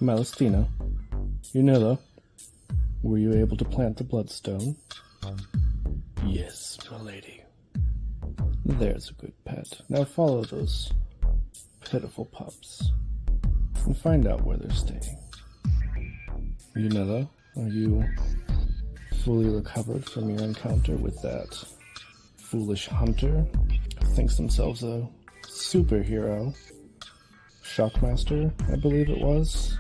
Malestina, Unilla, were you able to plant the bloodstone? Yes, milady. There's a good pet. Now follow those pitiful pups and find out where they're staying. Unilla, are you fully recovered from your encounter with that foolish hunter who thinks themselves a superhero? Shockmaster, I believe it was.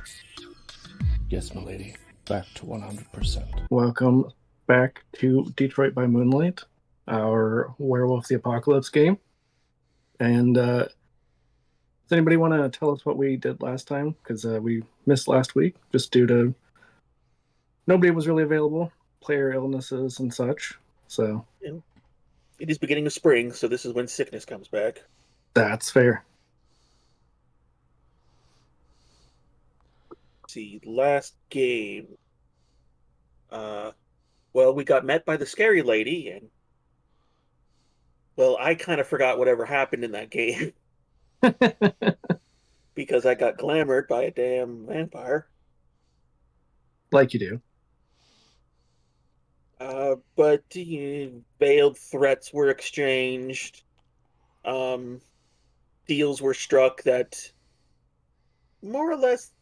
Yes, milady. Back to 100%. Welcome back to Detroit by Moonlight, our Werewolf the Apocalypse game. And does anybody want to tell us what we did last time? Because we missed last week just due to nobody was really available, player illnesses and such. So It is beginning of spring, so this is when sickness comes back. that's fair. Let's see, last game. Well, we got met by the scary lady, and well, I kind of forgot whatever happened in that game because I got glamored by a damn vampire. Like you do. But veiled threats were exchanged. Deals were struck that more or less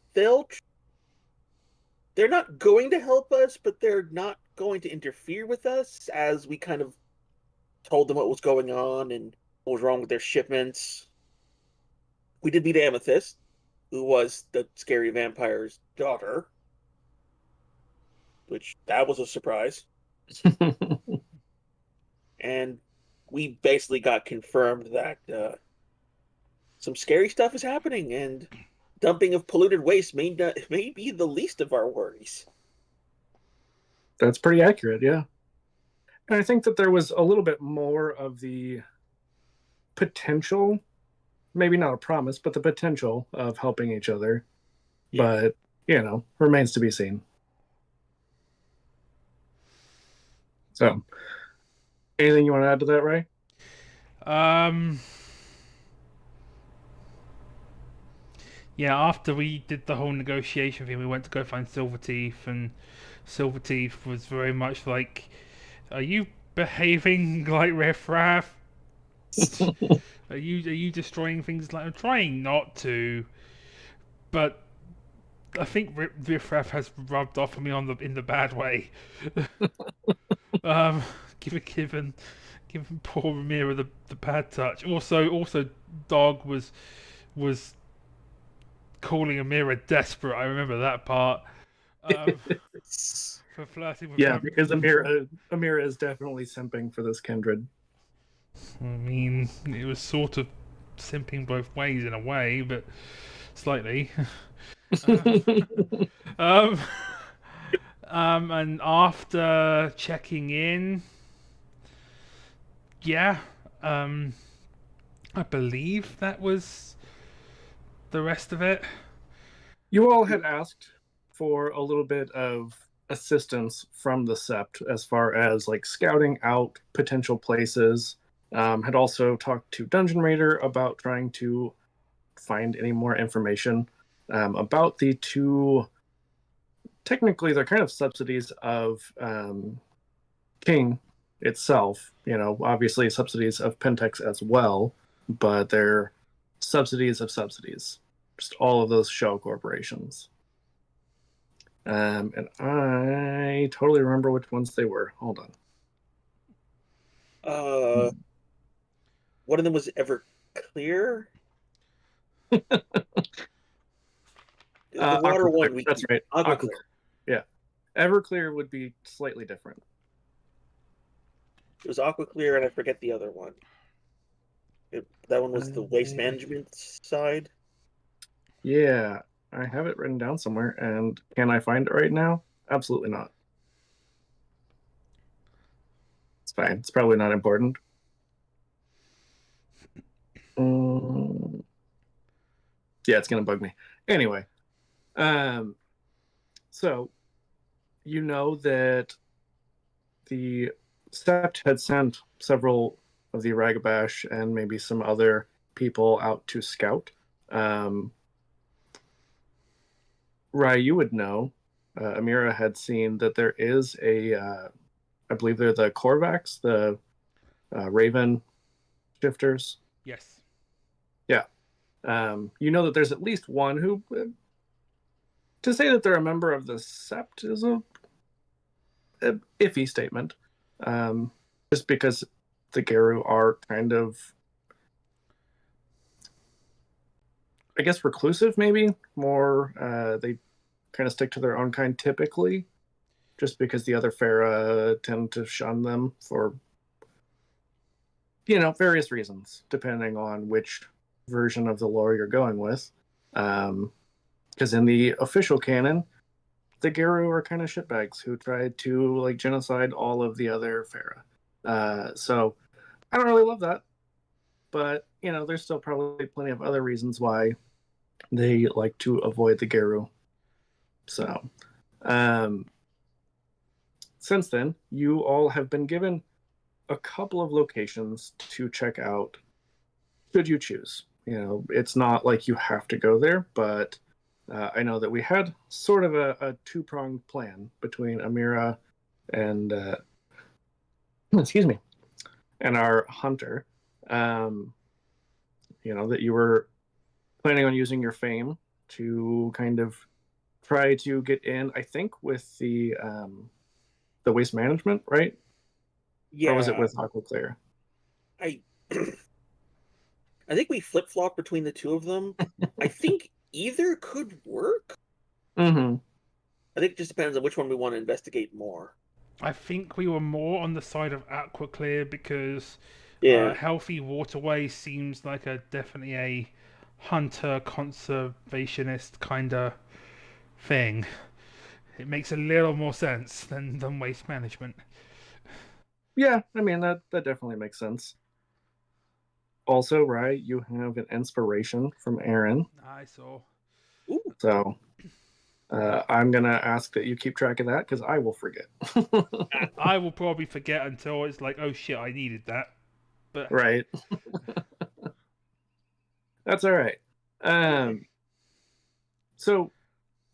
they're not going to help us, but they're not going to interfere with us, as we kind of told them what was going on and what was wrong with their shipments. We did meet Amethyst, who was the scary vampire's daughter, which that was a surprise. And we basically got confirmed that some scary stuff is happening, and dumping of polluted waste may be the least of our worries. That's pretty accurate, yeah. And I think that there was a little bit more of the potential, maybe not a promise, but the potential of helping each other. Yeah. But, remains to be seen. So, anything you want to add to that, Ray? Yeah, after we did the whole negotiation thing, we went to go find Silverteeth, and Silverteeth was very much like, "Are you behaving like riffraff? Are you destroying things like I'm trying not to, but I think riffraff has rubbed off on me in the bad way." um, given poor Ramira the bad touch. Also, Dog was calling Amira desperate. I remember that part. For flirting with yeah, because Amira is definitely simping for this kindred. I mean, it was sort of simping both ways in a way, but slightly. And after checking in, yeah, I believe that was the rest of it. You all had asked for a little bit of assistance from the Sept as far as like scouting out potential places. Had also talked to Dungeon Raider about trying to find any more information about the two. Technically, they're kind of subsidies of King itself. Obviously subsidies of Pentex as well, but they're subsidies of subsidies. Just all of those shell corporations. And I totally remember which ones they were. Hold on. One of them was Everclear. The water one. That's right. Aquaclear. Yeah. Everclear would be slightly different. It was Aquaclear, and I forget the other one. That one was the waste management side. Yeah, I have it written down somewhere, and can I find it right now? Absolutely not. It's fine. It's probably not important. Yeah, it's gonna bug me. Anyway, so you know that the Sept had sent several of the Ragabash and maybe some other people out to scout. Rye, you would know. Amira had seen that there is I believe they're the Korvax, the Raven shifters. Yes. Yeah. You know that there's at least one who, to say that they're a member of the Sept is a iffy statement. Just because the Geru are kind of, I guess, reclusive, maybe more. They kind of stick to their own kind typically, just because the other Farah tend to shun them for, various reasons, depending on which version of the lore you're going with. Because in the official canon, the Geru are kind of shitbags who tried to like genocide all of the other Farah. So I don't really love that, but there's still probably plenty of other reasons why they like to avoid the Geru. So, since then, you all have been given a couple of locations to check out should you choose. It's not like you have to go there, but I know that we had sort of a two-pronged plan between Amira and, excuse me, and our hunter. That you were planning on using your fame to kind of try to get in, I think, with the waste management, right? Yeah, Or was it with Aquaclear? I I think we flip flop between the two of them. I think either could work. Mm-hmm. I think it just depends on which one we want to investigate more. I think we were more on the side of Aquaclear because Yeah, healthy waterway seems like definitely a hunter conservationist kind of thing. It makes a little more sense than waste management. Yeah, I mean that definitely makes sense. Also, right, you have an inspiration from Aaron, I saw. ooh, so I'm gonna ask that you keep track of that because I will forget. I will probably forget until it's like, oh shit, I needed that. But Right, that's all right. Um, so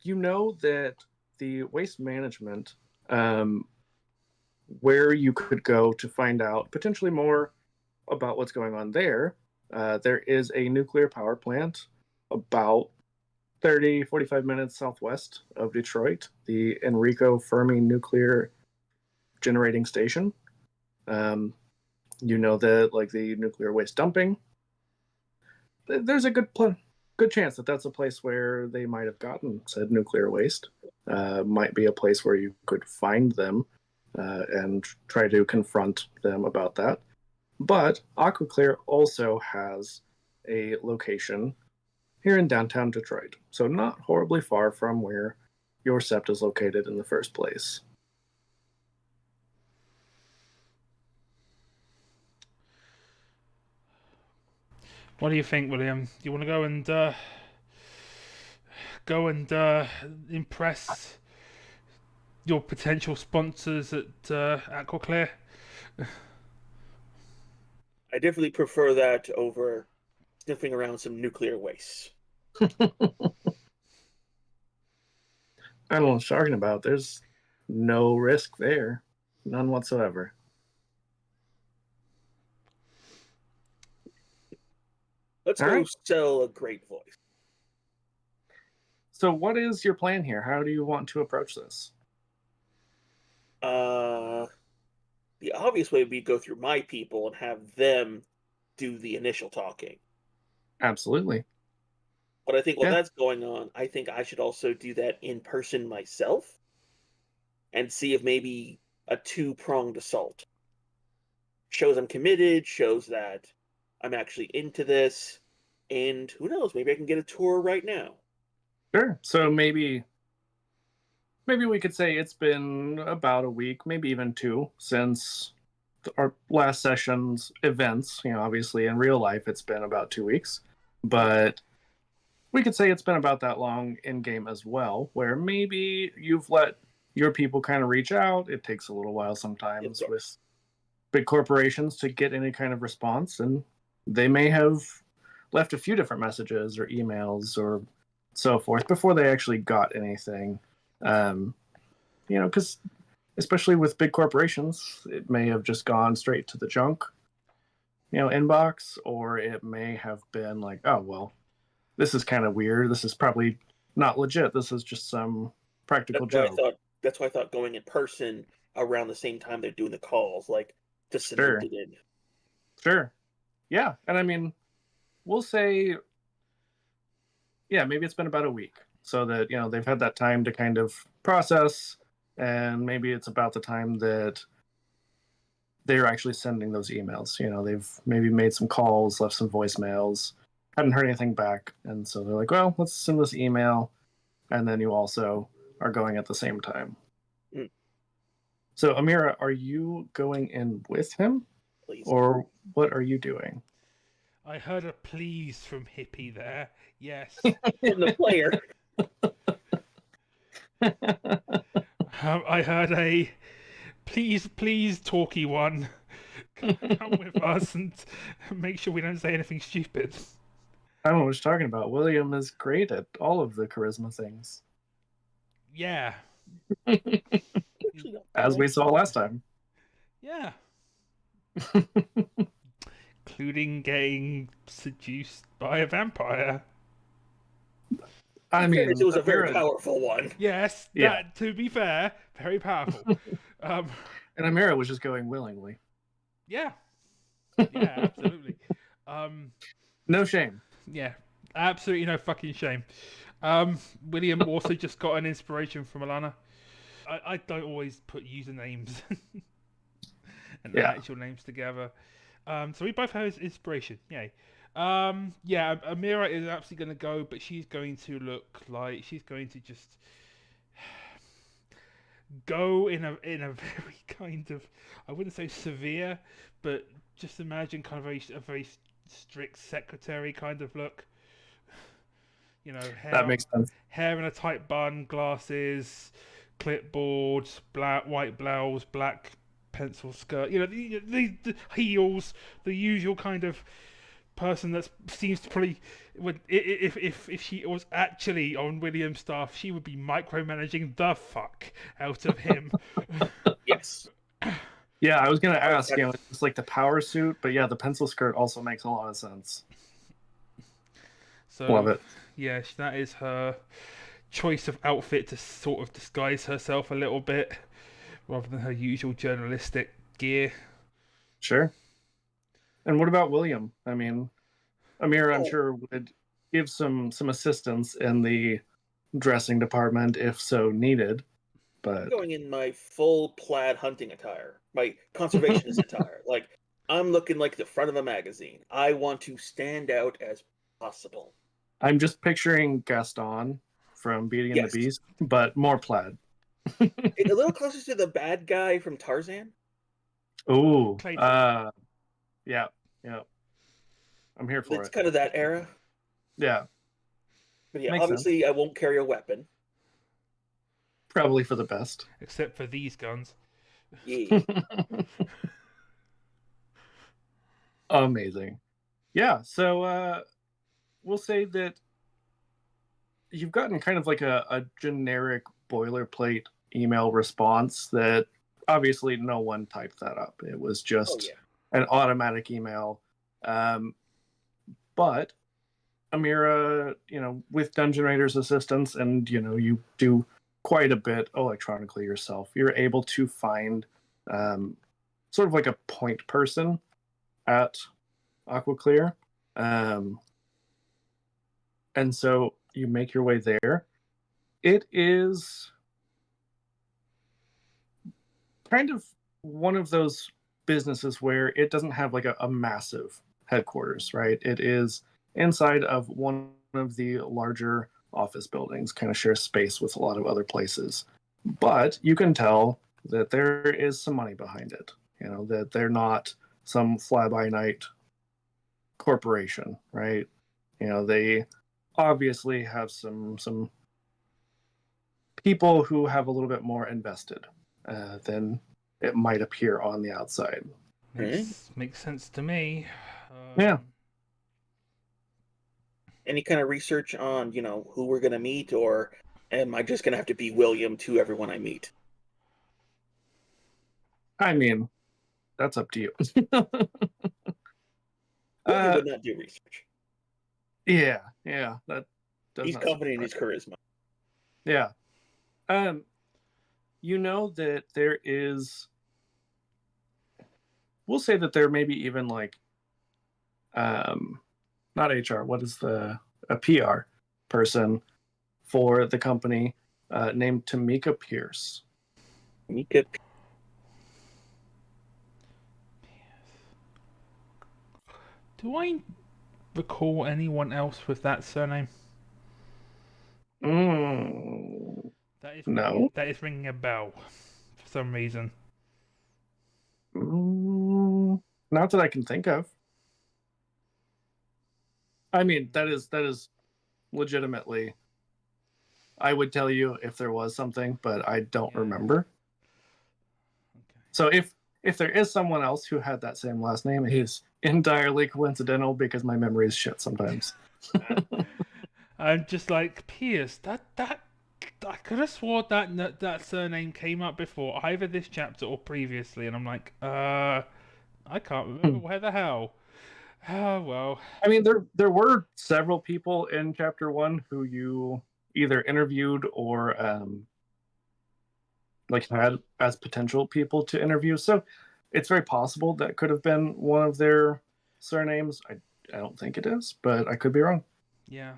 you know that the waste management, um, where you could go to find out potentially more about what's going on there. There is a nuclear power plant about 30-45 minutes southwest of Detroit, the Enrico Fermi Nuclear Generating Station. Um, you know that like the nuclear waste dumping. There's a good chance that that's a place where they might have gotten said nuclear waste. Might be a place where you could find them and try to confront them about that. But Aquaclear also has a location here in downtown Detroit, so not horribly far from where your sept is located in the first place. what do you think, William? Do you want to go and impress your potential sponsors at Aquaclear? I definitely prefer that over sniffing around some nuclear waste. I don't know what I'm talking about. There's no risk there, none whatsoever. Let's All go right. sell a great voice. So, what is your plan here? How do you want to approach this? Uh, the obvious way would be to go through my people and have them do the initial talking. Absolutely. But I think while Yeah. that's going on, I think I should also do that in person myself and see if maybe a two-pronged assault shows I'm committed, shows that I'm actually into this, and who knows, maybe I can get a tour right now. Sure. So maybe we could say it's been about a week, maybe even two, since our last session's events. Obviously in real life it's been about 2 weeks, but we could say it's been about that long in game as well, where maybe you've let your people kind of reach out. It takes a little while Of sometimes with course. big corporations to get any kind of response, and they may have left a few different messages or emails or so forth before they actually got anything. Because especially with big corporations, it may have just gone straight to the junk, inbox, or it may have been like, oh, well, this is kind of weird. This is probably not legit. This is just some practical joke. That's why I thought going in person around the same time they're doing the calls, like to cement Sure. it in. Sure. Yeah. And I mean, we'll say, yeah, maybe it's been about a week so that, they've had that time to kind of process. And maybe it's about the time that they're actually sending those emails. They've maybe made some calls, left some voicemails, hadn't heard anything back. And so they're like, well, let's send this email. And then you also are going at the same time. Mm. So, Amira, are you going in with him? Please. Or what are you doing? I heard a please from Hippie there. Yes. From the player. I heard a please, talky one. Come with us and make sure we don't say anything stupid. I don't know what you're talking about. William is great at all of the charisma things. Yeah. As we saw last time. Yeah. Including getting seduced by a vampire. I mean, it was a very powerful one. Yes, that, to be fair, very powerful. And Amira was just going willingly. Yeah. Yeah, absolutely. No shame. Yeah, absolutely no fucking shame. William also just got an inspiration from Alana. I don't always put usernames and actual names together. So we both have inspiration. Yay. Yeah, Amira is absolutely going to go, but she's going to look like she's going to just go in a very kind of, I wouldn't say severe, but just imagine kind of a very strict secretary kind of look. Hair, that makes sense. Hair in a tight bun, glasses, clipboard, white blouse, black pencil skirt. The heels, the usual kind of person that seems to probably would, if she was actually on William's staff, she would be micromanaging the fuck out of him. Yes. Yeah, I was gonna ask, it's like the power suit, but yeah, the pencil skirt also makes a lot of sense. So love it. Yeah, that is her choice of outfit to sort of disguise herself a little bit, rather than her usual journalistic gear. Sure. And what about William? I mean, Amira, I'm sure, would give some assistance in the dressing department if so needed. But I'm going in my full plaid hunting attire, my conservationist attire. Like, I'm looking like the front of a magazine. I want to stand out as possible. I'm just picturing Gaston from Beauty and the Beast, but more plaid. A little closer to the bad guy from Tarzan. Oh, yeah. I'm here for it. It's kind of that era. Yeah. But yeah, obviously I won't carry a weapon. Probably for the best. Except for these guns. Yeah. Amazing. Yeah, so we'll say that you've gotten kind of like a generic boilerplate email response that obviously no one typed that up. It was just an automatic email. But Amira, with Dungeon Raiders assistance, and you do quite a bit electronically yourself, you're able to find sort of like a point person at Aquaclear. And so you make your way there. It is kind of one of those businesses where it doesn't have like a massive headquarters, right? It is inside of one of the larger office buildings, kind of shares space with a lot of other places. But you can tell that there is some money behind it, that they're not some fly-by-night corporation, right? They obviously have some people who have a little bit more invested than it might appear on the outside. Makes sense to me. Yeah. any kind of research on, who we're gonna meet, or am I just gonna have to be William to everyone I meet? I mean, that's up to you. William uh, would not do research. yeah, that does He's not confident in surprise his charisma. me. Yeah. Um, you know that there is, we'll say that there may be even like, um, not HR, what is a PR person for the company named Tamika Pierce. Mika, Do I recall anyone else with that surname? Mm, no. That is ringing a bell for some reason. Not that I can think of. I mean, that is legitimately. I would tell you if there was something, but I don't Yeah. remember. Okay. So if there is someone else who had that same last name, it is entirely coincidental because my memory is shit sometimes. I'm just like Pierce. That I could have swore that surname came up before, either this chapter or previously, and I'm like, I can't remember where the hell. Oh well. I mean, there were several people in chapter one who you either interviewed or like had as potential people to interview. So it's very possible that could have been one of their surnames. I don't think it is, but I could be wrong. Yeah.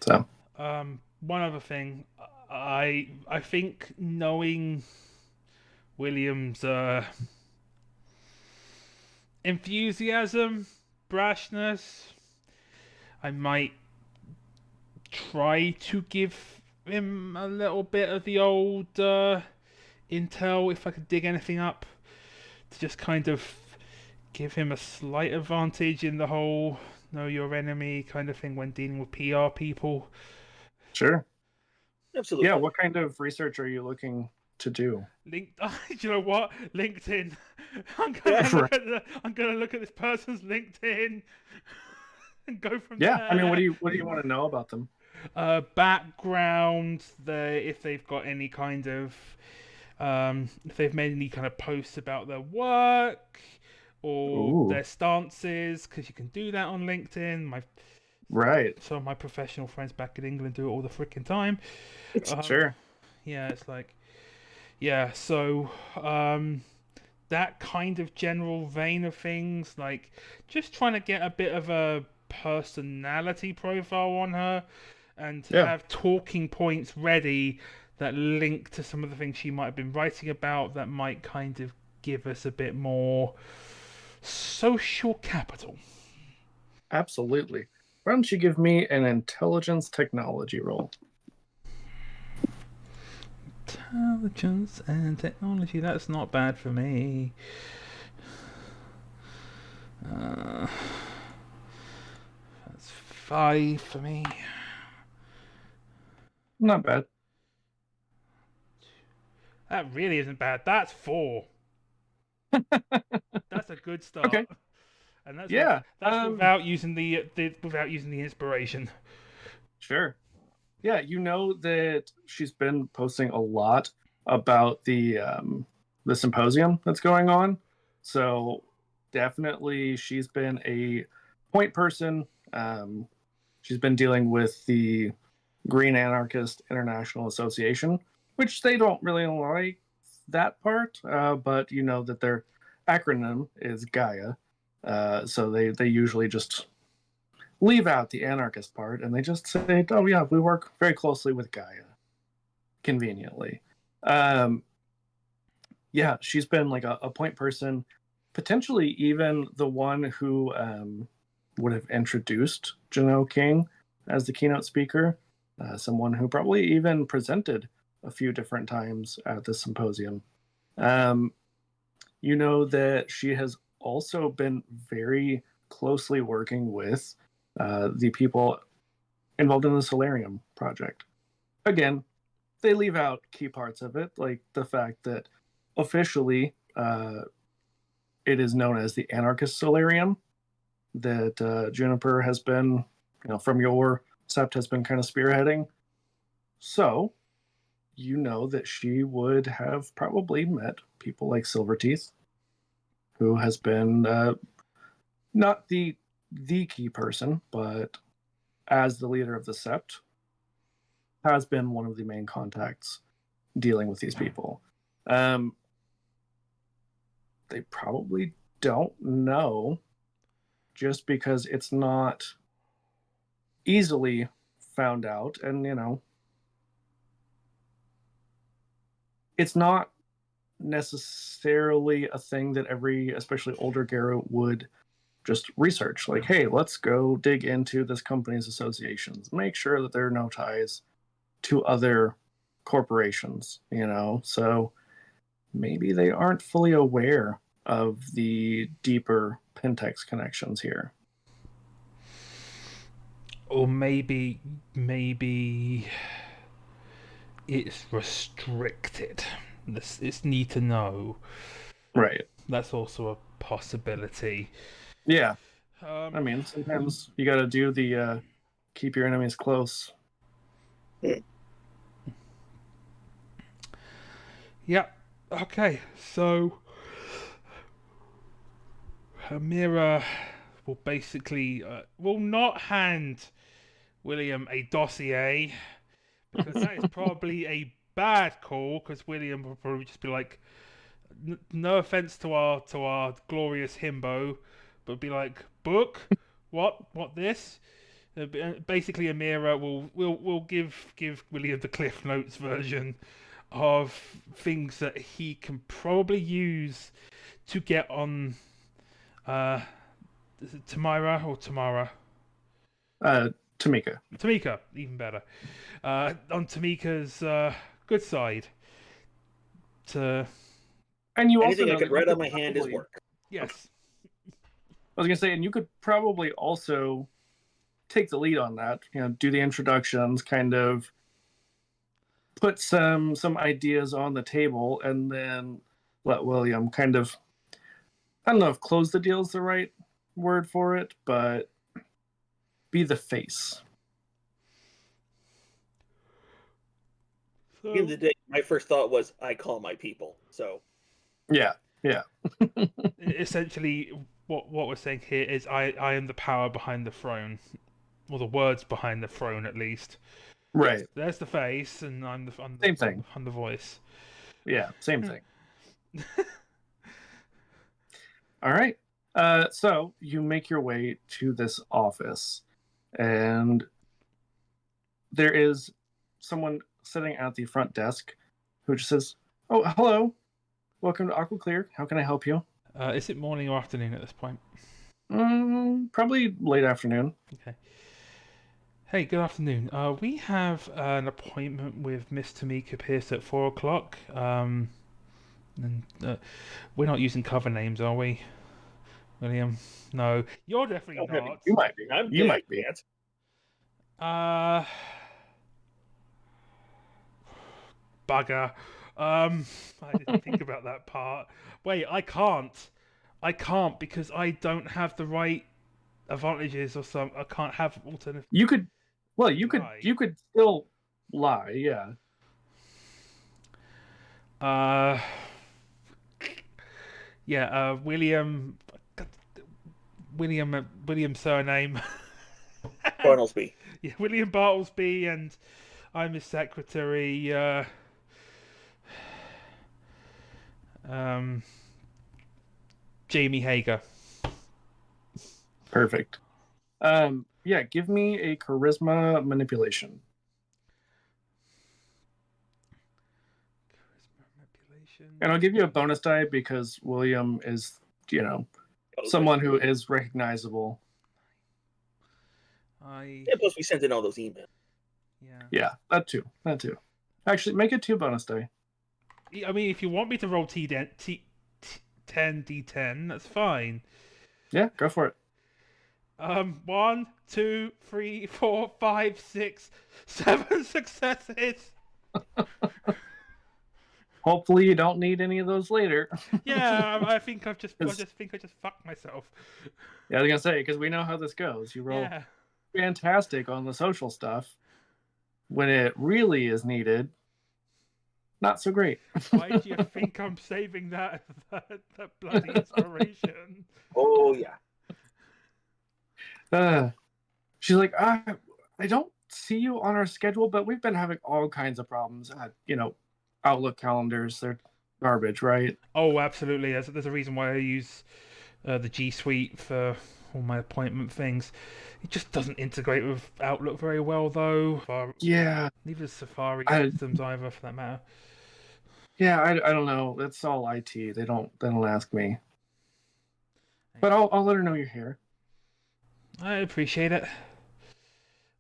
So One other thing, I think knowing William's enthusiasm, brashness, I might try to give him a little bit of the old intel if I could dig anything up to just kind of give him a slight advantage in the whole know your enemy kind of thing when dealing with PR people. sure. Yeah, absolutely. what kind of research are you looking to do? Link, do you know what? LinkedIn. Right. I'm gonna look at this person's LinkedIn and go from Yeah, I mean, there. what do you want to know about them? Background, if they've got any kind of if they've made any kind of posts about their work or Ooh, their stances, because you can do that on LinkedIn. right. Some of my professional friends back in England do it all the freaking time. Um, Sure. yeah, it's like, yeah, so that kind of general vein of things, like just trying to get a bit of a personality profile on her and Yeah, have talking points ready that link to some of the things she might have been writing about that might kind of give us a bit more social capital. absolutely. Why don't you give me an intelligence technology roll? Intelligence and technology, that's not bad for me. Uh, that's 5 for me. Not bad. That really isn't bad. That's 4. That's a good Okay. start. And Yeah. that's without using without using the inspiration. Sure. Yeah, you know that she's been posting a lot about the symposium that's going on. So definitely she's been a point person. Um, she's been dealing with the Green Anarchist International Association, which they don't really like that part, but you know that their acronym is Gaia. So they usually just leave out the anarchist part and they just say, oh, yeah, we work very closely with Gaia, conveniently. Um, yeah, she's been like a point person, potentially even the one who would have introduced Jano King as the keynote speaker, someone who probably even presented a few different times at the symposium. Um, you know that she has also been very closely working with the people involved in the Solarium project. Again, they leave out key parts of it, like the fact that officially it is known as the Anarchist Solarium, that Juniper has been from your sept has been kind of spearheading. So you know that she would have probably met people like Silverteeth, who has been not the key person, but as the leader of the sept, has been one of the main contacts dealing with these people. They probably don't know, just because it's not easily found out, and it's not necessarily a thing that every, especially older Garrow, would just research. Like, hey, let's go dig into this company's associations, make sure that there are no ties to other corporations, so maybe they aren't fully aware of the deeper Pentex connections here. Or maybe it's restricted. It's need to know. Right. That's also a possibility. Yeah. I mean, sometimes you got to do the keep your enemies close. Yeah. Okay. So Amira will basically will not hand William a dossier, because that is probably a bad call. Because William will probably just be like, "No offense to our glorious himbo, but be like, book, what this." Basically, Amira will give William the Cliff Notes version of things that he can probably use to get on. Is it Tamira or Tamara? Tamika. Tamika, even better. On Tamika's good side. And you also Anything I know could that write on my hand is probably, work. Yes. I was gonna say, and you could probably also take the lead on that. Do the introductions, kind of put some ideas on the table, and then let William kind of, I don't know if close the deal is the right word for it, but be the face. At the end of the day, my first thought was, I call my people. So Yeah. Essentially, what we're saying here is I am the power behind the throne, or the words behind the throne, at least. Right. There's the face, and I'm Same thing. I'm the voice. Yeah, same thing. All right. So you make your way to this office, and there is someone sitting at the front desk who just says, "Oh, hello. Welcome to Aqua Clear. How can I help you?" Is it morning or afternoon at this point? Probably late afternoon. Okay. Hey, good afternoon. We have an appointment with Miss Tamika Pierce at 4 o'clock. And we're not using cover names, are we, William? No, you're definitely not. You might be. I'm You might be. Bugger. I didn't think about that part. Wait, I can't because I don't have the right advantages or some. I can't have alternative. You could. Well, you Lie. could still lie. Yeah. Yeah. William surname. Bartlesby. Yeah, William Bartlesby, and I'm his secretary. Jamie Hager. Perfect. Yeah. Give me a charisma manipulation. And I'll give you a bonus die because William is, someone who is recognizable. Yeah, plus we sent in all those emails. Yeah, that too. Actually, make it 2 bonus die. I mean, if you want me to roll 10 D10, that's fine. Yeah, go for it. 1, 2, 3, 4, 5, 6, 7 successes. Hopefully, you don't need any of those later. Yeah, I think I just fucked myself. Yeah, I was gonna say, because we know how this goes. You roll Yeah. fantastic on the social stuff. When it really is needed, not so great. Why do you think I'm saving that bloody inspiration? Oh yeah. Uh, she's like, I don't see you on our schedule, but we've been having all kinds of problems. Outlook calendars, they're garbage, right? Oh, absolutely. There's a reason why I use the G Suite for all my appointment things. It just doesn't integrate with Outlook very well, though. Yeah, Neither does Safari I systems either, for that matter. I don't know. That's all IT. They don't ask me, but I'll let her know you're here. I appreciate it.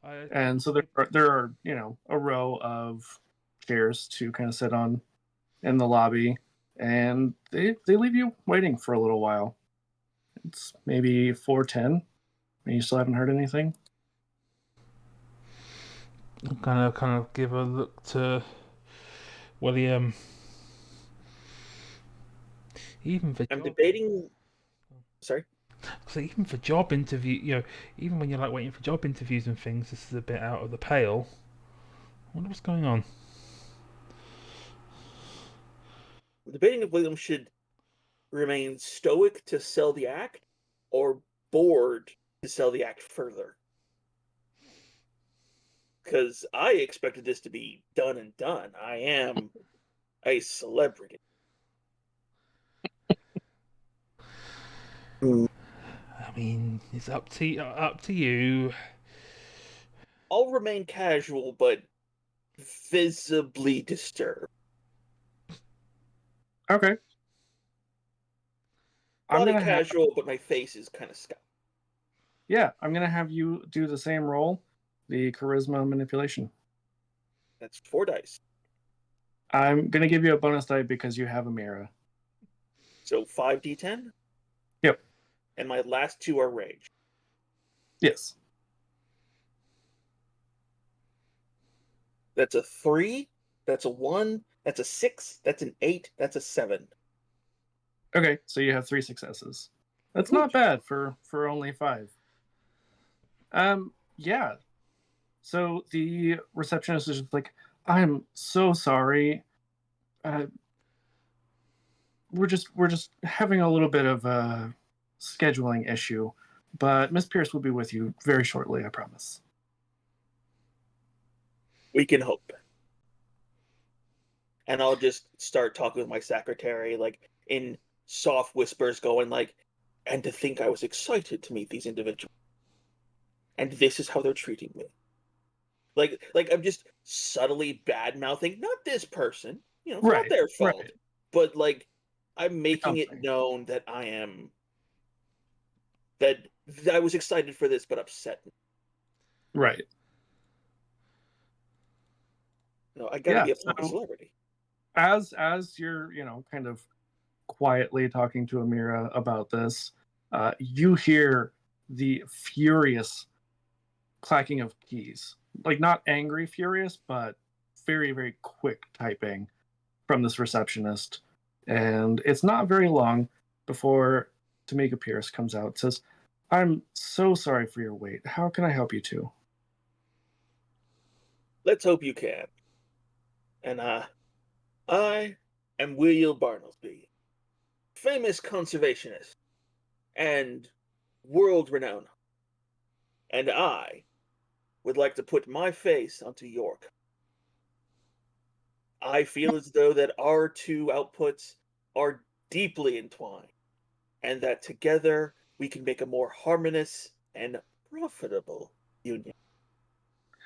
I And so there are a row of chairs to kind of sit on in the lobby, and they leave you waiting for a little while. It's maybe 4:10, and you still haven't heard anything. kind of give a look to William. Even for I'm job, debating. Sorry. so even for job interview, even when you're like waiting for job interviews and things, this is a bit out of the pale. I wonder what's going on. I'm debating if William should remain stoic to sell the act or bored to sell the act further. Because I expected this to be done and done. I am a celebrity. I mean, it's up to you. I'll remain casual, but visibly disturbed. Okay, I'm Body gonna have casual, but my face is kind of scout. I'm gonna have you do the same role, the charisma manipulation. That's 4 dice. I'm gonna give you a bonus die because you have a mirror. So 5d10, Yep. and my last two are rage. Yes. That's a 3, that's a 1, that's a 6, that's an 8, that's a 7. Okay, so you have 3 successes. That's Ooh. not bad for only 5. Yeah. So the receptionist is just like, I'm so sorry. Uh, we're just having a little bit of a scheduling issue, but Miss Pierce will be with you very shortly, I promise. We can hope. And I'll just start talking with my secretary, like in soft whispers, going like, and to think I was excited to meet these individuals. And this is how they're treating me. Like I'm just subtly bad mouthing, not this person, it's not Right, their fault. right. But like I'm The making it company. known that that I was excited for this but upset. Right. I gotta Yeah. be a public So celebrity. as you're, kind of quietly talking to Amira about this, you hear the furious clacking of keys. Like not angry furious, but very, very quick typing from this receptionist. And it's not very long before Tamika Pierce comes out and says, I'm so sorry for your wait. How can I help you two? Let's hope you can. And I am William Bartleby, famous conservationist and world renowned. And I would like to put my face onto York. I feel as though that our two outputs are deeply entwined, and that together we can make a more harmonious and profitable union.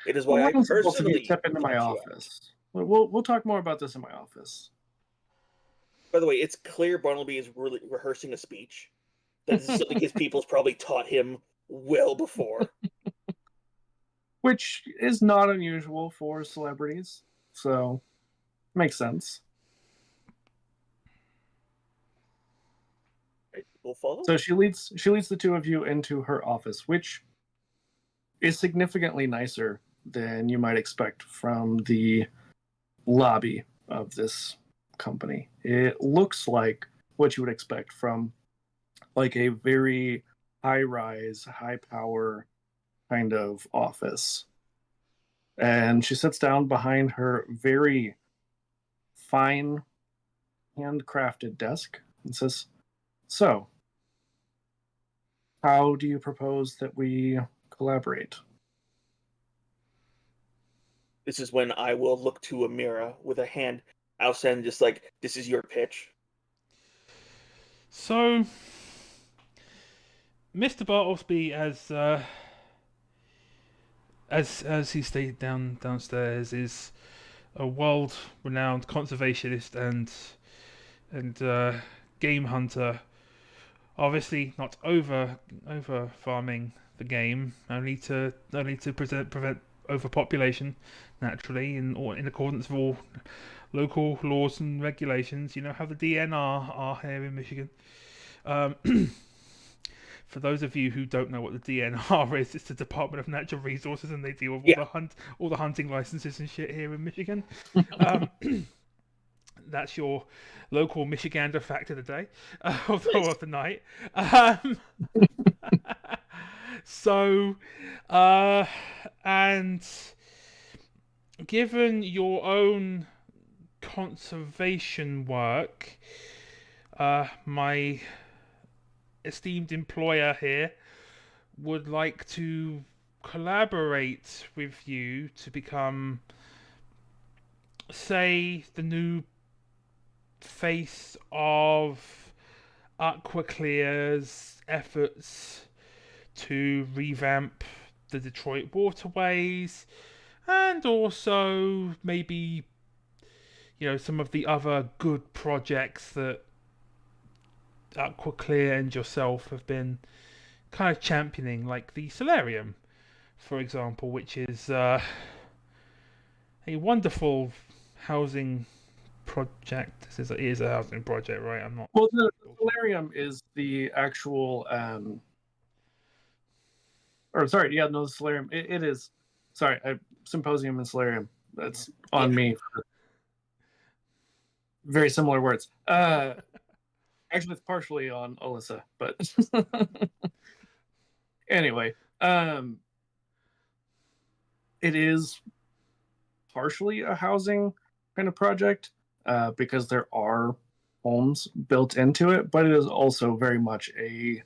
It is Well, why why I don't the both of you personally step into my sought you out. office? We'll talk more about this in my office. By the way, it's clear Bartleby is really rehearsing a speech. That this is something his people's probably taught him well before. Which is not unusual for celebrities. So makes sense. Right? We'll follow. So she leads the two of you into her office, which is significantly nicer than you might expect from the lobby of this company. It looks like what you would expect from like a very high rise, high power kind of office. And she sits down behind her very fine, handcrafted desk and says, "So, how do you propose that we collaborate?" This is when I will look to Amira with a hand outside, just like, this is your pitch. So, Mr. Bartlesby, as he stated downstairs, is a world-renowned conservationist and game hunter. Obviously, not over farming the game, only to prevent overpopulation, naturally, in accordance with all local laws and regulations. You know how the DNR are here in Michigan. Um, for those of you who don't know what the DNR is, it's the Department of Natural Resources, and they deal with Yeah. all the hunting licenses and shit here in Michigan. Um, that's your local Michigander fact of the day, of the night. So, and given your own conservation work, my esteemed employer here would like to collaborate with you to become, say, the new face of AquaClear's efforts to revamp the Detroit waterways, and also maybe, you know, some of the other good projects that AquaClear and yourself have been kind of championing, like the Solarium, for example, which is a wonderful housing project. It is a housing project, right? I'm not. Well, the Solarium is the actual, or sorry, yeah, no, the Solarium. It is. Sorry, Symposium and Solarium. That's on me. Very similar words. Actually, it's partially on Alyssa, but anyway, it is partially a housing kind of project because there are homes built into it, but it is also very much a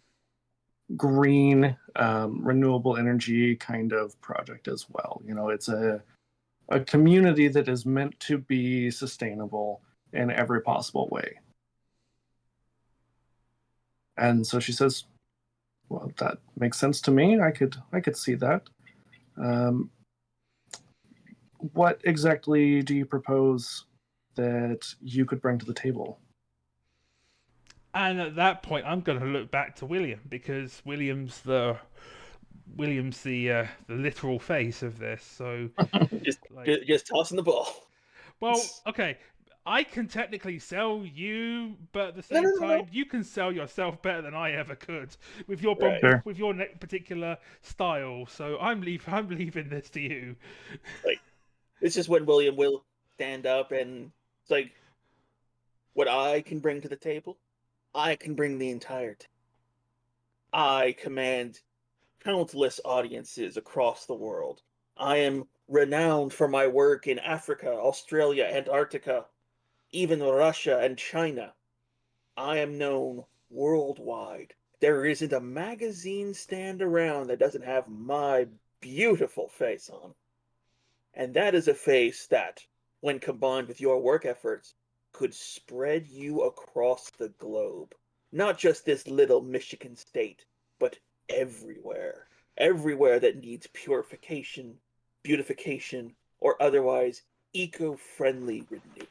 green, renewable energy kind of project as well. You know, it's a community that is meant to be sustainable in every possible way. And so she says, "Well, that makes sense to me. I could see that. What exactly do you propose that you could bring to the table?" And at that point, I'm going to look back to William, because William's the literal face of this. So, Just, like, just tossing the ball. well, okay, I can technically sell you, but at the No, same no, no, time, no. you can sell yourself better than I ever could with your Right. Sure. with your particular style. So I'm leaving this to you. Like, it's just when William will stand up and it's like, what I can bring to the table, I can bring the entire table. I command countless audiences across the world. I am renowned for my work in Africa, Australia, Antarctica, even Russia and China. I am known worldwide. There isn't a magazine stand around that doesn't have my beautiful face on. And that is a face that, when combined with your work efforts, could spread you across the globe. Not just this little Michigan state, but everywhere. Everywhere that needs purification, beautification, or otherwise eco-friendly renewal.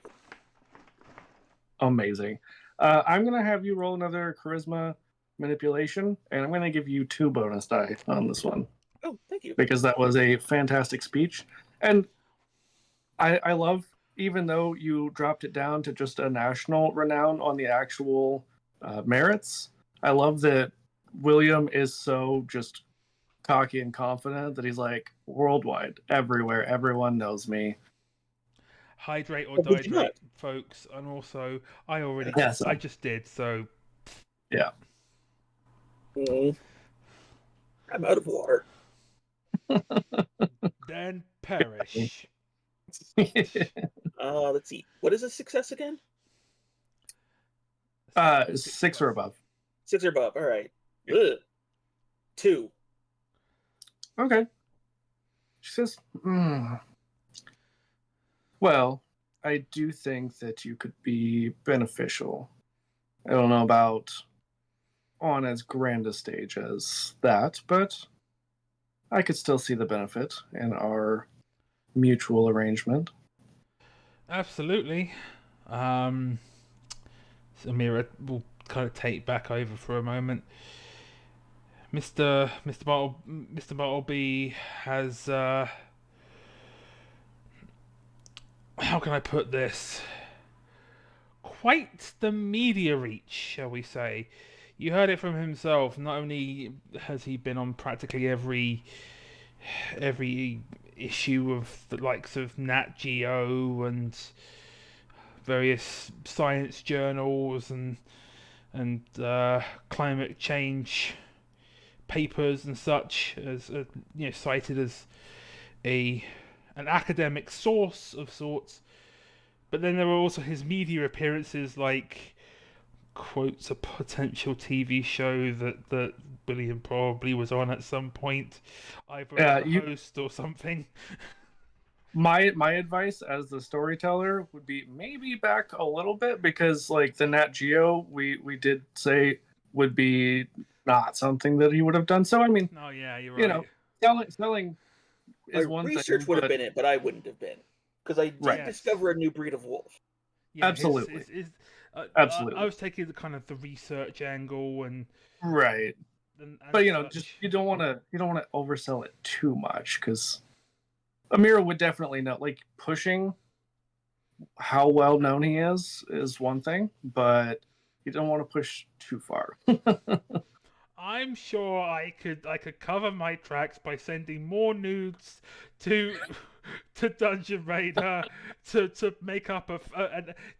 Amazing. I'm going to have you roll another charisma manipulation, and I'm going to give you 2 bonus die on this one Oh, thank you. because that was a fantastic speech. And I love, even though you dropped it down to just a national renown on the actual merits, I love that William is so just cocky and confident that he's like, worldwide, everywhere, everyone knows me. Hydrate or Or would you not? dihydrate, folks, and also Yes. I just did. So Yeah. I'm out of water. Then perish. Let's see. What is a success again? 6 or above. 6 or above. All right. Ugh. 2. Okay. She says, well, I do think that you could be beneficial. I don't know about on as grand a stage as that, but I could still see the benefit in our mutual arrangement. Absolutely. Amira will kind of take back over for a moment. Mr. Bartleby has how can I put this? Quite the media reach, shall we say. You heard it from himself. Not only has he been on practically every issue of the likes of Nat Geo and various science journals and climate change papers and such, as cited as an academic source of sorts. But then there were also his media appearances, like quotes a potential TV show that William probably was on at some point, either as a host or something. My advice as the storyteller would be maybe back a little bit, because like the Nat Geo we did say would be not something that he would have done. So I mean, oh yeah, you're right. Selling is one research thing, would have been it, but I wouldn't have been, because I did Yes. discover a new breed of wolf. Yeah, absolutely. Absolutely. I was taking the kind of the research angle and right. And but just you don't want to oversell it too much, because Amira would definitely know. Like, pushing how well known he is one thing, but you don't want to push too far. I'm sure I could cover my tracks by sending more nudes to Dungeon Raider to make up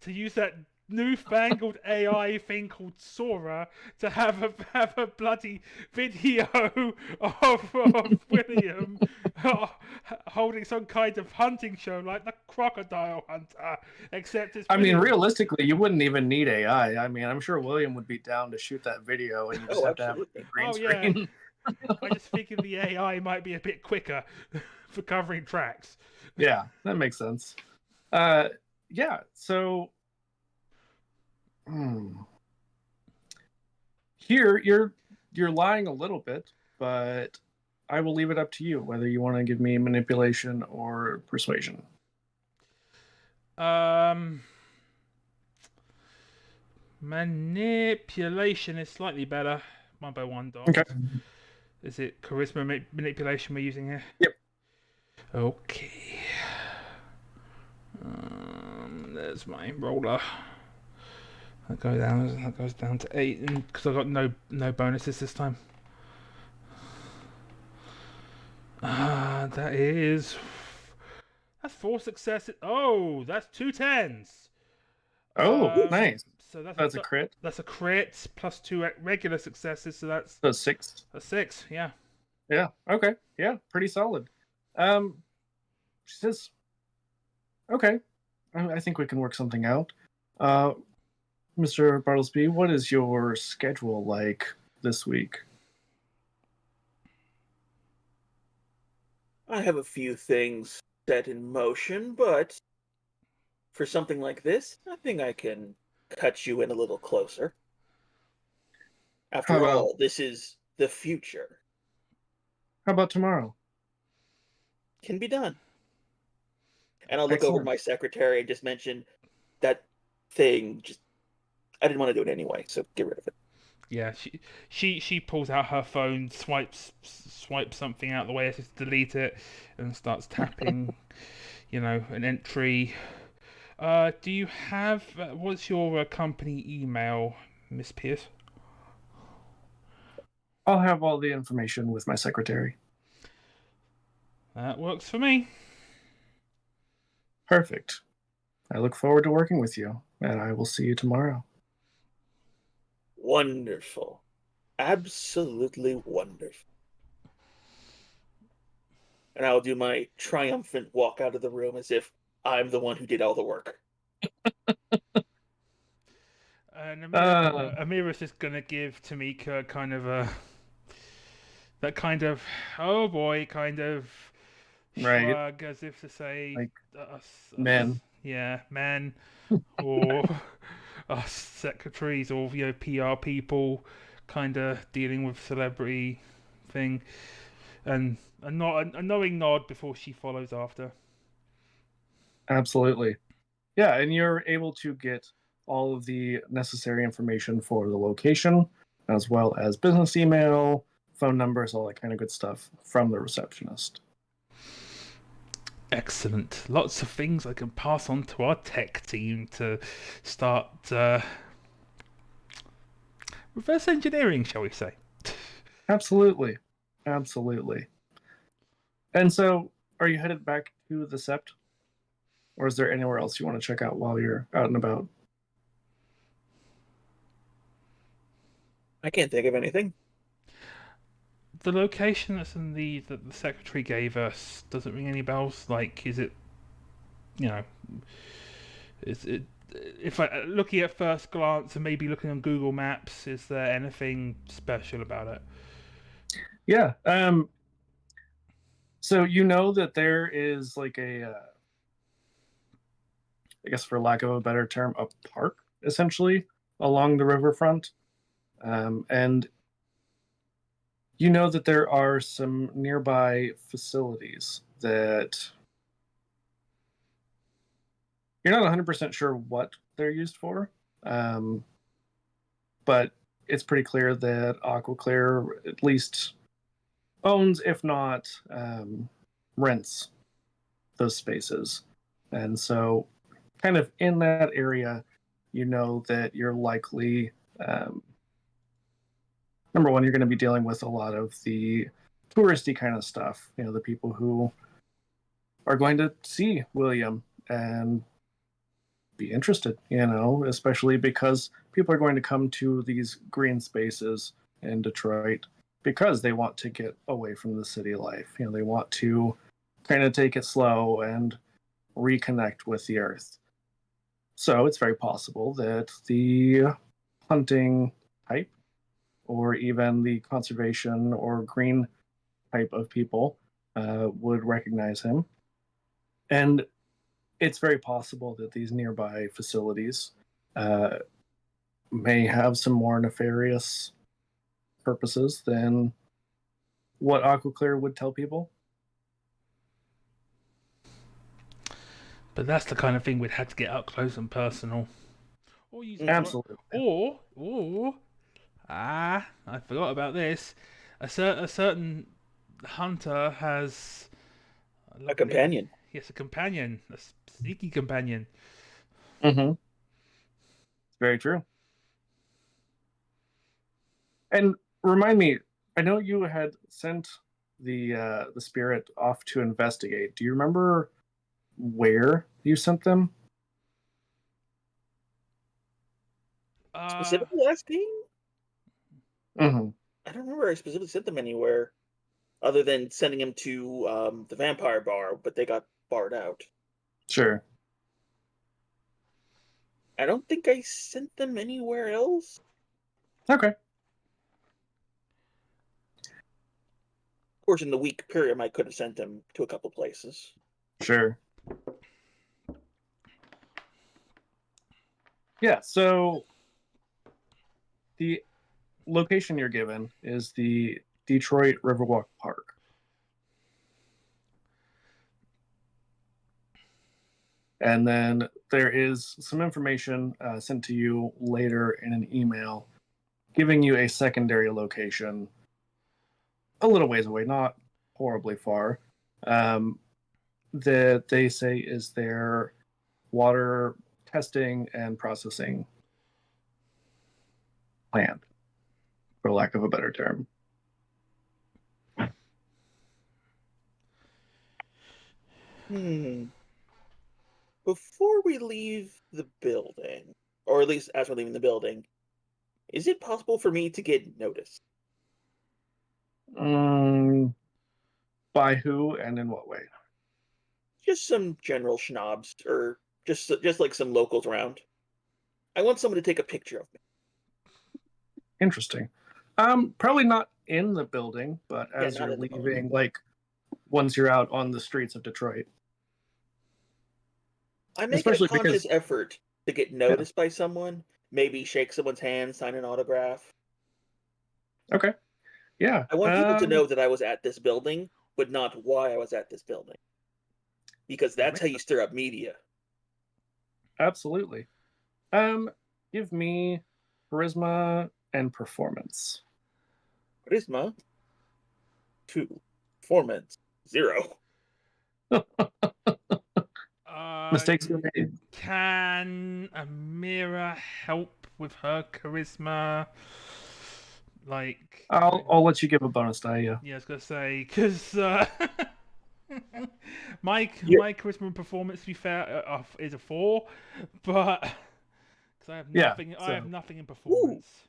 to use that newfangled AI thing called Sora to have a bloody video of William holding some kind of hunting show like the Crocodile Hunter, except it's William. I mean, realistically, you wouldn't even need AI. I mean, I'm sure William would be down to shoot that video, and you just have to have a green screen. Yeah. I just figured the AI might be a bit quicker for covering tracks. Yeah, that makes sense. Yeah, so here you're lying a little bit, but I will leave it up to you whether you want to give me manipulation or persuasion. Manipulation is slightly better. 1 by 1 dot. Okay. Is it charisma manipulation we're using here? Yep. Okay. There's my roller. That goes down to 8, because I got no bonuses this time. That's 4 successes. Oh, that's 2 10s. Oh, nice. So that's a crit. That's a crit plus 2 regular successes. So that's 6. A 6. Yeah. Yeah. Okay. Yeah. Pretty solid. She says, "Okay, I think we can work something out." Mr. Bartlesby, what is your schedule like this week? I have a few things set in motion, but for something like this, I think I can cut you in a little closer. After all, this is the future. How about tomorrow? Can be done. And I'll look over to my secretary and just mention that thing. I didn't want to do it anyway, so get rid of it. Yeah, she pulls out her phone, swipes something out of the way, just delete it, and starts tapping, an entry. Do you have what's your company email, Miss Pierce? I'll have all the information with my secretary. That works for me. Perfect. I look forward to working with you, and I will see you tomorrow. Wonderful. Absolutely wonderful. And I'll do my triumphant walk out of the room as if I'm the one who did all the work. And Uh, Amira's just gonna give Tamika kind of that kind of oh boy kind of right. shrug, as if to say Like, us men. yeah, men, or us secretaries, or PR people, kind of dealing with celebrity thing, and a knowing nod before she follows after. Absolutely. Yeah, and you're able to get all of the necessary information for the location, as well as business email, phone numbers, all that kind of good stuff from the receptionist. Excellent. Lots of things I can pass on to our tech team to start reverse engineering, shall we say. Absolutely. Absolutely. And so, are you headed back to the Sept? Or is there anywhere else you want to check out while you're out and about? I can't think of anything. The location that's in that the secretary gave us doesn't ring any bells. Like, is it, you know, is it? If I looking at first glance and maybe looking on Google Maps, is there anything special about it? Yeah. So you know that there is like I guess for lack of a better term, a park essentially along the riverfront, and you know that there are some nearby facilities that you're not 100% sure what they're used for, um, but it's pretty clear that AquaClear at least owns, if not rents, those spaces. And so, kind of in that area, you know that you're likely, um, number one, you're going to be dealing with a lot of the touristy kind of stuff. You know, the people who are going to see William and be interested, you know, especially because people are going to come to these green spaces in Detroit because they want to get away from the city life. You know, they want to kind of take it slow and reconnect with the earth. So it's very possible that the hunting type or even the conservation or green type of people would recognize him. And it's very possible that these nearby facilities uh, may have some more nefarious purposes than what AquaClear would tell people. But that's the kind of thing we'd have to get up close and personal, or use a Absolutely. or I forgot about this. A certain hunter has a A lovely, companion. yes, a companion, a sneaky companion. Mm-hmm. Very true. And remind me, I know you had sent the spirit off to investigate. Do you remember where you sent them? Uh, Specifically asking? Mm-hmm. I don't remember I specifically sent them anywhere other than sending him to the vampire bar, but they got barred out. Sure. I don't think I sent them anywhere else. Okay. Of course, in the week period, I could have sent them to a couple places. Sure. Yeah. So the location you're given is the Detroit Riverwalk Park. And then there is some information sent to you later in an email giving you a secondary location a little ways away, not horribly far, um, that they say is their water testing and processing plant, for lack of a better term. Hmm. Before we leave the building, or at least as we're leaving the building, is it possible for me to get notice? Um, By who and in what way? Just some general schnobs, or just like some locals around. I want someone to take a picture of me. Interesting. Probably not in the building, but Yeah, as not you're in the building. leaving, like once you're out on the streets of Detroit. I make Especially a conscious because effort to get noticed by someone. Maybe shake someone's hand, sign an autograph. okay. Yeah. I want people to know that I was at this building, but not why I was at this building. Because that's how you stir up media. Absolutely. Give me charisma and performance. Charisma, 2. Performance, 0. Mistakes were made. Can Amira help with her charisma? Like, I'll let you give a bonus die, yeah. yeah, I was gonna say because my Yeah. my charisma and performance, to be fair, is a 4, but because I have Yeah, nothing, I so- have nothing in performance.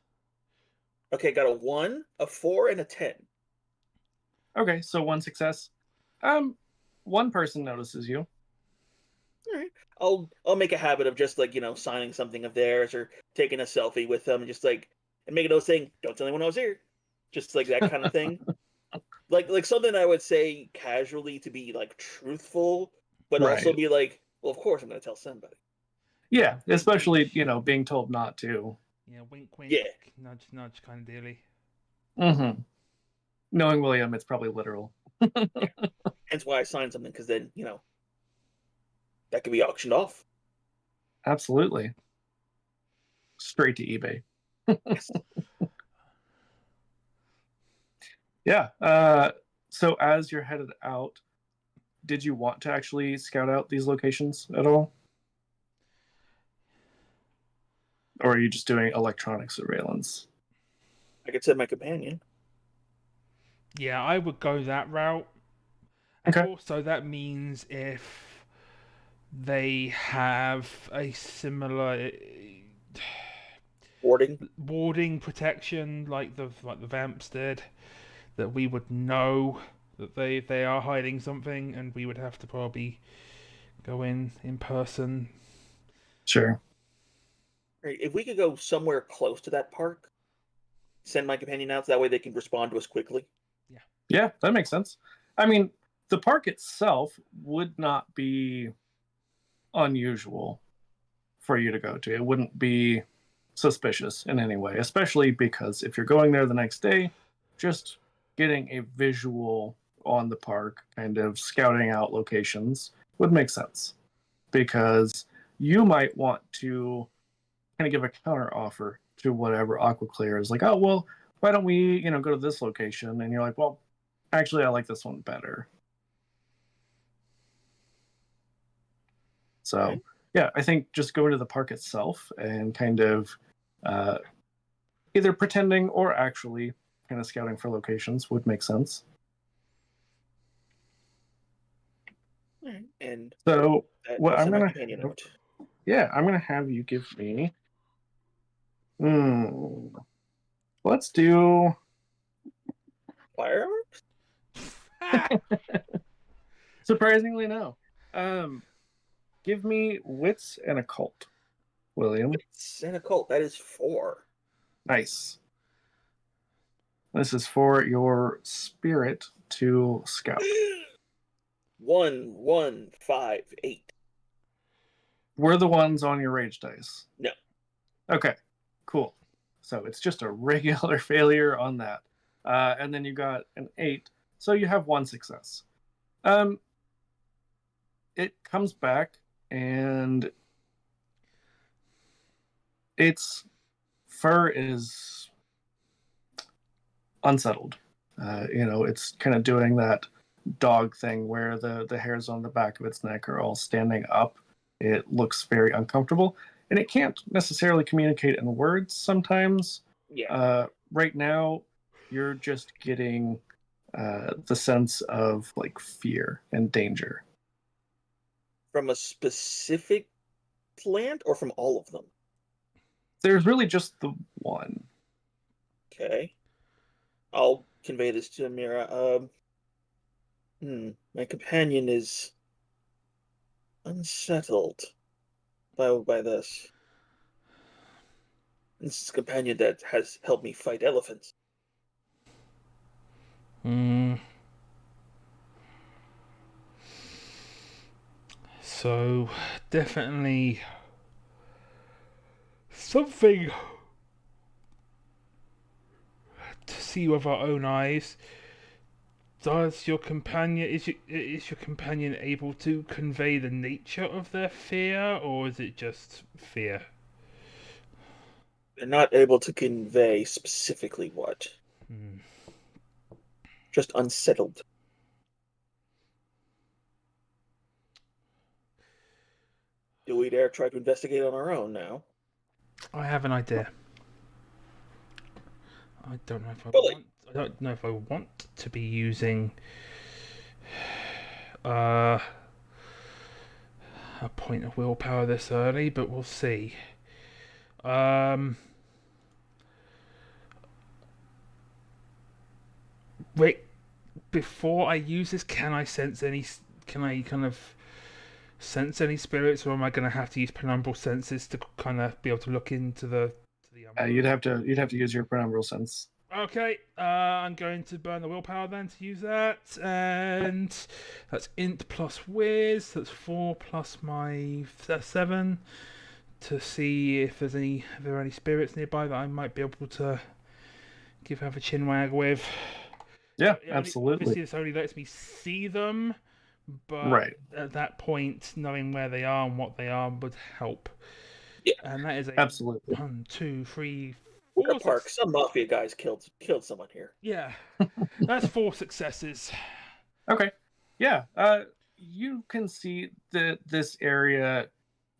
Okay, got a 1, a 4, and a 10. Okay, so 1 success. One person notices you. All right. I'll make a habit of just like, signing something of theirs or taking a selfie with them, just like, and make a note saying, "Don't tell anyone I was here," just like that kind of thing. Like something I would say casually to be like truthful, but also Right. be like, well, of course I'm going to tell somebody. Yeah, especially, being told not to. Yeah, wink, wink, Yeah. nudge, nudge, kind of dealy. Mm-hmm. Knowing William, it's probably literal. Hence why I signed something, because then that could be auctioned off. Absolutely. Straight to eBay. Yes. Yeah. So as you're headed out, did you want to actually scout out these locations at all? Or are you just doing electronic surveillance? I could send my companion. Yeah, I would go that route. And Okay. also, that means if they have a similar Warding. protection like the vamps did, that we would know that they are hiding something, and we would have to probably go in person. Sure. Right. If we could go somewhere close to that park, send my companion out so that way they can respond to us quickly. Yeah, that makes sense. I mean, the park itself would not be unusual for you to go to. It wouldn't be suspicious in any way, especially because if you're going there the next day, just getting a visual on the park, kind of scouting out locations, would make sense. Because you might want to kind of give a counter offer to whatever Aquaclear is like, oh, well, why don't we, go to this location? And you're like, well, actually, I like this one better. So, Okay. yeah, I think just going to the park itself and kind of either pretending or actually kind of scouting for locations would make sense. And So, what I'll I'm send my gonna companion have, out. yeah, I'm gonna have you give me. Let's do. Firearms? Surprisingly, no. Give me wits and occult, William. It's an occult. That is 4. Nice. This is for your spirit to scout. 1, 1, 5, 8. Were the ones on your rage dice? No. Okay, cool. So it's just a regular failure on that. And then you got an 8, so you have 1 success. It comes back and its fur is unsettled. It's kind of doing that dog thing where the hairs on the back of its neck are all standing up. It looks very uncomfortable, and it can't necessarily communicate in words sometimes. Yeah. Right now, you're just getting the sense of like fear and danger. From a specific plant or from all of them? There's really just the one. Okay. I'll convey this to Amira. My companion is unsettled by this. This is a companion that has helped me fight elephants. Hmm. So, definitely something to see with our own eyes. Does your companion is your companion able to convey the nature of their fear, or is it just fear? They're not able to convey specifically what. Hmm. Just unsettled. Do we dare try to investigate on our own now? I have an idea. I don't know if I Bully. want. I don't know if I want to be using uh, a point of willpower this early, but we'll see. Um, wait. Before I use this, can I sense any? Can I kind of sense any spirits, or am I going to have to use penumbral senses to kind of be able to look into the umbra? You'd have to use your penumbral sense. Okay, I'm going to burn the willpower then to use that, and that's int plus whiz. That's 4 plus that's 7 to see if there are any spirits nearby that I might be able to have a chinwag with. Yeah, Obviously, absolutely. this only lets me see them, but Right. at that point, knowing where they are and what they are would help. Yeah, And that is a Absolutely. 1, 2, 3, we're in 4 a park. Some mafia guys killed someone here. Yeah, that's 4 successes. Okay. Yeah. You can see that this area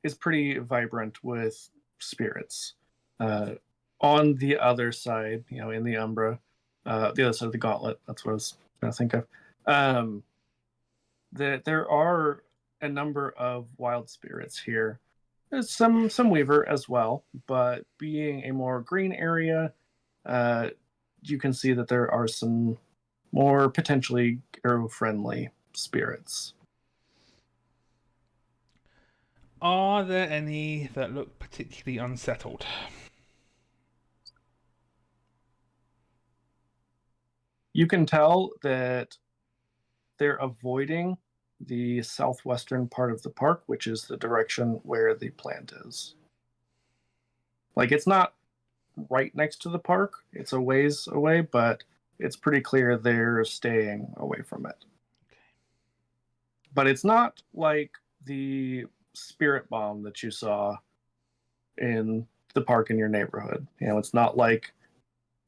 is pretty vibrant with spirits. Uh, on the other side, in the Umbra, the other side of the gauntlet, that's what I was trying to think of. Um, there are a number of wild spirits here. There's some Weaver as well, but being a more green area, uh, you can see that there are some more potentially hero friendly spirits. Are there any that look particularly unsettled? You can tell that they're avoiding the southwestern part of the park, which is the direction where the plant is. Like, it's not right next to the park, it's a ways away, but it's pretty clear they're staying away from it. But it's not like the spirit bomb that you saw in the park in your neighborhood. It's not like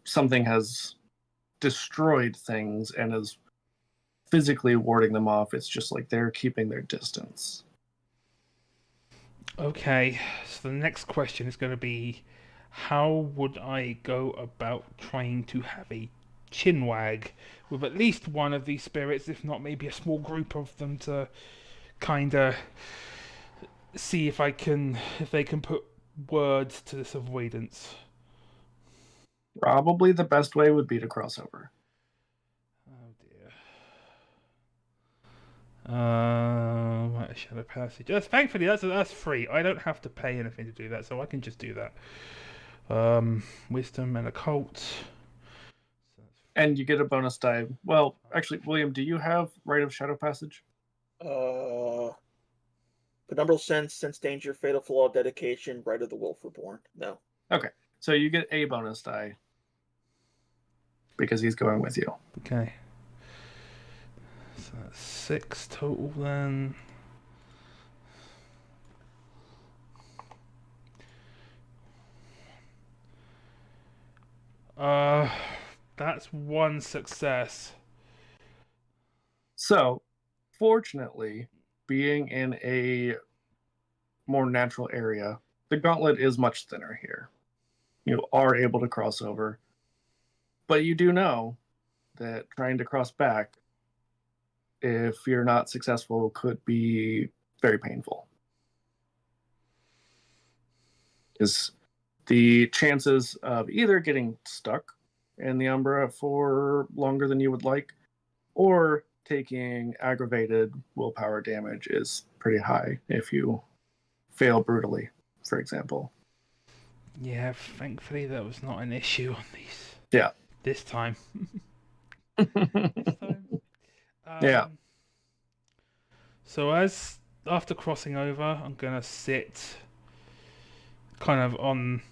something has destroyed things and is physically warding them off. It's just like they're keeping their distance. Okay, so the next question is going to be how would I go about trying to have a chinwag with at least one of these spirits, if not maybe a small group of them, to kind of see if they can put words to this avoidance. Probably the best way would be to cross over. Oh dear. Right, a shadow passage. Thankfully that's free. I don't have to pay anything to do that, so I can just do that. Wisdom and occult. So And you get a bonus die. Well, actually, William, do you have Rite of Shadow Passage? Uh, Penumbral sense danger, fatal flaw, dedication, right of the wolf reborn. No. Okay, so you get a bonus die because he's going with you. okay. So that's 6 total then. Uh, that's 1 success. So, fortunately, being in a more natural area, the gauntlet is much thinner here. You are able to cross over, but you do know that trying to cross back, if you're not successful, could be very painful. Because the chances of either getting stuck in the Umbra for longer than you would like, or taking aggravated willpower damage is pretty high if you fail brutally, for example. Yeah, thankfully that was not an issue on these. Yeah. This time. This time. Yeah. So after crossing over, I'm gonna sit kind of on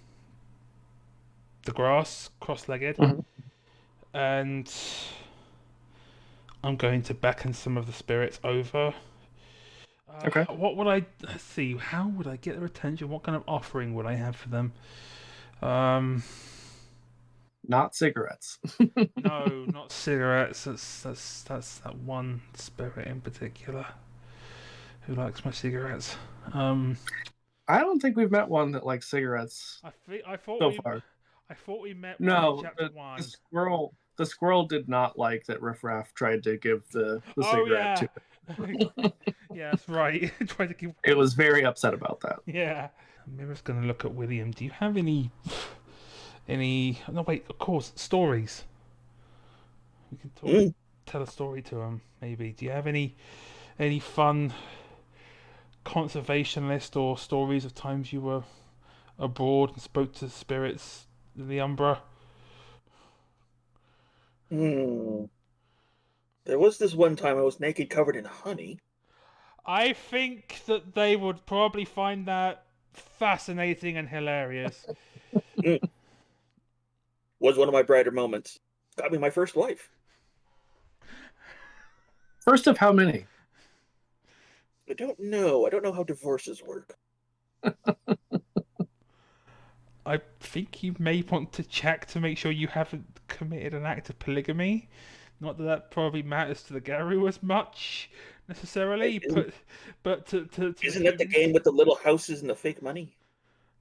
the grass, cross-legged, Mhm. and I'm going to beckon some of the spirits over. Okay. What would I let's see? How would I get their attention? What kind of offering would I have for them? Not cigarettes. No, not cigarettes. That's that one spirit in particular who likes my cigarettes. I don't think we've met one that likes cigarettes I thought so far. I thought we met one in No, chapter one. the squirrel did not like that Riff Raff tried to give the Oh cigarette yeah, to it. yeah, that's right. Try to keep. It was very upset about that. Yeah. Mira's gonna look at William. Do you have any? No, wait. Of course, stories. We can talk. Tell a story to him. Maybe. Do you have any fun conservationist or stories of times you were abroad and spoke to spirits in the Umbra? There was this one time I was naked, covered in honey. I think that they would probably find that fascinating and hilarious. Was one of my brighter moments. Got me my first wife. First of how many? I don't know. I don't know how divorces work. I think you may want to check to make sure you haven't committed an act of polygamy. Not that that probably matters to the Garou as much necessarily, but to Isn't that the game with the little houses and the fake money?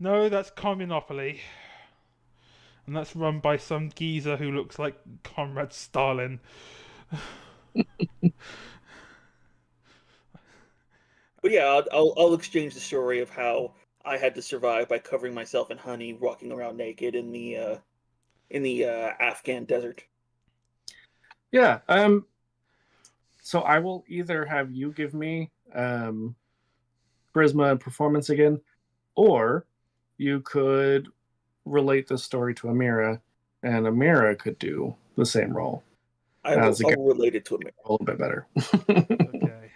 No, that's Communopoly. And that's run by some geezer who looks like Comrade Stalin. But yeah, I'll exchange the story of how I had to survive by covering myself in honey, walking around naked in the Afghan desert. Yeah. So I will either have you give me charisma and performance again, or you could relate this story to Amira, and Amira could do the same role. I'll relate it to a little bit better. Okay.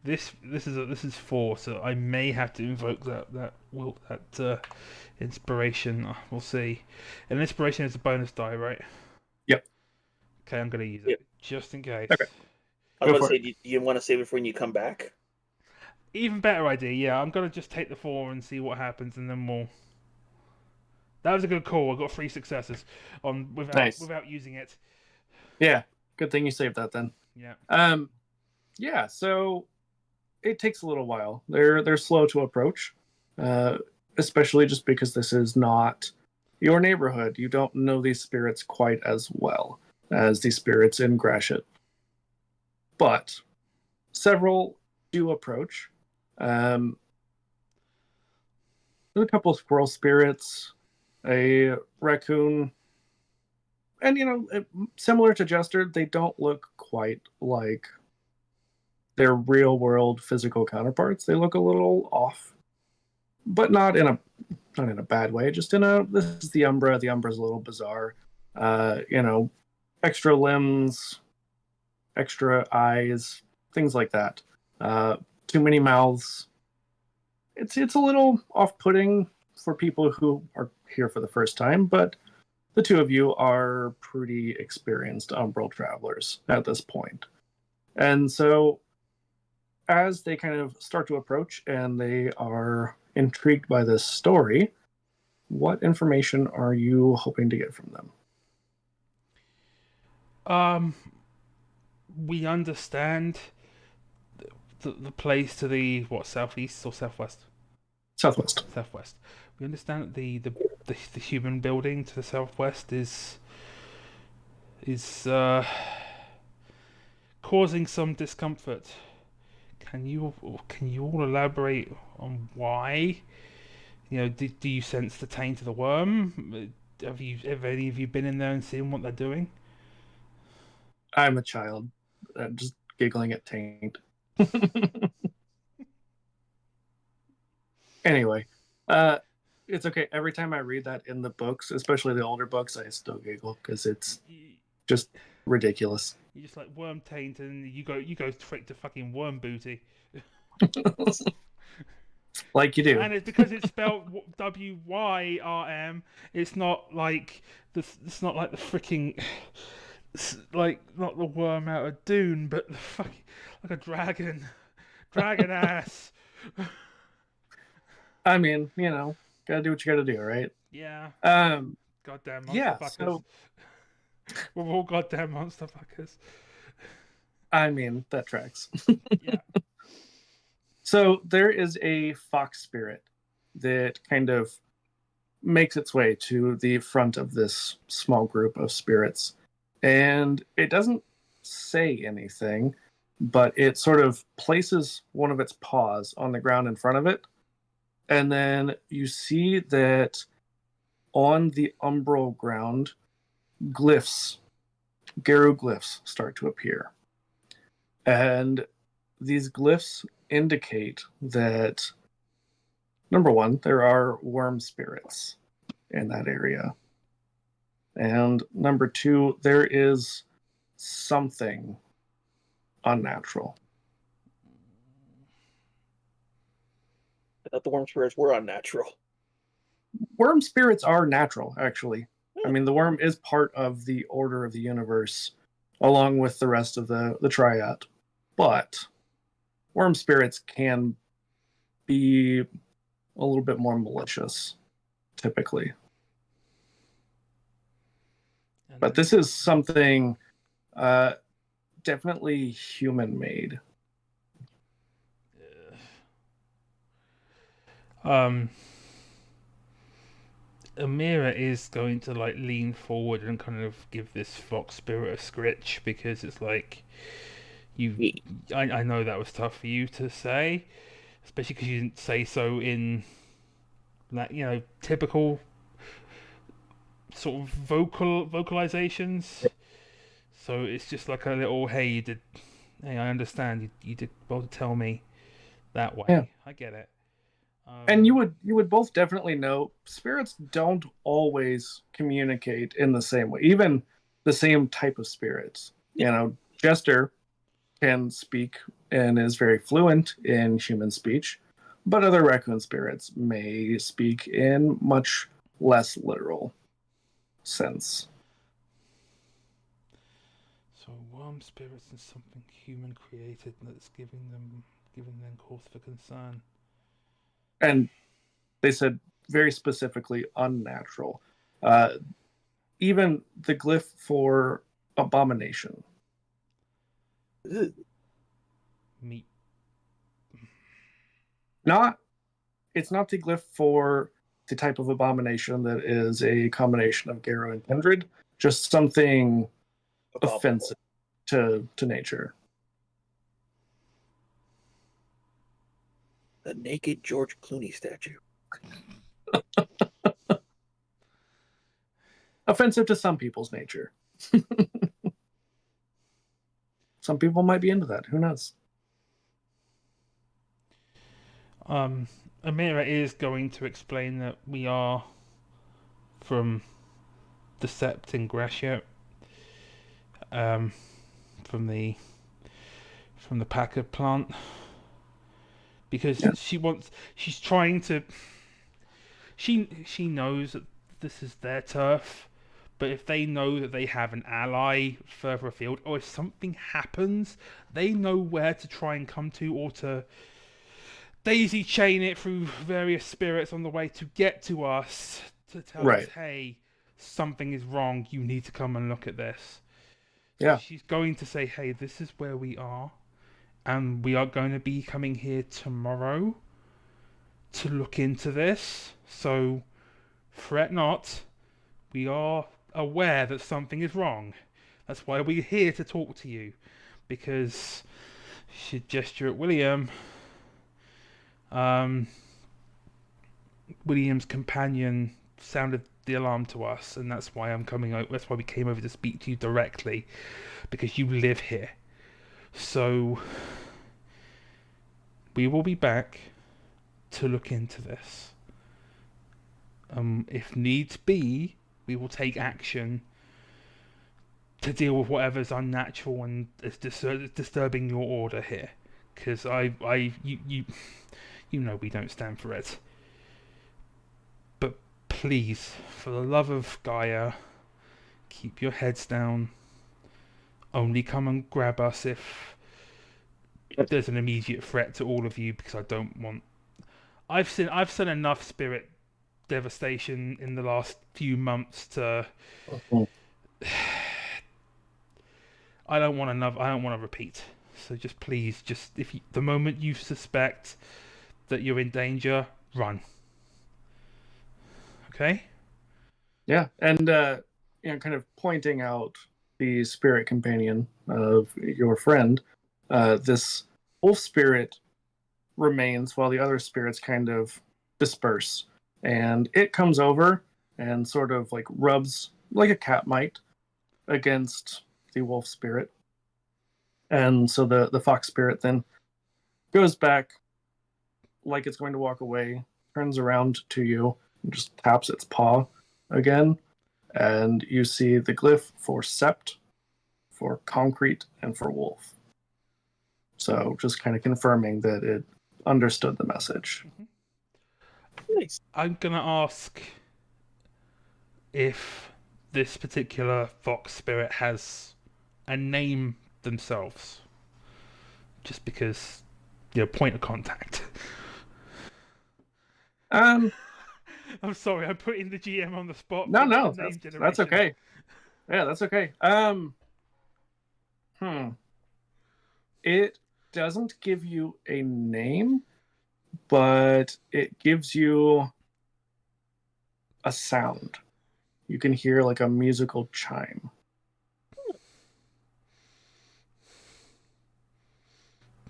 This is 4, so I may have to invoke that inspiration. We'll see. And inspiration is a bonus die, right? Yep. Okay, I'm gonna use it just in case. Okay. I was gonna say, do you want to save it for when you come back? Even better idea. Yeah, I'm gonna just take the 4 and see what happens, and then we'll. That was a good call. I got 3 successes without using it. Yeah, good thing you saved that then. Yeah. Yeah. So it takes a little while. They're slow to approach, especially just because this is not your neighborhood. You don't know these spirits quite as well as the spirits in Gratiot. But several do approach. There's a couple of squirrel spirits, a raccoon, and similar to Jester, they don't look quite like their real world physical counterparts. They look a little off, but not in a bad way. Just this is the Umbra. The Umbra's a little bizarre. Extra limbs, extra eyes, things like that. Too many mouths. It's a little off-putting for people who are here for the first time, but the two of you are pretty experienced umbral travelers at this point. And so as they kind of start to approach and they are intrigued by this story, what information are you hoping to get from them? We understand the place to the southeast or southwest? Southwest. Southwest. We understand that the human building to the southwest is causing some discomfort. Can you all elaborate on why? Do you sense the taint of the worm? Have any of you been in there and seen what they're doing? I'm a child. Just giggling at taint. Anyway, it's okay. Every time I read that in the books, especially the older books, I still giggle because it's just ridiculous. You just like worm taint, and you go straight to fucking worm booty. Like you do. And it's because it's spelled WYRM. It's not like it's not like the freaking like not the worm out of Dune, but the fucking like a dragon ass. I mean, gotta do what you gotta do, right? Yeah. Goddamn monster Yeah. fuckers. So, We're all goddamn monster fuckers. I mean, that tracks. Yeah. So there is a fox spirit that kind of makes its way to the front of this small group of spirits. And it doesn't say anything, but it sort of places one of its paws on the ground in front of it. And then you see that on the umbral ground, glyphs, Glyphs start to appear. And these glyphs indicate that, number one, there are worm spirits in that area. And number two, there is something unnatural. I thought the worm spirits were unnatural. Worm spirits are natural, actually. I mean, the worm is part of the order of the universe, along with the rest of the triad. But worm spirits can be a little bit more malicious, typically. But this is something definitely human-made. Amira is going to like lean forward and kind of give this fox spirit a scritch, because it's like I know that was tough for you to say, especially because you didn't say so in that typical sort of vocalizations. So it's just like a little hey, I understand you did well to tell me that way. Yeah. I get it. And you would both definitely know spirits don't always communicate in the same way, even the same type of spirits. Jester can speak and is very fluent in human speech, but other raccoon spirits may speak in much less literal sense. So worm spirits is something human created that's giving them cause for concern. And they said very specifically unnatural. Even the glyph for abomination. Ugh. Meat. It's not the glyph for the type of abomination that is a combination of Garo and Kindred, just something offensive to nature. The naked George Clooney statue. Offensive to some people's nature. Some people might be into that. Who knows? Amira is going to explain that we are from the Sept in Gratia, from the Packard plant, because she's trying to. She knows that this is their turf, but if they know that they have an ally further afield, or if something happens, they know where to try and come to, or to daisy chain it through various spirits on the way to get to us to tell us, hey, something is wrong, you need to come and look at this. So she's going to say, hey, this is where we are, and we are going to be coming here tomorrow to look into this, so fret not. We are aware that something is wrong. That's why we're here to talk to you, because she gesture at William. William's companion sounded the alarm to us, and that's why I'm coming over. That's why we came over to speak to you directly, because you live here. So we will be back to look into this. If needs be, we will take action to deal with whatever's unnatural and is disturbing your order here. Because you know we don't stand for it. But please, for the love of Gaia, keep your heads down. Only come and grab us if there's an immediate threat to all of you, because I don't want. I've seen enough spirit devastation in the last few months to. I don't want to repeat. So just please, if the moment you suspect that you're in danger, run. Okay. Yeah, and kind of pointing out the spirit companion of your friend, this wolf spirit remains while the other spirits kind of disperse, and it comes over and sort of like rubs like a cat might against the wolf spirit, and so the fox spirit then goes back like it's going to walk away, turns around to you, and just taps its paw again, and you see the glyph for sept, for concrete, and for wolf. So just kind of confirming that it understood the message. Nice. I'm gonna ask if this particular fox spirit has a name themselves, just because, point of contact. Um, I'm sorry, I'm putting the GM on the spot. no, for name that's generation. okay. Yeah, that's okay. It doesn't give you a name, but it gives you a sound. You can hear like a musical chime.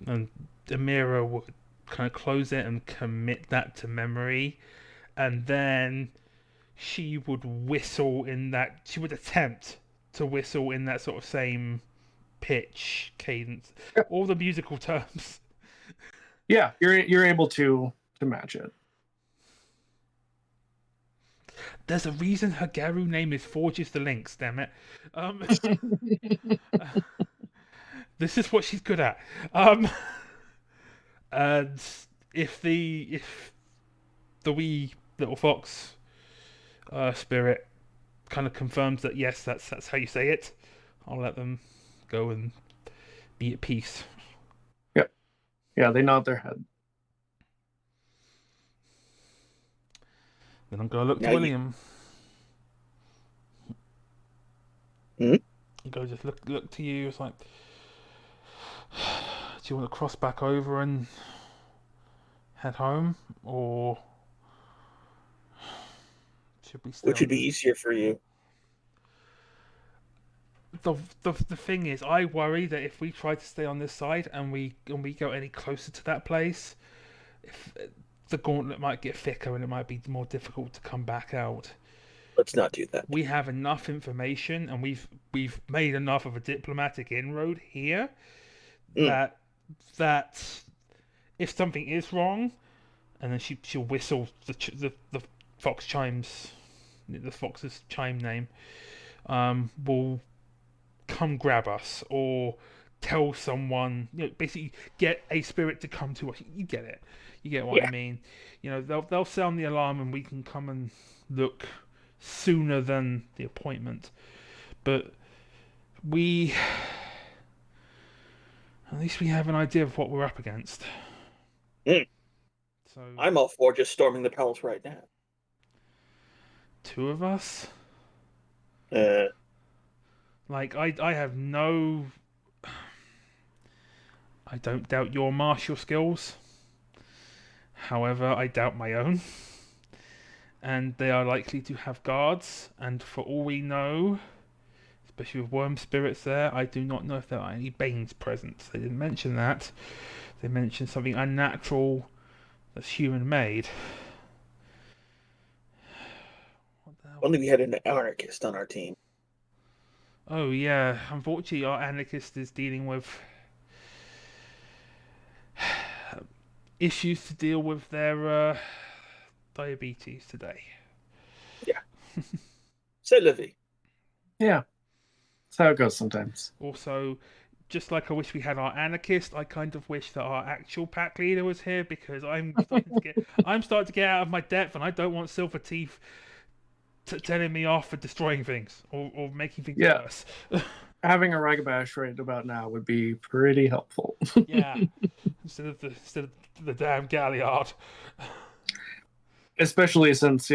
And Amira would kind of close it and commit that to memory, and then she would whistle in that. She would attempt to whistle in that sort of same pitch, cadence, all the musical terms. Yeah, you're able to match it. There's a reason her Garu name is Forges the Links. Damn it! This is what she's good at. And if the wee little fox spirit kind of confirms that yes, that's how you say it, I'll let them go and be at peace. Yep. Yeah, they nod their head. Then I'm gonna look to Now you- William. Hmm? I'm gonna just look to you. It's like, do you want to cross back over and head home, or should we stay Which would on be easier for you? the thing is, I worry that if we try to stay on this side and we go any closer to that place, if the gauntlet might get thicker and it might be more difficult to come back out. Let's not do that. We have enough information and we've made enough of a diplomatic inroad here that if something is wrong, and then she'll whistle the fox chimes, the fox's chime name, will come grab us or tell someone, basically get a spirit to come to us. You get it. You get what I mean. They'll sound the alarm and we can come and look sooner than the appointment. But at least we have an idea of what we're up against. So I'm all for just storming the palace right now. two of us. Like I have no. I don't doubt your martial skills. However, I doubt my own. And they are likely to have guards, and for all we know, especially with worm spirits there, I do not know if there are any banes present. They didn't mention that. They mentioned something unnatural that's human made. What the hell? only we had an anarchist on our team. Oh yeah, unfortunately our anarchist is dealing with issues to deal with their diabetes today. Yeah. C'est la vie. Yeah, that's how it goes sometimes. Also, just like I wish we had our anarchist, I kind of wish that our actual pack leader was here because I'm starting to get out of my depth, and I don't want Silver Teeth telling me off for destroying things or making things Yeah. worse. Having a Ragabash right about now would be pretty helpful. Yeah, instead of the damn Galliard. Especially since,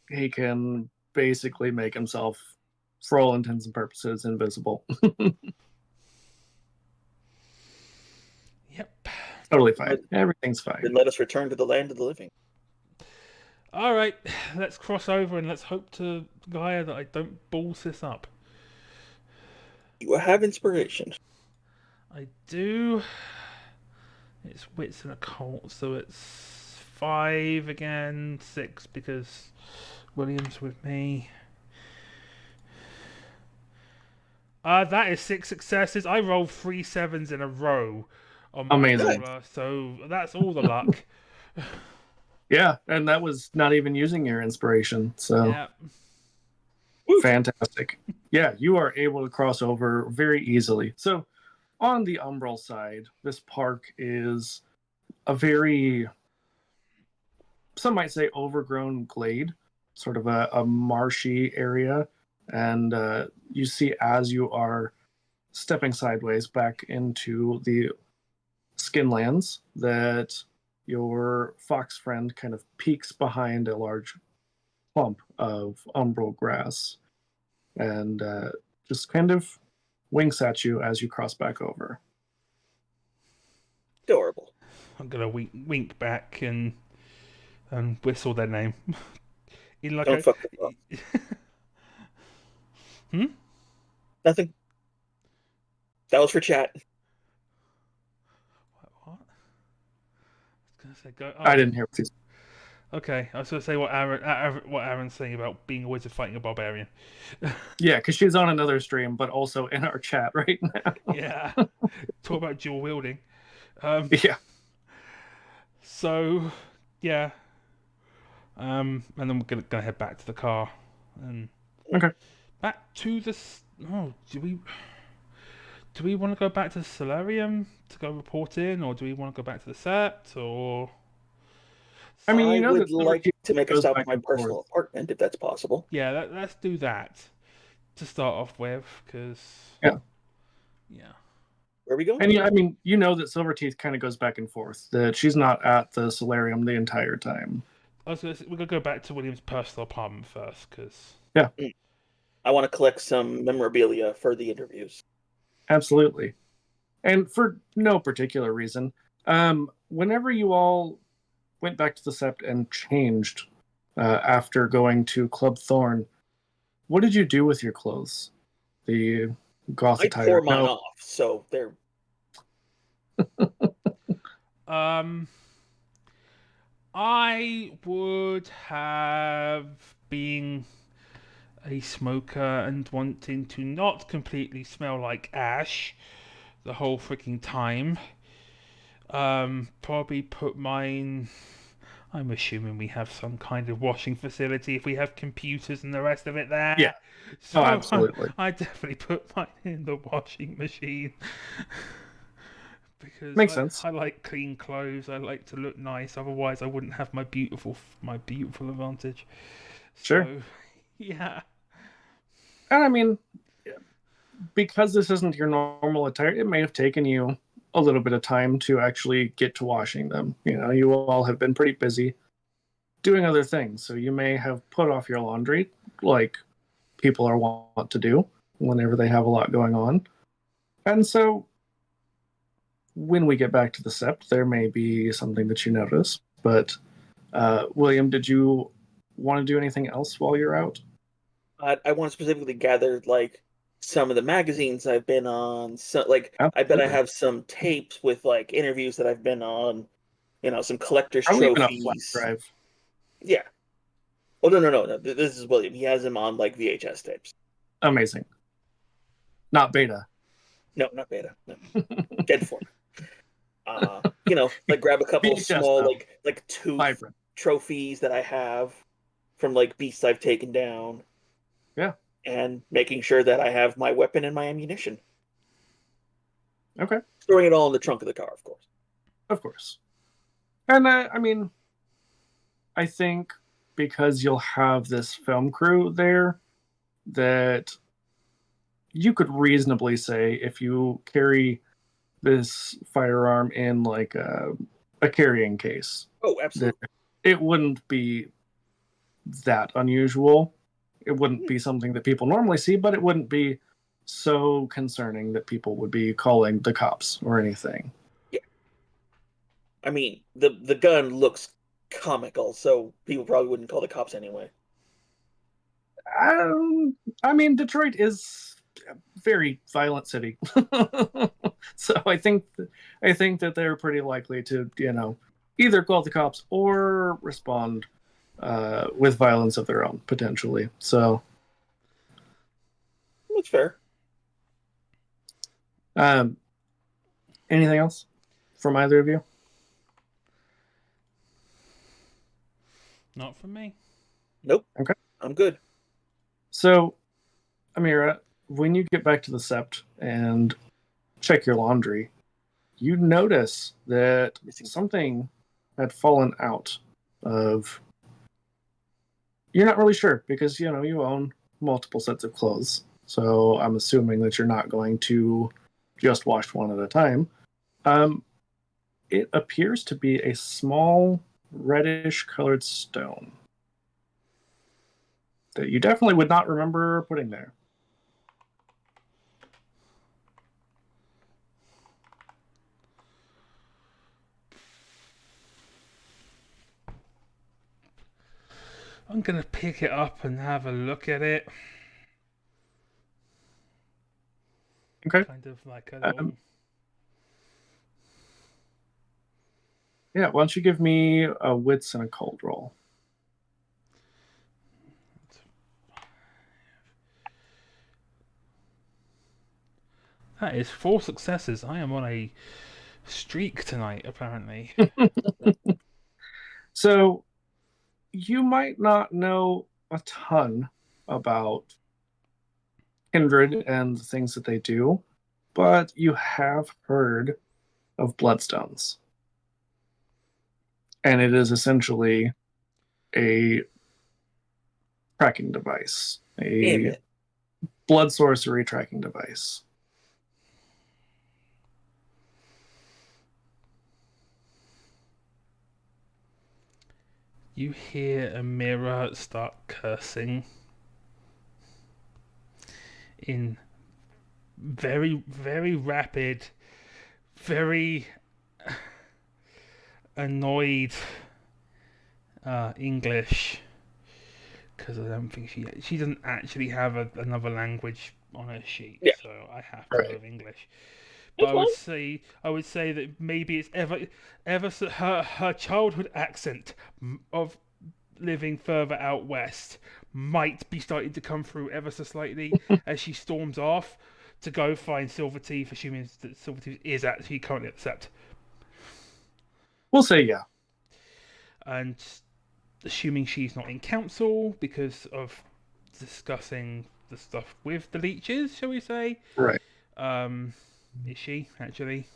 he can basically make himself, for all intents and purposes, invisible. Yep. Totally fine. Everything's fine. Then let us return to the land of the living. All right, let's cross over and let's hope to Gaia that I don't balls this up. You have inspiration. I do. It's wits and occult, so it's 5 again, 6 because William's with me. That is 6 successes. I rolled 3 7s in a row on my Amazing. roller, so that's all the luck. Yeah, and that was not even using your inspiration. So Yeah. fantastic. Yeah, you are able to cross over very easily. So on the Umbral side, this park is a very, some might say, overgrown glade, sort of a marshy area. And you see as you are stepping sideways back into the Skinlands that your fox friend kind of peeks behind a large clump of umbral grass and just kind of winks at you as you cross back over. Adorable. I'm gonna wink back and whistle their name. In like Don't fuck them up. Nothing. That was for chat. What? I was gonna say go. Oh, I didn't hear what you said. okay, I was gonna say what Aaron's saying about being a wizard fighting a barbarian. Yeah, because she's on another stream, but also in our chat right now. Yeah. Talk about dual wielding. Yeah. So, yeah. And then we're gonna head back to the car and Okay. back to the. Oh, do we want to go back to the solarium to go report in, or do we want to go back to the Sept, or? I mean, I would that like to make a goes stop back at my and personal forth. apartment if that's possible. Yeah, let's do that to start off with, because. Yeah. Yeah. Where are we going? And I mean, that Silverteeth kind of goes back and forth. That she's not at the solarium the entire time. We're gonna go back to William's personal apartment first, because. Yeah. I want to collect some memorabilia for the interviews. Absolutely. And for no particular reason, whenever you all went back to the Sept and changed after going to Club Thorn, what did you do with your clothes? The goth I attire? tore mine off, so they're. I would have been a smoker and wanting to not completely smell like ash the whole freaking time. Probably put mine. I'm assuming we have some kind of washing facility if we have computers and the rest of it there. Yeah. So Oh, absolutely. I definitely put mine in the washing machine. Because Makes sense. I like clean clothes. I like to look nice. Otherwise, I wouldn't have my beautiful advantage. Sure. So, yeah. And I mean, because this isn't your normal attire, it may have taken you a little bit of time to actually get to washing them. You all have been pretty busy doing other things, so you may have put off your laundry like people are wont to do whenever they have a lot going on. And so when we get back to the Sept, there may be something that you notice. But William, did you want to do anything else while you're out? I want to specifically gather some of the magazines I've been on. So I bet I Absolutely. have some tapes with interviews that I've been on. Some collector's Probably even a trophies. flash drive. Yeah. Oh no! This is William. He has them on VHS tapes. Amazing. Not beta. No, not beta. No. Dead form. Like grab a couple of VHS small film. like tooth Vibrant. trophies that I have from like beasts I've taken down, Yeah. and making sure that I have my weapon and my ammunition. Okay. Storing it all in the trunk of the car, of course. Of course. And I mean, I think because you'll have this film crew there, that you could reasonably say if you carry this firearm in like a carrying case, Oh, that absolutely. it wouldn't be that unusual. It wouldn't be something that people normally see, but it wouldn't be so concerning that people would be calling the cops or anything. Yeah. I mean, the gun looks comical, so people probably wouldn't call the cops anyway. I mean, Detroit is a very violent city, so I think that they're pretty likely to either call the cops or respond with violence of their own potentially. So, That's fair. um, anything else from either of you? Not from me. Nope. Okay. I'm good. So, Amira, when you get back to the Sept and check your laundry, you notice that Missing something had fallen out of. You're not really sure because you own multiple sets of clothes. So I'm assuming that you're not going to just wash one at a time. Um, it appears to be a small reddish colored stone that you definitely would not remember putting there. I'm gonna pick it up and have a look at it. Okay. Kind of like a little. Yeah, why don't you give me a wits and a cold roll? That is 4 successes. I am on a streak tonight, apparently. So you might not know a ton about Kindred and the things that they do, but you have heard of bloodstones. And it is essentially a tracking device, Damn a it. blood sorcery tracking device. You hear Amira start cursing in very, very rapid, very annoyed English, because I don't think she doesn't actually have another language on her sheet, Yeah. so I have to go Right. with English. But That's fine. I would say that maybe it's her childhood accent of living further out west might be starting to come through ever so slightly as she storms off to go find Silver Teeth, assuming that Silver Teeth is actually currently at the Sept. We'll say yeah. And assuming she's not in council because of discussing the stuff with the leeches, shall we say? Right. Is she actually?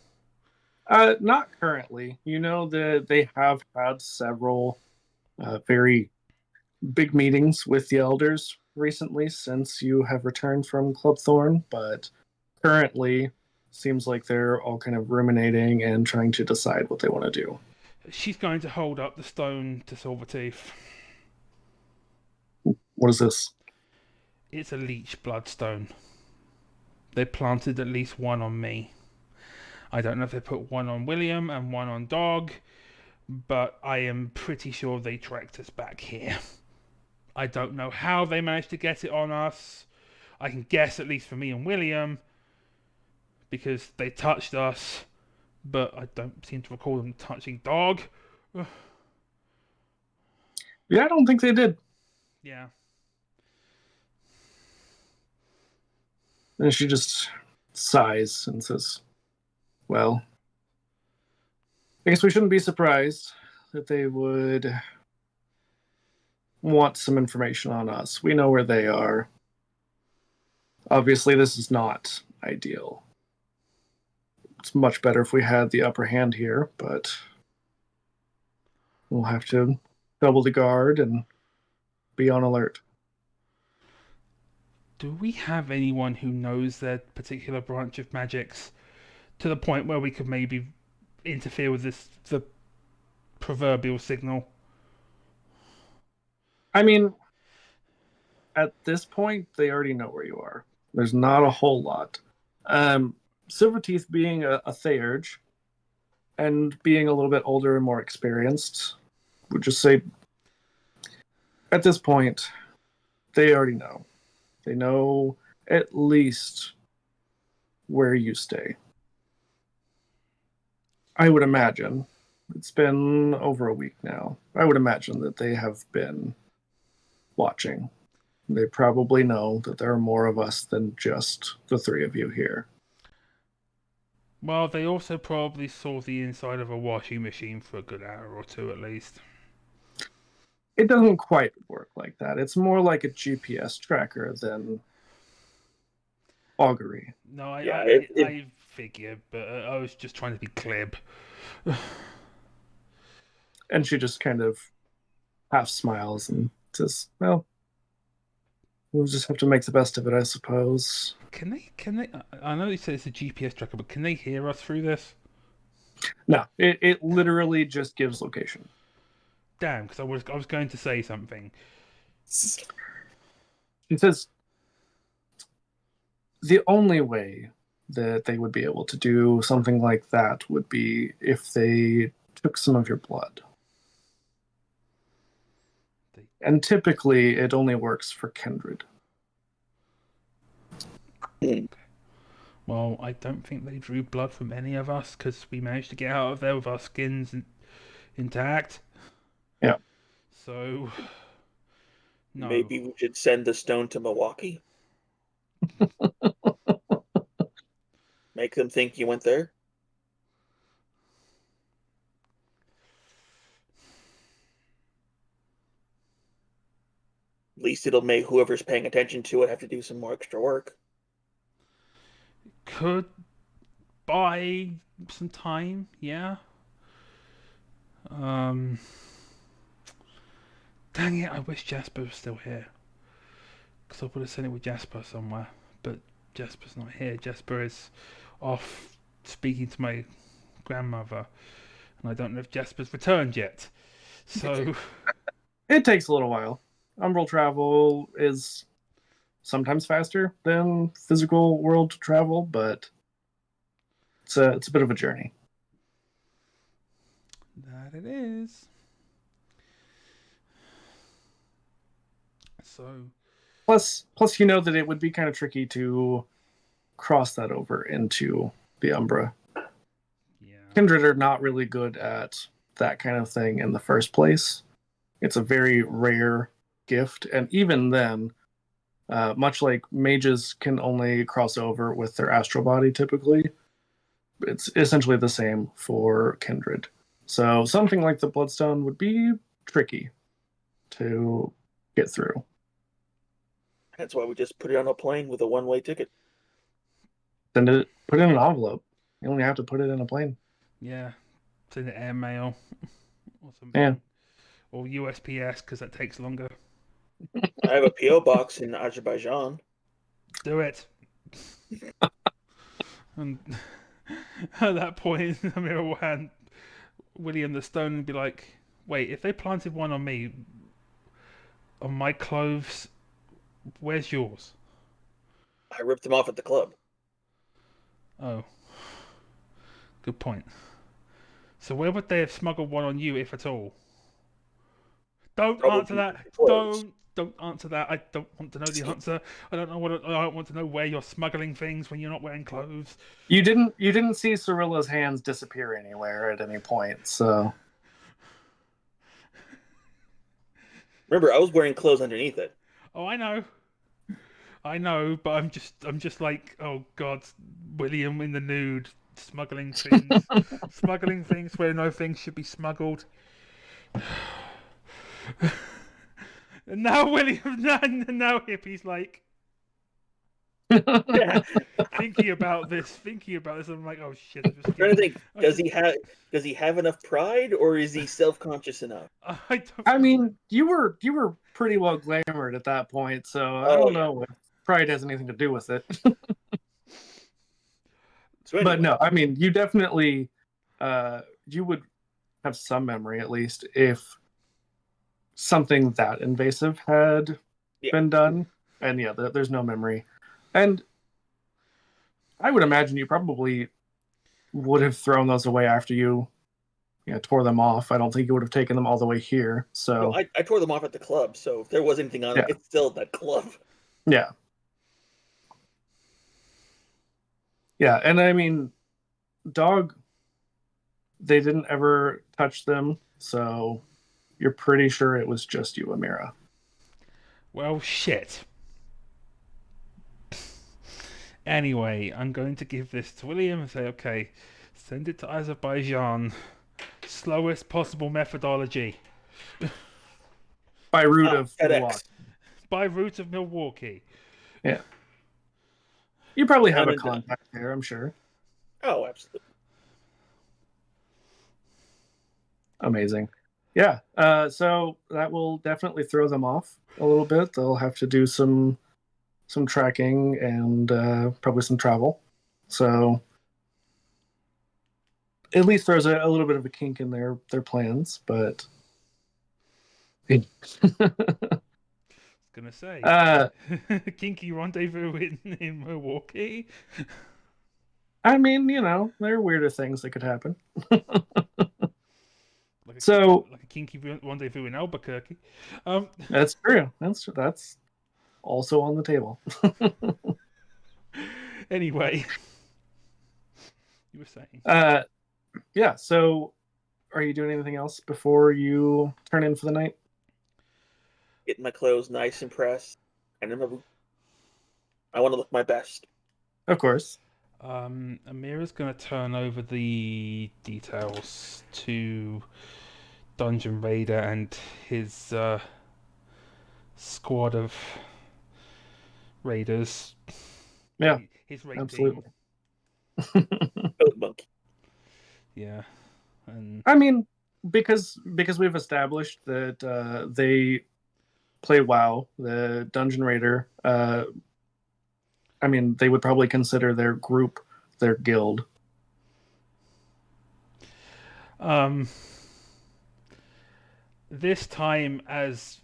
Not currently. You know that they have had several very big meetings with the elders recently since you have returned from Club Thorn, but currently seems like they're all kind of ruminating and trying to decide what they want to do. She's going to hold up the stone to Silverteeth. What is this? It's a leech bloodstone. They planted at least one on me. I don't know if they put one on William and one on Dog, but I am pretty sure they tracked us back here. I don't know how they managed to get it on us. I can guess, at least for me and William, because they touched us, but I don't seem to recall them touching Dog. Yeah, I don't think they did. Yeah. And she just sighs and says, well, I guess we shouldn't be surprised that they would want some information on us. We know where they are. Obviously, this is not ideal. It's much better if we had the upper hand here, but we'll have to double the guard and be on alert. Do we have anyone who knows their particular branch of magics to the point where we could maybe interfere with the proverbial signal? I mean, at this point, they already know where you are. There's not a whole lot. Silverteeth being a Theurge and being a little bit older and more experienced, would just say at this point, they already know. They know at least where you stay. I would imagine. It's been over a week now. I would imagine that they have been watching. They probably know that there are more of us than just the three of you here. Well, they also probably saw the inside of a washing machine for a good hour or two at least. It doesn't quite work like that. It's more like a GPS tracker than augury. No, Yeah, I figured, but I was just trying to be glib. And she just kind of half smiles and says, well, we'll just have to make the best of it, I suppose. Can they? I know you said it's a GPS tracker, but can they hear us through this? No, it literally just gives location. Damn, because I was going to say something. She says, the only way that they would be able to do something like that would be if they took some of your blood. And typically, it only works for kindred. Well, I don't think they drew blood from any of us because we managed to get out of there with our skins intact. Yeah. So, no. Maybe we should send the stone to Milwaukee. Make them think you went there. At least it'll make whoever's paying attention to it have to do some more extra work. Could buy some time, yeah. Dang it, I wish Jasper was still here. Because I would have sent it with Jasper somewhere. But Jasper's not here. Jasper is off speaking to my grandmother. And I don't know if Jasper's returned yet. So... It takes a little while. Umbral travel is sometimes faster than physical world travel, but it's a bit of a journey. That it is. So... Plus, you know that it would be kind of tricky to cross that over into the Umbra. Yeah. Kindred are not really good at that kind of thing in the first place. It's a very rare gift, and even then, much like mages can only cross over with their astral body typically, it's essentially the same for kindred. So something like the Bloodstone would be tricky to get through. That's why we just put it on a plane with a one-way ticket. Put it in an envelope. You only have to put it in a plane. Yeah. Send it airmail or something. Yeah. Or USPS because that takes longer. I have a P.O. box in Azerbaijan. Do it. And at that point, Amira will hand William the stone and be like, wait, if they planted one on me, on my clothes, where's yours? I ripped them off at the club. Oh. Good point. So where would they have smuggled one on you, if at all? Don't Probably answer that. clothes. Don't answer that. I don't want to know the answer. I don't want to know where you're smuggling things when you're not wearing clothes. You didn't see Cirilla's hands disappear anywhere at any point, so Remember, I was wearing clothes underneath it. Oh, I know, but I'm just like, oh God, William in the nude smuggling things, smuggling things where no things should be smuggled. And now now Hippie's like Yeah. thinking about this. I'm like, oh shit! I'm just Trying to kidding. think, does he have enough pride, or is he self-conscious enough? I don't. I mean, you were pretty well glamored at that point, so I Oh, don't yeah. know if pride has anything to do with it. So But anyway, no, I mean, you definitely you would have some memory at least if something that invasive had Yeah. been done. And yeah, there's no memory. And I would imagine you probably would have thrown those away after you tore them off. I don't think you would have taken them all the way here. So no, I tore them off at the club, so if there was anything on it, Yeah. it's still at that club. yeah. Yeah, and I mean, dog, they didn't ever touch them, so you're pretty sure it was just you, Amira. Well, shit. Anyway, I'm going to give this to William and say, okay, send it to Azerbaijan. Slowest possible methodology. By route of FedEx. Milwaukee. By route of Milwaukee. Yeah. You probably have Done a and done. contact there, I'm sure. Oh, absolutely. Amazing. Yeah. So that will definitely throw them off a little bit. They'll have to do some tracking and probably some travel. So at least throws a little bit of a kink in their plans, but Gonna say uh kinky rendezvous in Milwaukee. I mean, there are weirder things that could happen. Like So like a kinky rendezvous in Albuquerque. that's true. That's also on the table. Anyway, you were saying. Yeah. So, are you doing anything else before you turn in for the night? Getting my clothes nice and pressed, and remember, I want to look my best. Of course. Amira's gonna turn over the details to Dungeon Raider and his squad of raiders. Yeah, His raid absolutely. team. Goat monkey. Yeah, and I mean, because we've established that they play WoW, the Dungeon Raider. I mean, they would probably consider their group their guild. This time as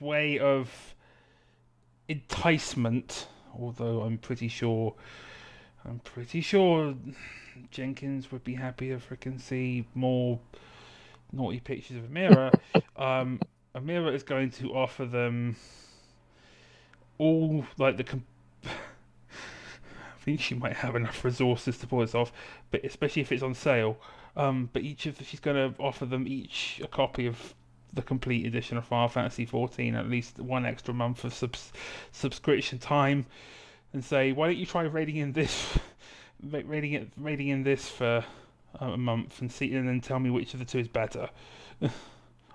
way of enticement, although I'm pretty sure Jenkins would be happy to frickin' see more naughty pictures of Amira. Amira is going to offer them all like I think she might have enough resources to pull this off, but especially if it's on sale. But she's going to offer them each a copy of the complete edition of Final Fantasy XIV, at least one extra month of subscription time, and say, why don't you try raiding in this for a month and see, and then tell me which of the two is better.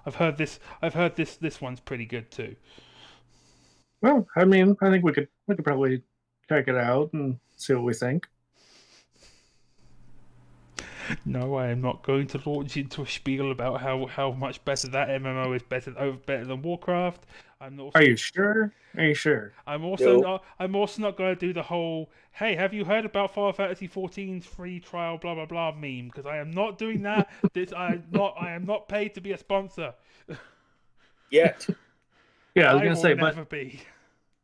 I've heard this one's pretty good too. Well, I mean, I think we could probably check it out and see what we think. No, I am not going to launch into a spiel about how much better that MMO is better than Warcraft. Are you sure? Are you sure? I'm also not going to do the whole "Hey, have you heard about Final Fantasy XIV's free trial blah blah blah" meme, because I am not doing that. I am not paid to be a sponsor. Yet. Yeah, I was I gonna will say, never but be.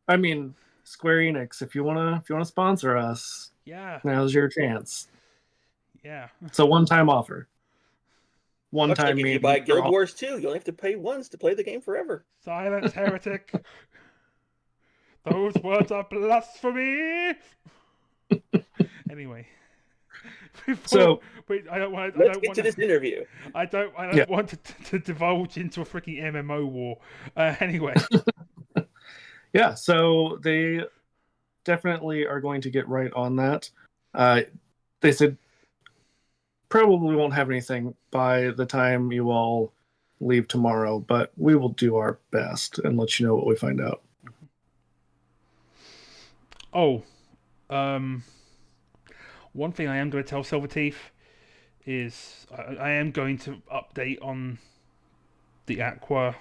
I mean, Square Enix, if you wanna sponsor us, Yeah, now's your chance. yeah. It's a one-time offer. One Much time like if you maybe. buy Guild Wars 2, you only have to pay once to play the game forever. Silence, heretic. Those words are blasphemy. Anyway. So I don't want. Let's get to this interview. I don't Yeah. want to divulge into a freaking MMO war. Anyway. yeah, so they definitely are going to get right on that. they said probably won't have anything by the time you all leave tomorrow, but we will do our best and let you know what we find out. Oh, um, one thing I am going to tell Silverteeth is I am going to update on the Aqua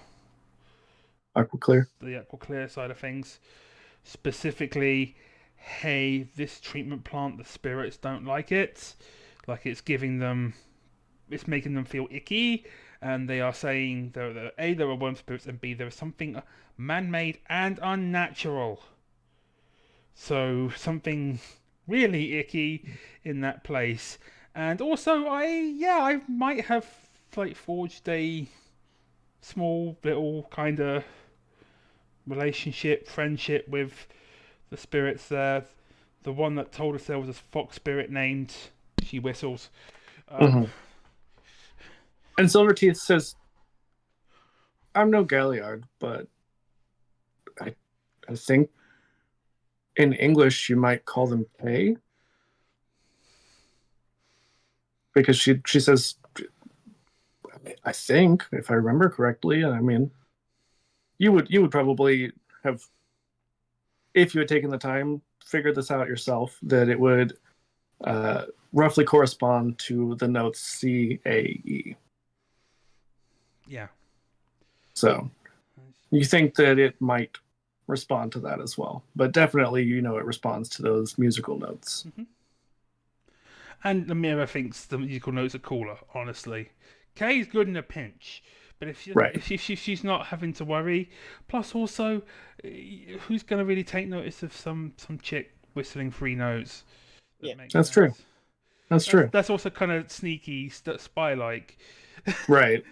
clear. the aqua clear side of things. Specifically, hey, this treatment plant, the spirits don't like it. Like it's making them feel icky, and they are saying that A, there are worm spirits, and B, there is something man-made and unnatural. So something really icky in that place. And also, I might have like forged a small little kind of relationship, friendship with the spirits there. The one that told us there was a fox spirit named. She whistles. Mhm. And Silverteeth says, I'm no Galliard, but I think in English you might call them Kay. Because she says, I think, if I remember correctly, I mean, you would probably have, if you had taken the time, figured this out yourself, that it would roughly correspond to the notes CAE. Yeah. So you think that it might respond to that as well, but definitely it responds to those musical notes. Mm-hmm. And Amira thinks the musical notes are cooler, honestly. Kay's good in a pinch, but Right. if she's not having to worry, plus also, who's going to really take notice of some chick whistling three notes? Yeah. That's true. That's true. That's also kind of sneaky, spy-like. Right.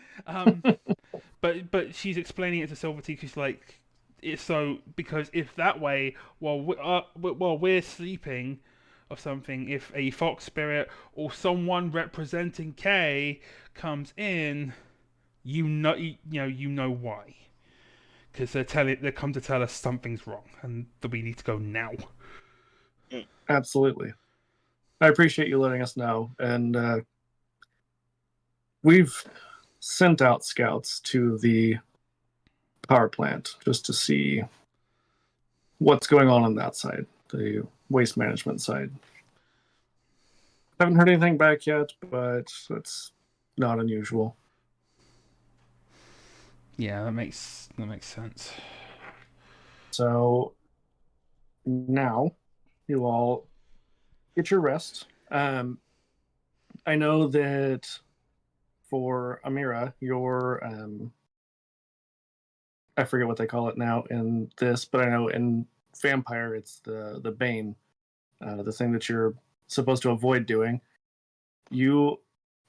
But she's explaining it to Silverteeth. She's like, it's so because if that way, while we're sleeping, or something, if a fox spirit or someone representing K comes in, you know why, because they come to tell us something's wrong and that we need to go now. Absolutely. I appreciate you letting us know, and we've sent out scouts to the power plant just to see what's going on that side, the waste management side. Haven't heard anything back yet, but it's not unusual. Yeah, that makes sense. So now you all get your rest. I know that for Amira, your I forget what they call it now in this, but I know in Vampire it's the Bane, the thing that you're supposed to avoid doing. You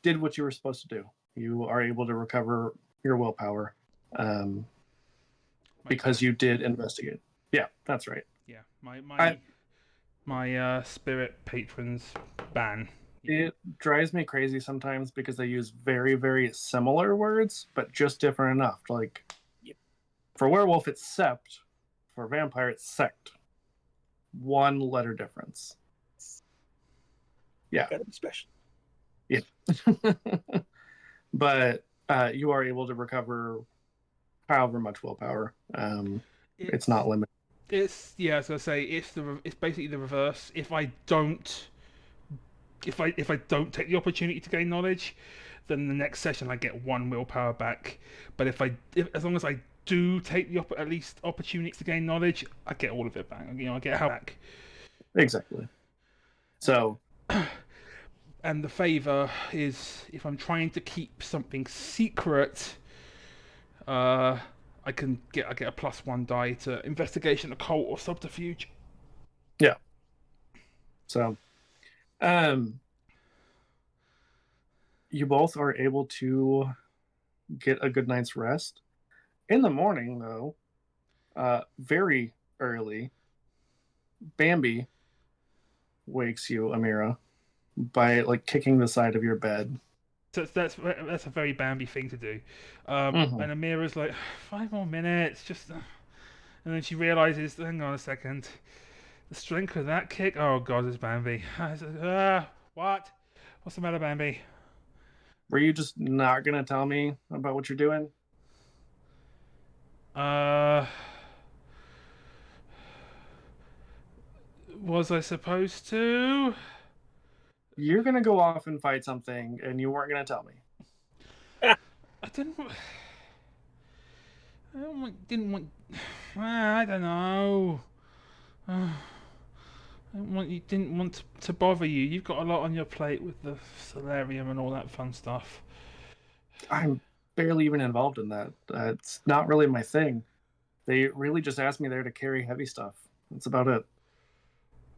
did what you were supposed to do. You are able to recover your willpower because you did investigate. Yeah, that's right. Yeah, my spirit patrons ban. It drives me crazy sometimes because they use very, very similar words, but just different enough. Like, for werewolf, it's sept. For vampire, it's sect. One letter difference. Yeah. Gotta be special. Yeah. But you are able to recover however much willpower. It's not limited. I was gonna say it's basically the reverse. If I don't take the opportunity to gain knowledge, then the next session I get one willpower back. But if as long as I do take the at least opportunity to gain knowledge, I get all of it back. I get how back. Exactly. So. And the favor is if I'm trying to keep something secret, I get a +1 die to investigation, occult, or subterfuge. Yeah. So, you both are able to get a good night's rest. In the morning, though, very early, Bambi wakes you, Amira, by like kicking the side of your bed. So that's a very Bambi thing to do. And Amira's like, 5 more minutes, just. And then she realizes, hang on a second, the strength of that kick. Oh God, it's Bambi. What? What's the matter, Bambi? Were you just not gonna tell me about what you're doing? Uh, was I supposed to? You're gonna go off and fight something, and you weren't gonna tell me. I didn't. Didn't want. I don't know. Didn't want to bother you. You've got a lot on your plate with the solarium and all that fun stuff. I'm barely even involved in that. It's not really my thing. They really just asked me there to carry heavy stuff. That's about it.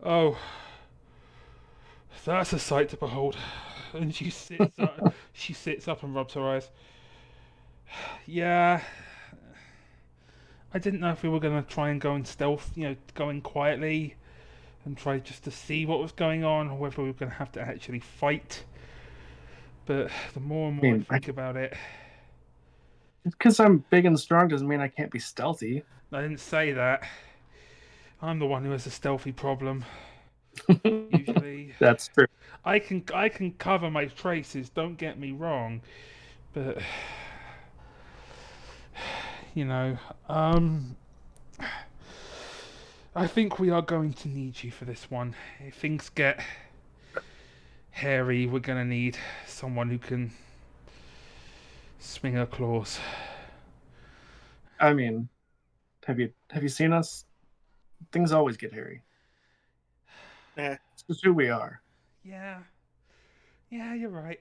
Oh, that's a sight to behold. And she sits up. She sits up and rubs her eyes. Yeah, I didn't know if we were gonna try and go in stealth, go in quietly and try just to see what was going on, or whether we were gonna have to actually fight. But the more and more I think about it, just because I'm big and strong doesn't mean I can't be stealthy. I didn't say that. I'm the one who has a stealthy problem. Usually, That's true. I can cover my traces. Don't get me wrong, but you know, I think we are going to need you for this one. If things get hairy, we're gonna need someone who can swing her claws. I mean, have you seen us? Things always get hairy. It's just who we are. Yeah, you're right.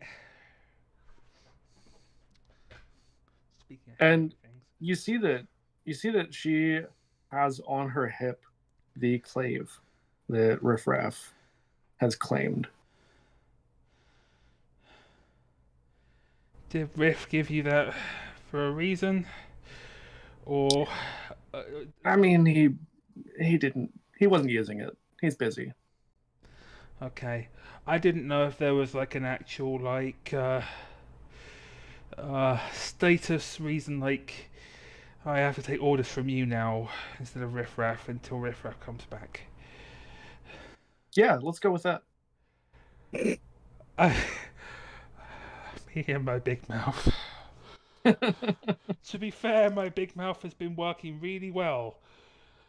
Speaking of And things, you see that she has on her hip the clave that Riffraff has claimed. did Riff give you that for a reason, or? I mean, he wasn't using it. He's busy. Okay, I didn't know if there was like an actual status reason, like I have to take orders from you now instead of Riffraff until Riffraff comes back. Yeah, let's go with that. I, me and my big mouth. To be fair, my big mouth has been working really well.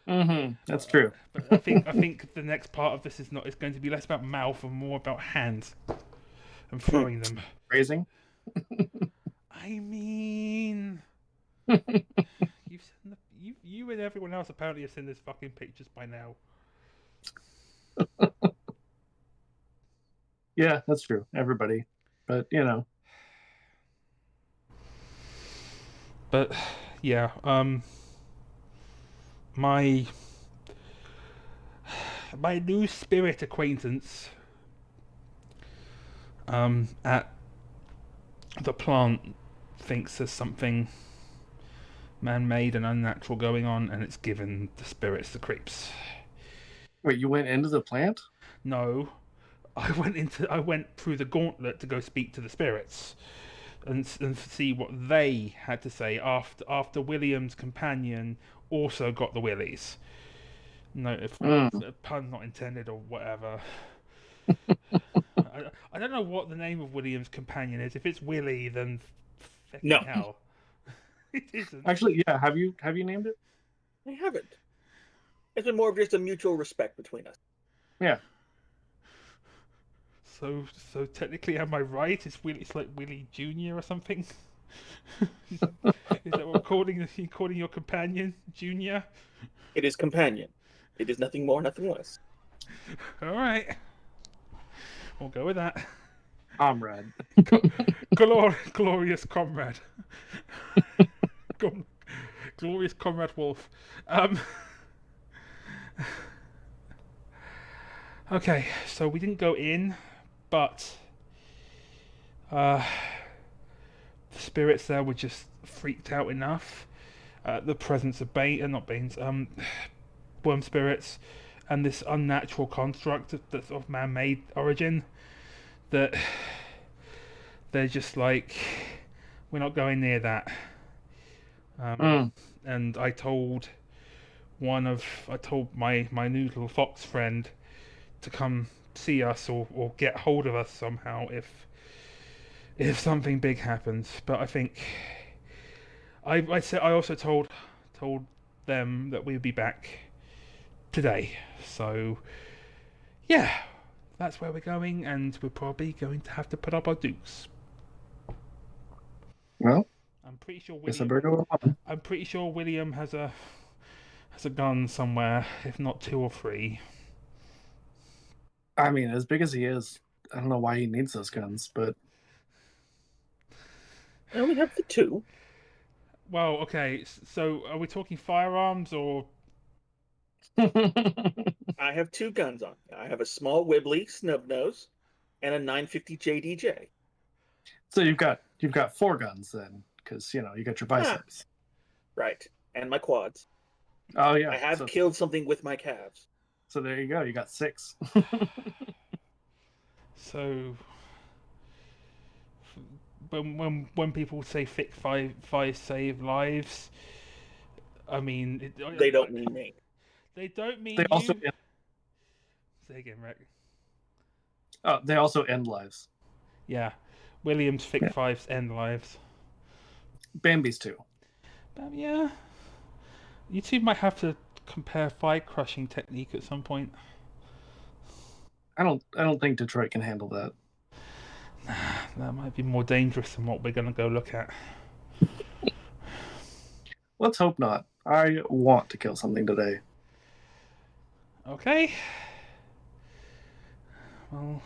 That's true. But I think the next part of this is going to be less about mouth and more about hands and throwing them. Phrasing. I mean, you and everyone else apparently have seen this fucking pictures by now. Yeah, that's true. Everybody, but But yeah, my new spirit acquaintance at the plant thinks there's something man-made and unnatural going on, and it's given the spirits the creeps. Wait, you went into the plant? No, I went through the gauntlet to go speak to the spirits and see what they had to say after William's companion also got the willies. No, if pun not intended or whatever. I don't know what the name of William's companion is. If it's Willie, then No. hell. It isn't. Actually, yeah. Have you named it? I haven't. It's been more of just a mutual respect between us. Yeah. So technically, am I right? It's like Willie Junior or something. Is that what we're calling your companion, Junior? It is companion. It is nothing more, nothing less. All right, we'll go with that. Comrade. Glorious comrade. Glorious comrade Wolf. Okay, so we didn't go in, but the spirits there were just freaked out enough at the presence of worm spirits, and this unnatural construct that's of man-made origin, that they're just like, we're not going near that. And I told my new little fox friend to come see us or get hold of us somehow if something big happens. But I think I also told them that we'd be back today. So yeah, that's where we're going, and we're probably going to have to put up our dukes. Well, I'm pretty sure guess I William. better go on. I'm pretty sure William has a gun somewhere, if not 2 or 3. I mean, as big as he is, I don't know why he needs those guns, but I only have the 2. Well, okay. So are we talking firearms or? I have 2 guns on. I have a small Wibbly snub nose and a 950 JDJ. so you've got 4 guns then, because you got your biceps. Right. And my quads. Oh yeah, I have so killed something with my calves. there you go. You got 6. So when people say "Fick five save lives," I mean They don't mean me. they don't They mean also you. Say again, Rick. they also end lives. Yeah, William's Fick Yeah. fives end lives. Bambi's too. Yeah, you two might have to compare fight crushing technique at some point. I don't think Detroit can handle that. That might be more dangerous than what we're gonna go look at. Let's hope not. I want to kill something today. Okay. Well,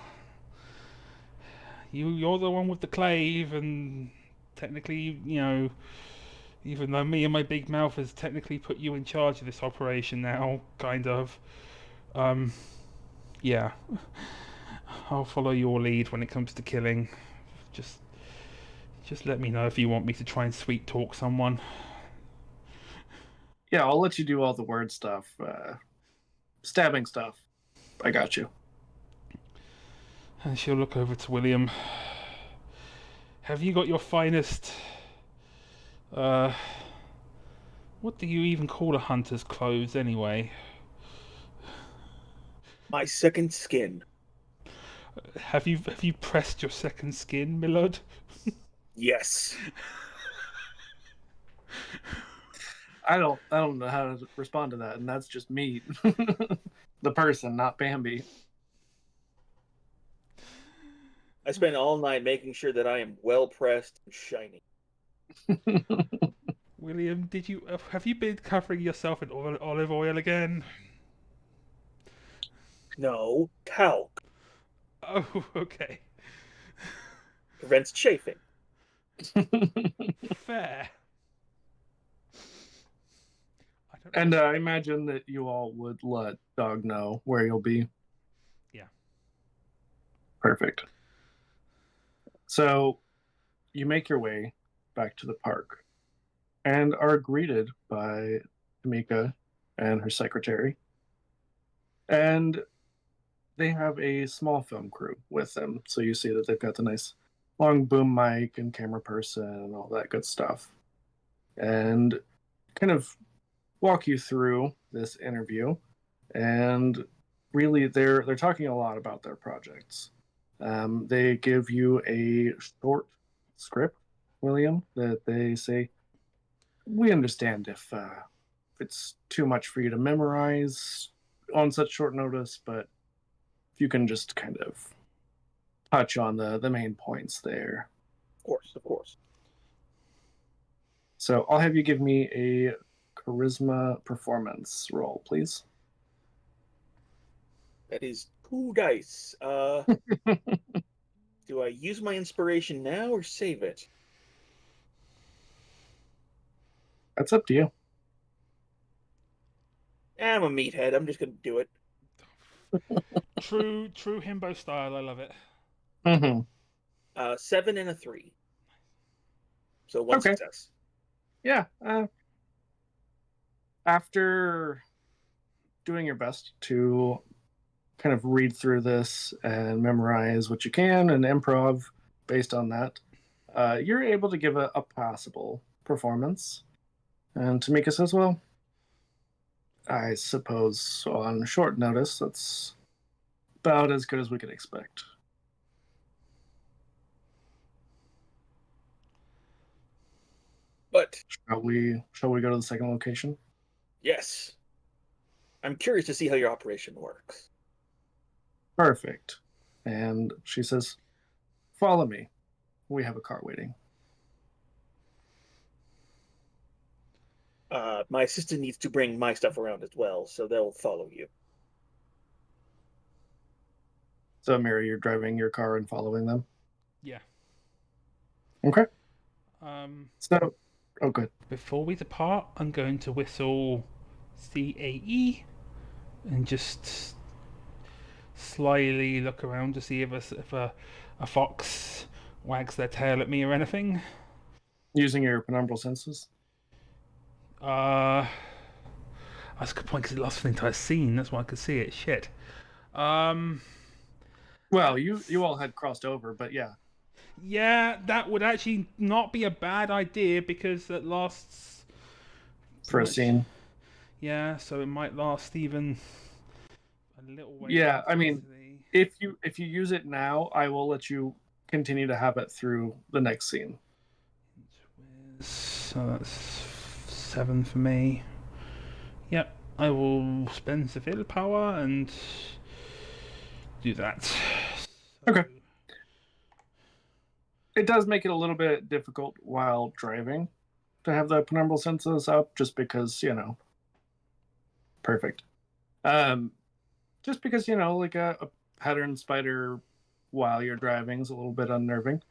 you're the one with the clave, and technically, even though me and my big mouth has technically put you in charge of this operation now, kind of. Yeah. I'll follow your lead when it comes to killing. Just, just let me know if you want me to try and sweet talk someone. Yeah, I'll let you do all the word stuff, stabbing stuff. I got you. And she'll look over to William. Have you got your finest? What do you even call a hunter's clothes anyway? My second skin. Have you pressed your second skin, Millard? Yes. I don't know how to respond to that, and that's just me, the person, not Bambi. I spent all night making sure that I am well pressed and shiny. William, have you been covering yourself in olive oil again? No, talc Oh, okay. prevents chafing. Fair. I don't And I imagine that you all would let Dog know where you'll be. Yeah. Perfect. So you make your way back to the park and are greeted by Tamika and her secretary. And they have a small film crew with them. So you see that they've got the nice long boom mic and camera person and all that good stuff. And kind of walk you through this interview. And really, they're talking a lot about their projects. They give you a short script, William, that they say, we understand if it's too much for you to memorize on such short notice, but if you can just kind of touch on the main points there. Of course, of course. So I'll have you give me a charisma performance roll, please. That is 2 dice. Do I use my inspiration now or save it? That's up to you. I'm a meathead. I'm just gonna do it. True himbo style. I love it. Mm-hmm. 7 and a 3. So 1 Okay. success. Yeah. After doing your best to kind of read through this and memorize what you can and improv based on that, you're able to give a passable performance. And Tamika says, well, I suppose on short notice, that's about as good as we could expect. But Shall we go to the second location? yes, I'm curious to see how your operation works. Perfect. And she says, "Follow me. We have a car waiting." My assistant needs to bring my stuff around as well, so they'll follow you. So, Mary, you're driving your car and following them? Yeah. Okay. So Oh, good. before we depart, I'm going to whistle CAE and just slyly look around to see if a fox wags their tail at me or anything. Using your penumbral senses? That's a good point because it lost the entire scene. That's why I could see it. Shit. Well, you all had crossed over, but yeah. Yeah, that would actually not be a bad idea because it lasts For a scene. Yeah, so it might last even a little way. Yeah, I mean, if you use it now, I will let you continue to have it through the next scene. So that's 7 for me. Yep, I will spend severe power and do that. So... Okay. It does make it a little bit difficult while driving to have the penumbral senses up, just because, perfect. Just because, like a pattern spider while you're driving is a little bit unnerving.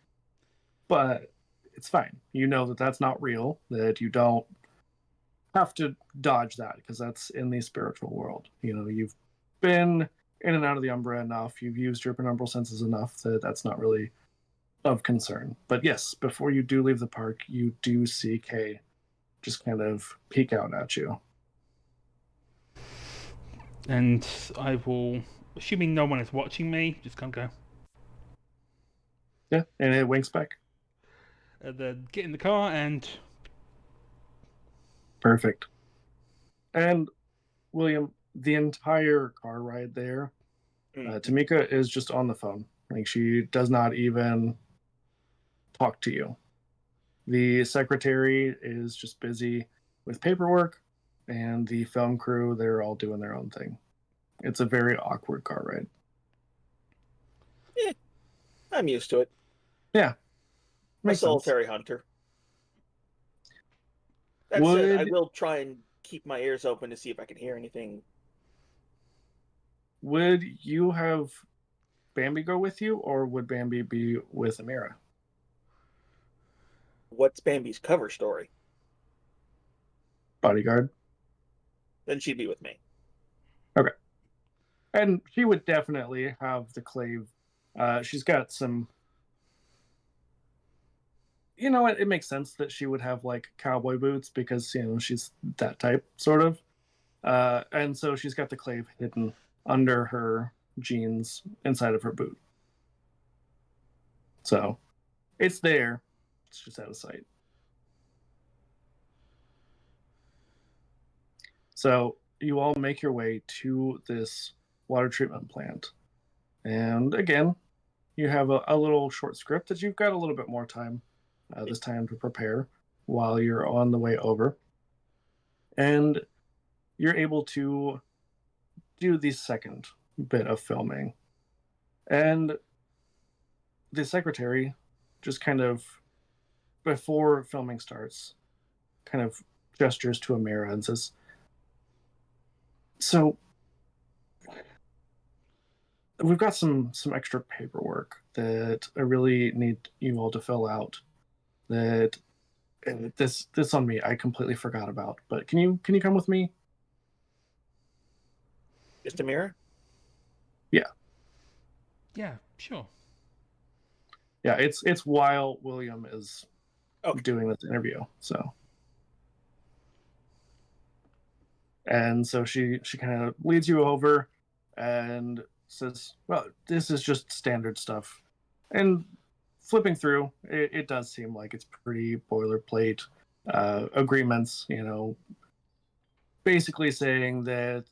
But it's fine. You know that that's not real, that you don't have to dodge that, because that's in the spiritual world. You've been in and out of the Umbra enough, you've used your penumbral senses enough that that's not really of concern. But yes, before you do leave the park, you do see Kay just kind of peek out at you. And I will, assuming no one is watching me, just kind of go. Yeah, and it winks back. Then get in the car and... Perfect. And William, the entire car ride there, Tamika is just on the phone. Like, she does not even talk to you. The secretary is just busy with paperwork, and the film crew, they're all doing their own thing. It's a very awkward car ride. Yeah, I'm used to it. Yeah. I'm a Makes sense. solitary hunter. That said, I will try and keep my ears open to see if I can hear anything. Would you have Bambi go with you, or would Bambi be with Amira? What's Bambi's cover story? Bodyguard. Then she'd be with me. Okay. And she would definitely have the clave. She's got some... You know what? It makes sense that she would have, like, cowboy boots, because, she's that type, sort of. And so she's got the clave hidden under her jeans, inside of her boot. So it's there. It's just out of sight. So you all make your way to this water treatment plant. And again, you have a little short script that you've got a little bit more time this time to prepare while you're on the way over. And you're able to do the second bit of filming. And the secretary just kind of, before filming starts, kind of gestures to Amira and says, "So we've got some extra paperwork that I really need you all to fill out. That this on me, I completely forgot about. But can you come with me?" Just Amira? Yeah. Yeah, sure. Yeah, it's while William is Okay. doing this interview. So, and so she kind of leads you over and says, "Well, this is just standard stuff." And flipping through, it does seem like it's pretty boilerplate agreements. Basically saying that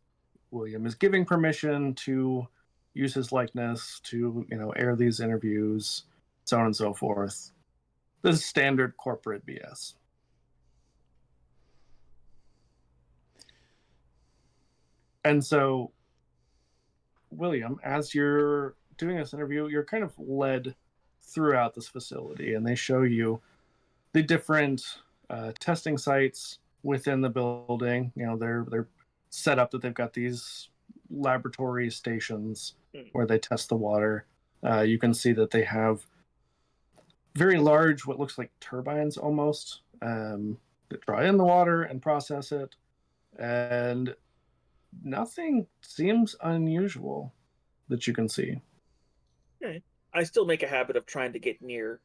William is giving permission to use his likeness to, air these interviews, so on and so forth. This is standard corporate BS. And so, William, as you're doing this interview, you're kind of led throughout this facility, and they show you the different testing sites within the building. They're set up that they've got these laboratory stations where they test the water. You can see that they have very large, what looks like turbines almost, that draw in the water and process it. And nothing seems unusual that you can see. Okay. I still make a habit of trying to get near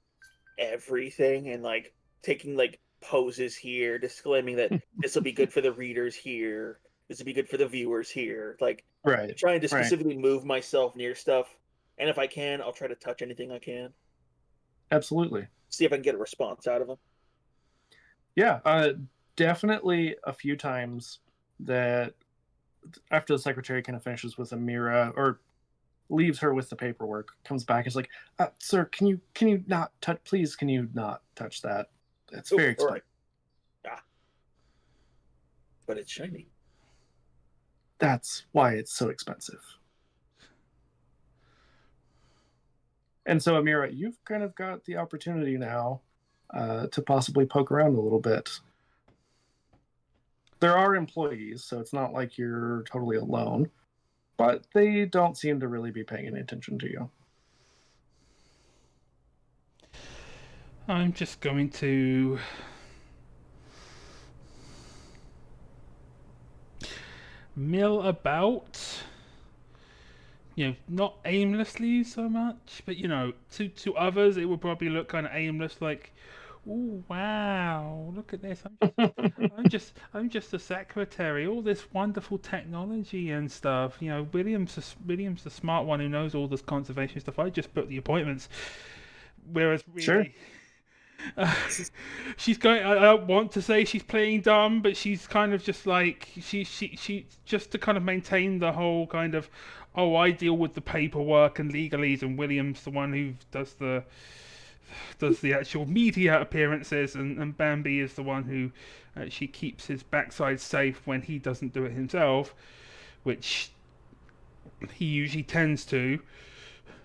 everything and like taking like poses here, disclaiming that this will be good for the readers here, this will be good for the viewers here. Like Right. trying to Right. specifically move myself near stuff. And if I can, I'll try to touch anything I can. Absolutely. See if I can get a response out of them. Yeah, definitely a few times that after the secretary kind of finishes with Amira or leaves her with the paperwork, comes back, is like, sir, can you not touch, please, can you not touch that? It's very expensive. Right. But it's shiny. That's why it's so expensive. And so, Amira, you've kind of got the opportunity now to possibly poke around a little bit. There are employees, so it's not like you're totally alone, but they don't seem to really be paying any attention to you. I'm just going to mill about, not aimlessly so much, but to others it would probably look kind of aimless, like, oh wow, look at this! I'm just a secretary. All this wonderful technology and stuff. William's the smart one who knows all this conservation stuff. I just book the appointments, whereas really. Sure. She's going. I don't want to say she's playing dumb, but she's kind of just like she just to kind of maintain the whole kind of, oh, I deal with the paperwork and legalese, and William's the one who does the actual media appearances, and Bambi is the one who she keeps his backside safe when he doesn't do it himself, which he usually tends to.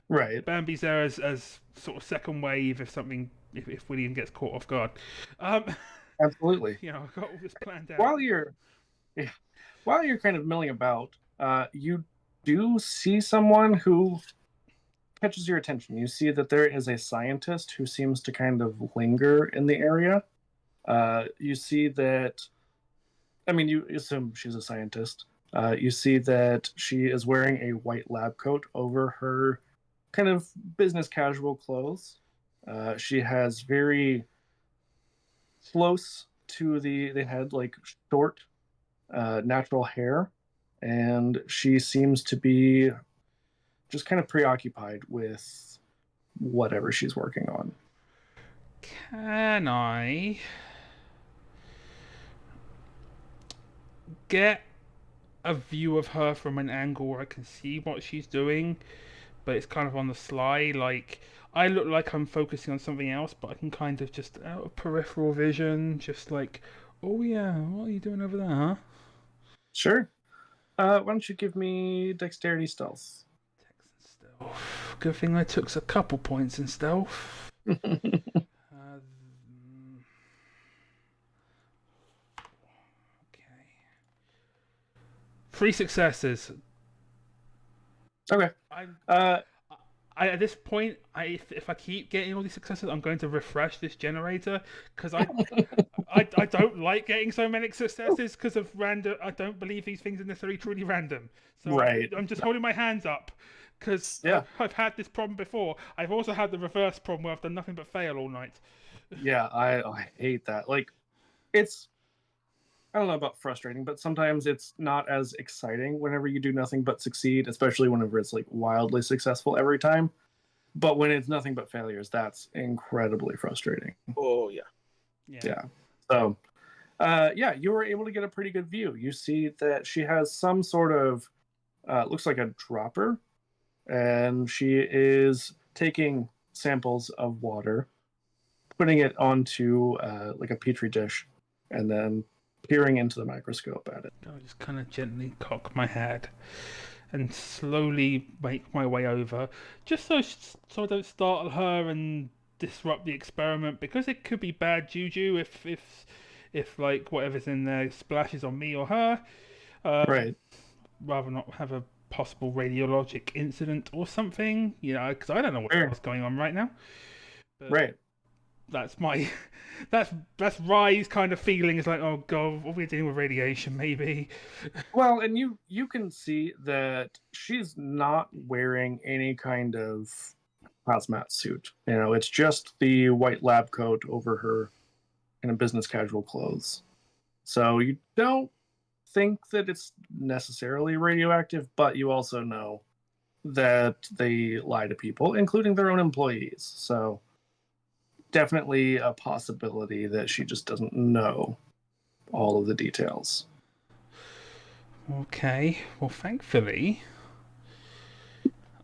Right. Bambi's there as sort of second wave if William gets caught off guard. Absolutely. I've got all this planned out. While you're kind of milling about, you do see someone who catches your attention. You see that there is a scientist who seems to kind of linger in the area. You see that, you assume she's a scientist. You see that she is wearing a white lab coat over her kind of business casual clothes. She has very close to the head, like short, natural hair, and she seems to be just kind of preoccupied with whatever she's working on. Can I get a view of her from an angle where I can see what she's doing, but it's kind of on the sly? Like, I look like I'm focusing on something else, but I can kind of just out of peripheral vision, just like, oh yeah, what are you doing over there, huh? Sure. Why don't you give me dexterity stealth? Stealth. Good thing I took a couple points in stealth. Okay. 3 successes. Okay. I at this point, if I keep getting all these successes, I'm going to refresh this generator, because I don't like getting so many successes because of random. I don't believe these things are necessarily truly random. So right. I'm just holding my hands up because I've had this problem before. I've also had the reverse problem where I've done nothing but fail all night. Yeah, I hate that. Like, it's, I don't know about frustrating, but sometimes it's not as exciting whenever you do nothing but succeed, especially whenever it's like wildly successful every time. But when it's nothing but failures, that's incredibly frustrating. Oh, yeah. Yeah. So, you were able to get a pretty good view. You see that she has some sort of, looks like a dropper and she is taking samples of water, putting it onto like a petri dish, and then peering into the microscope at it. I just kind of gently cock my head and slowly make my way over, just so I don't startle her and disrupt the experiment, because it could be bad juju if like whatever's in there splashes on me or her. Right. Rather not have a possible radiologic incident or something, because I don't know Sure. what's going on right now. But Right. that's my that's Rye's kind of feeling. Is like, oh god, we're dealing with radiation, maybe. Well, and you can see that she's not wearing any kind of hazmat suit. It's just the white lab coat over her kind of business casual clothes. So you don't think that it's necessarily radioactive, but you also know that they lie to people, including their own employees. So definitely a possibility that she just doesn't know all of the details. Okay, well, thankfully,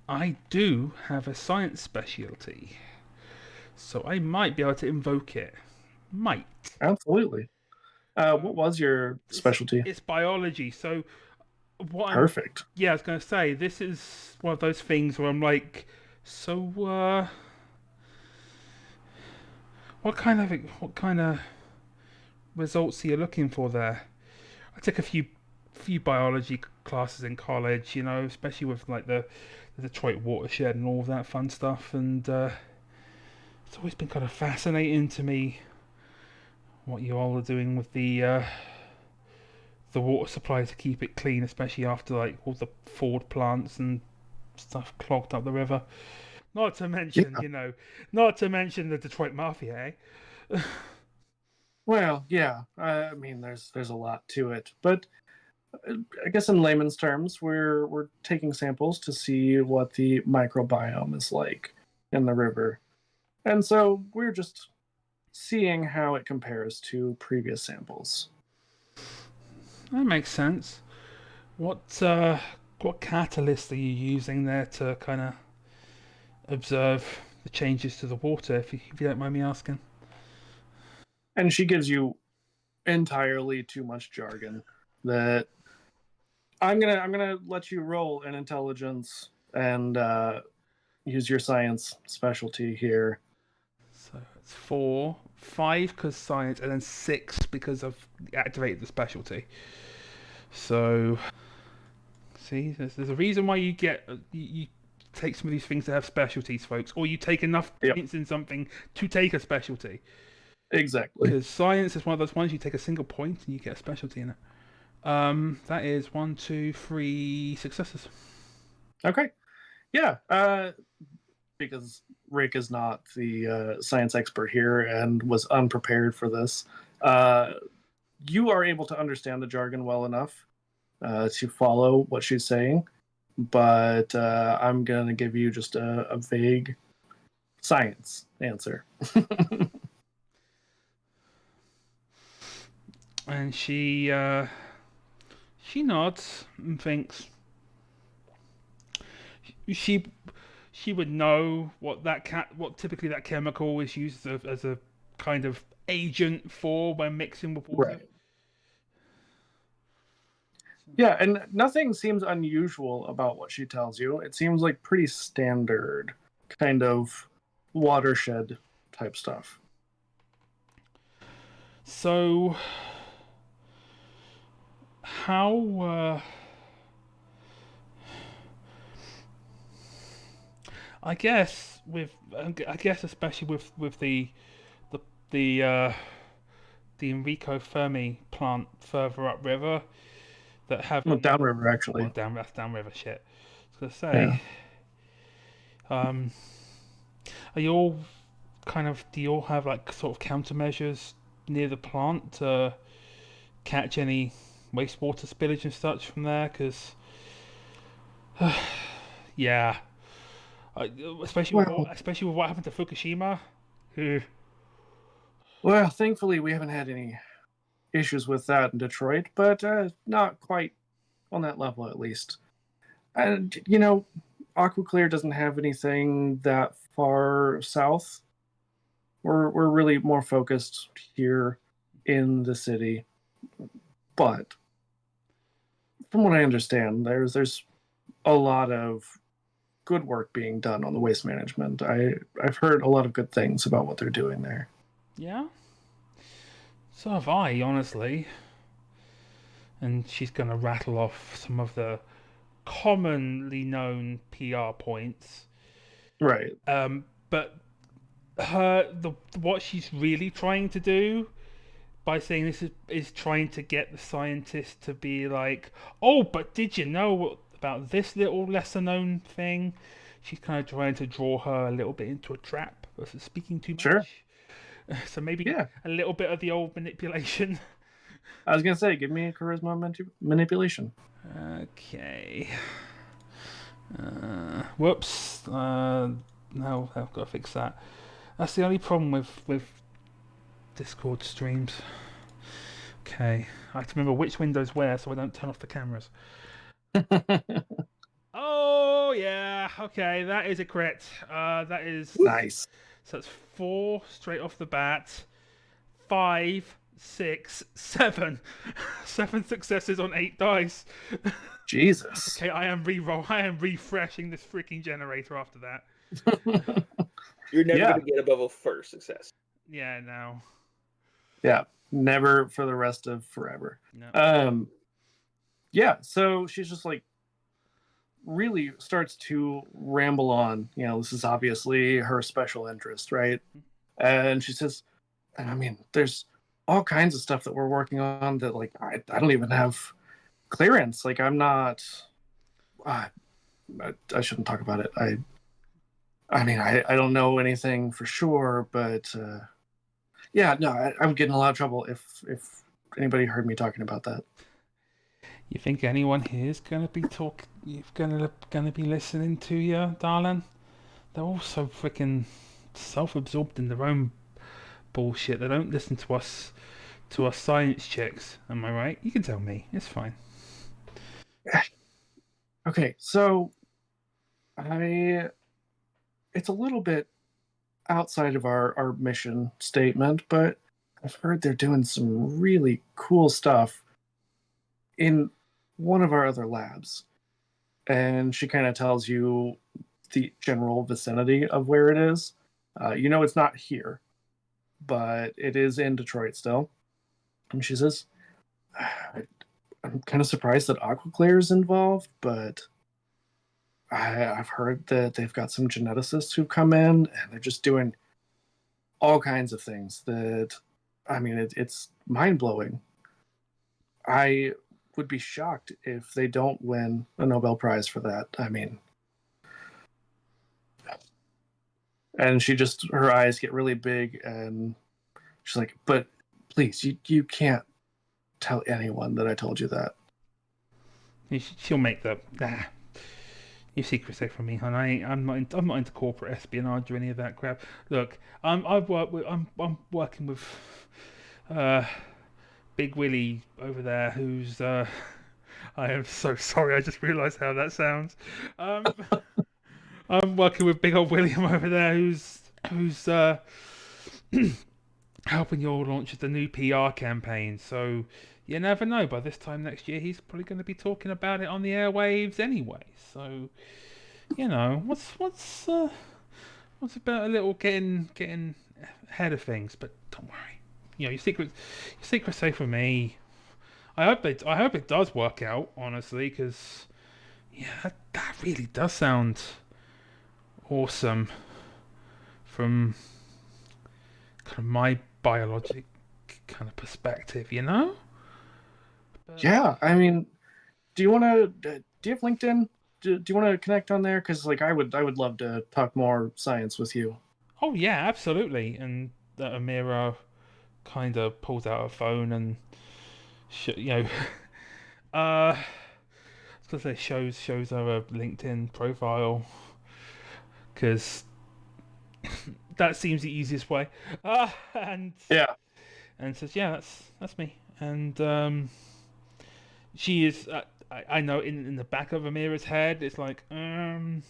I do have a science specialty, so I might be able to invoke it. Might. Absolutely. What was your specialty? It's biology. So Perfect. yeah, I was gonna say, this is one of those things where I'm like, so what kind of results are you looking for there? I took a few biology classes in college, especially with like the Detroit watershed and all of that fun stuff, and it's always been kind of fascinating to me what you all are doing with the water supply to keep it clean, especially after like all the Ford plants and stuff clogged up the river. Not to mention, Yeah. not to mention the Detroit Mafia, eh? Well, yeah. I mean, there's a lot to it, but I guess in layman's terms, we're taking samples to see what the microbiome is like in the river, and so we're just seeing how it compares to previous samples. That makes sense. What what catalyst are you using there to kind of observe the changes to the water, if you don't mind me asking? And she gives you entirely too much jargon that I'm gonna let you roll an intelligence and use your science specialty here. So it's 4, 5 because science, and then 6 because I've activated the specialty. So, see, there's a reason why you get you take some of these things to have specialties, folks, or you take enough Yep. points in something to take a specialty. Exactly. Because science is one of those ones you take a single point and you get a specialty in it. That is 1, 2, 3 successes. Okay. Yeah. Because Rick is not the science expert here and was unprepared for this. You are able to understand the jargon well enough to follow what she's saying, but I'm going to give you just a vague science answer. And she nods and thinks she would know what typically that chemical is used as a kind of agent for when mixing with water. Right. Yeah, and nothing seems unusual about what she tells you. It seems like pretty standard kind of watershed type stuff. So, how? I guess especially with the Enrico Fermi plant further upriver that have Downriver, actually. well, that's downriver shit. I was gonna Yeah. say, are you all do you all have like sort of countermeasures near the plant to catch any wastewater spillage and such from there? Because yeah, especially especially with what happened to Fukushima. Well, thankfully, we haven't had any issues with that in Detroit, but not quite on that level, at least. And, Aquaclear doesn't have anything that far south. We're really more focused here in the city. But from what I understand, there's a lot of good work being done on the waste management. I've heard a lot of good things about what they're doing there. Yeah? So have I, honestly. And she's going to rattle off some of the commonly known PR points. Right. But what she's really trying to do by saying this is trying to get the scientists to be like, oh, but did you know about this little lesser known thing? She's kind of trying to draw her a little bit into a trap versus speaking too much. Sure. So maybe Yeah. a little bit of the old manipulation. I was gonna say, give me a charisma manipulation. Okay. Whoops. No, I've got to fix that. That's the only problem with Discord streams. Okay. I have to remember which window's where so I don't turn off the cameras. Oh, yeah. Okay, that is a crit. That is... Nice. So that's 4 straight off the bat. 5, 6, 7. 7 successes on 8 dice. Jesus. Okay, I am refreshing this freaking generator after that. You're never Yeah. going to get above a first success. Yeah, no. Yeah. Never for the rest of forever. No. Yeah, so she's just like really starts to ramble on. You know, this is obviously her special interest, right? And she says, I mean, there's all kinds of stuff that we're working on that, like, I don't even have clearance. Like, I'm not. I shouldn't talk about it. I mean, I don't know anything for sure, but yeah, no, I'm getting in a lot of trouble if anybody heard me talking about that. You think anyone here's gonna be gonna be listening to you, darling? They're all so freaking self-absorbed in their own bullshit. They don't listen to us science chicks. Am I right? You can tell me. It's fine. Okay, so it's a little bit outside of our mission statement, but I've heard they're doing some really cool stuff in one of our other labs. And she kind of tells you the general vicinity of where it is. You know it's not here, but it is in Detroit still. And she says, I'm kind of surprised that Aquaclear is involved, but I've heard that they've got some geneticists who come in and they're just doing all kinds of things that, I mean, it's mind-blowing. I would be shocked if they don't win a Nobel Prize for that. I mean, and her eyes get really big and she's like, but please, you can't tell anyone that I told you that. She'll make the your secret's safe from me, hon. I'm not into corporate espionage or any of that crap. Look, I'm working with Big Willie over there, who's I am so sorry. I just realised how that sounds. I'm working with Big Old William over there, who's helping you all launch the new PR campaign. So you never know. By this time next year, he's probably going to be talking about it on the airwaves anyway. So, you know, what's about a little getting ahead of things? But don't worry. You know, your secret's safe with me. I hope it does work out, honestly, because yeah, that really does sound awesome from kind of my biologic kind of perspective, you know? But, yeah, I mean, do you have LinkedIn? Do you want to connect on there? Because like I would love to talk more science with you. oh yeah, absolutely. And Amira kind of pulls out her phone and I was gonna say shows her a LinkedIn profile because that seems the easiest way. And Yeah. and says, yeah, that's me. And she is I know in the back of Amira's head, it's like, well,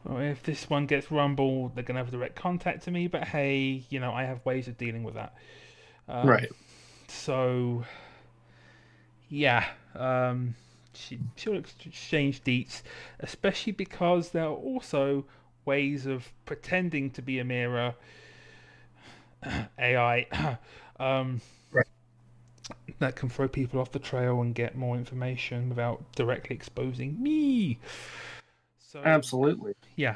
if this one gets rumbled, they're gonna have direct contact to me. But hey, I have ways of dealing with that. Right. So, yeah, she'll exchange deets, especially because there are also ways of pretending to be Amira AI Right. that can throw people off the trail and get more information without directly exposing me. So Absolutely. yeah,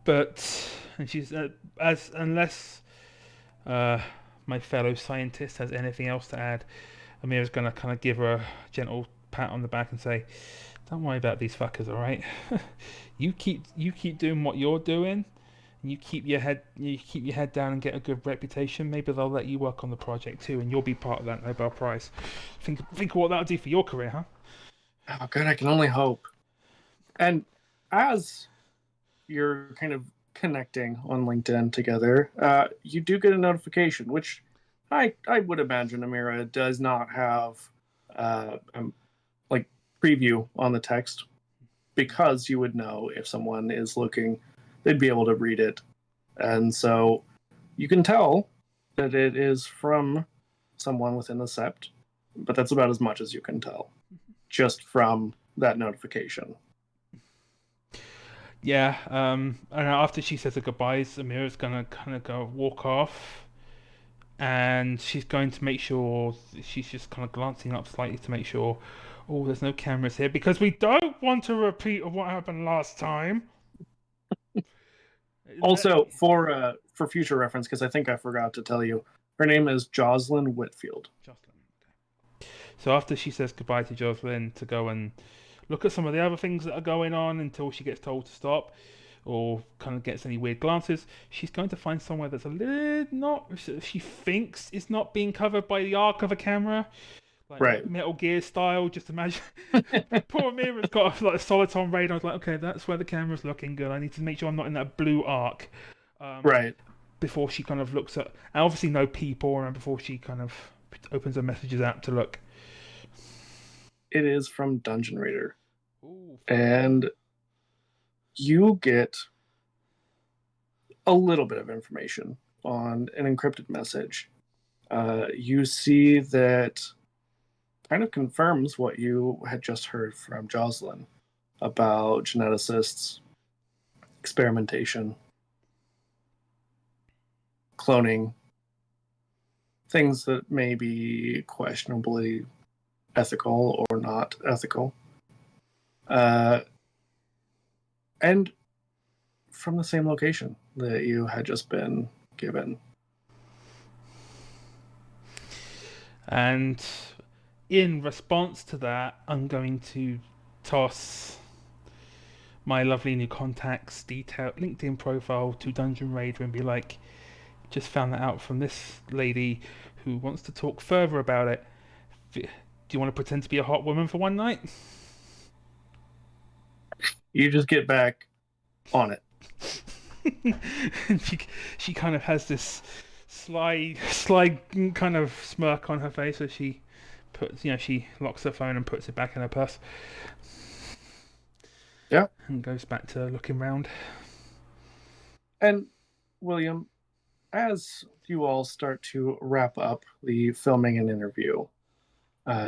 but and she's as unless uh, my fellow scientist has anything else to add, Amira's gonna kind of give her a gentle pat on the back and say, "Don't worry about these fuckers, all right? you keep doing what you're doing, and you keep your head down and get a good reputation. Maybe they'll let you work on the project too, and you'll be part of that Nobel Prize. Think of what that'll do for your career, huh?" Oh, good. I can only hope. And as you're kind of connecting on LinkedIn together, you do get a notification, which I would imagine Amira does not have like preview on the text, because you would know if someone is looking, they'd be able to read it. And so you can tell that it is from someone within the sept, but that's about as much as you can tell just from that notification. Yeah. And after she says her goodbyes, Amira's gonna kind of go walk off, and she's going to make sure she's just kind of glancing up slightly to make sure, oh, there's no cameras here because we don't want a repeat of what happened last time. Also, for future reference, because I think I forgot to tell you, her name is Jocelyn Whitfield. Jocelyn. Okay. So after she says goodbye to Jocelyn to go and look at some of the other things that are going on until she gets told to stop, or kind of gets any weird glances, she's going to find somewhere that's a little not. She thinks it's not being covered by the arc of a camera, like Right. Metal Gear style. Just imagine, poor Mira's got a soliton radar. I was like, okay, that's where the camera's looking good. I need to make sure I'm not in that blue arc. Right. Before she kind of looks at, and obviously no people, and before she kind of opens her messages app to look. It is from Dungeon Raider. Ooh. And you get a little bit of information on an encrypted message. You see that kind of confirms what you had just heard from Jocelyn about geneticists, experimentation, cloning, things that may be questionably ethical or not ethical. And from the same location that you had just been given. And in response to that, I'm going to toss my lovely new contacts detailed LinkedIn profile to Dungeon Raider and be like, just found that out from this lady who wants to talk further about it. Do you want to pretend to be a hot woman for one night? You just get back on it. And she kind of has this sly kind of smirk on her face as she she locks her phone and puts it back in her purse. Yeah. And goes back to looking round. And William, as you all start to wrap up the filming and interview,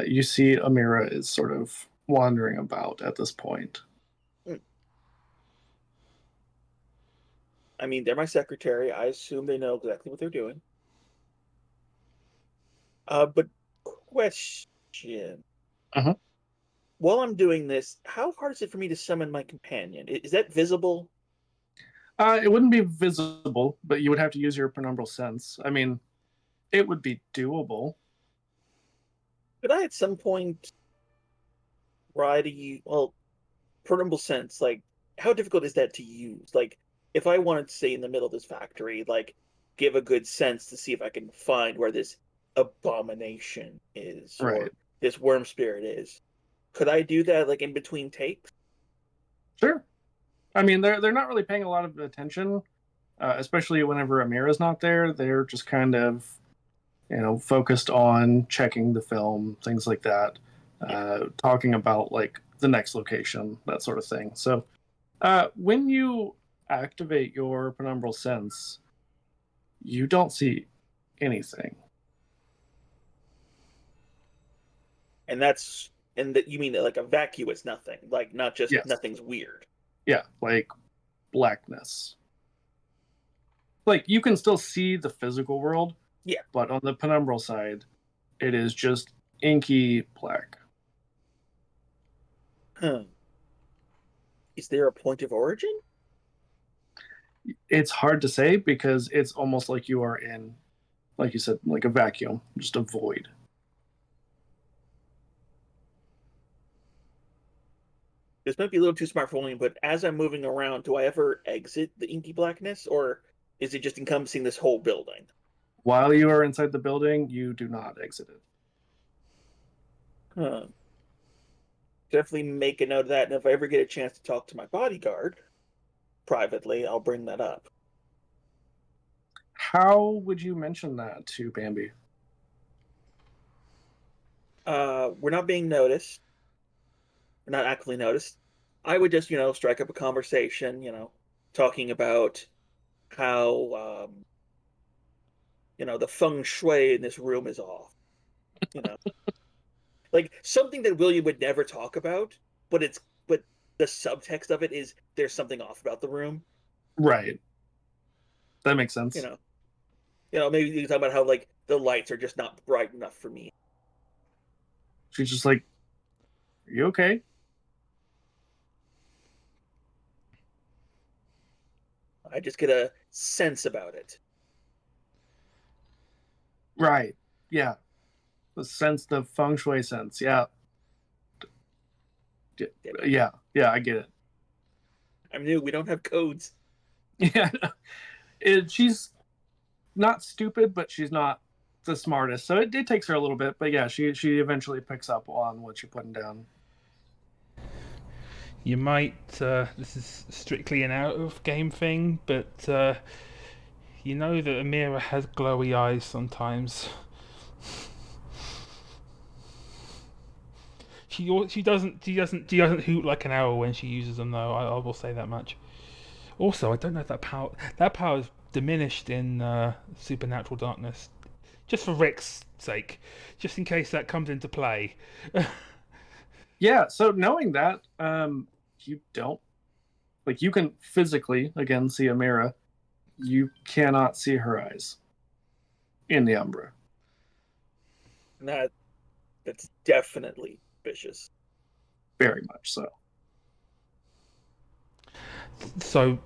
you see Amira is sort of wandering about at this point. I mean, they're my secretary. I assume they know exactly what they're doing. But question. Uh-huh. While I'm doing this, how hard is it for me to summon my companion? Is that visible? It wouldn't be visible, but you would have to use your penumbral sense. I mean, it would be doable. Could I at some point try to use, well, penumbral sense, like, how difficult is that to use? Like, if I wanted to stay in the middle of this factory, like, give a good sense to see if I can find where this abomination is, or Right. this worm spirit is. Could I do that, like, in between takes? Sure. I mean, they're not really paying a lot of attention, especially whenever Amira's not there. They're just kind of focused on checking the film, things like that, talking about like the next location, that sort of thing. So when you activate your penumbral sense, you don't see anything. And that you mean like a vacuous nothing, like not just Yes. nothing's weird. Yeah, like blackness. Like you can still see the physical world. Yeah. But on the penumbral side, it is just inky black. Is there a point of origin? It's hard to say because it's almost like you are in, like you said, like a vacuum, just a void. This might be a little too smart for me, but as I'm moving around, do I ever exit the inky blackness, or is it just encompassing this whole building? While you are inside the building, you do not exit it. Huh. Definitely make a note of that, and if I ever get a chance to talk to my bodyguard privately, I'll bring that up. How would you mention that to Bambi? We're not being noticed. We're not actively noticed. I would just, strike up a conversation, talking about how, the feng shui in this room is off. Like something that William would never talk about, but the subtext of it is there's something off about the room. Right. That makes sense. Maybe you can talk about how like the lights are just not bright enough for me. She's just like, "Are you okay?" I just get a sense about it. Right. Yeah. The sense, the feng shui sense. Yeah. Yeah. Yeah. I get it. I'm new. We don't have codes. Yeah. She's not stupid, but she's not the smartest. So it takes her a little bit, but yeah, she eventually picks up on what you're putting down. You might. This is strictly an out of game thing, but you know that Amira has glowy eyes sometimes. She doesn't hoot like an owl when she uses them though. I will say that much. Also, I don't know if that power is diminished in Supernatural Darkness. Just for Rick's sake, just in case that comes into play. Yeah, so knowing that, you don't like you can physically again see Amira. You cannot see her eyes in the Umbra. That's definitely vicious. Very much so. So,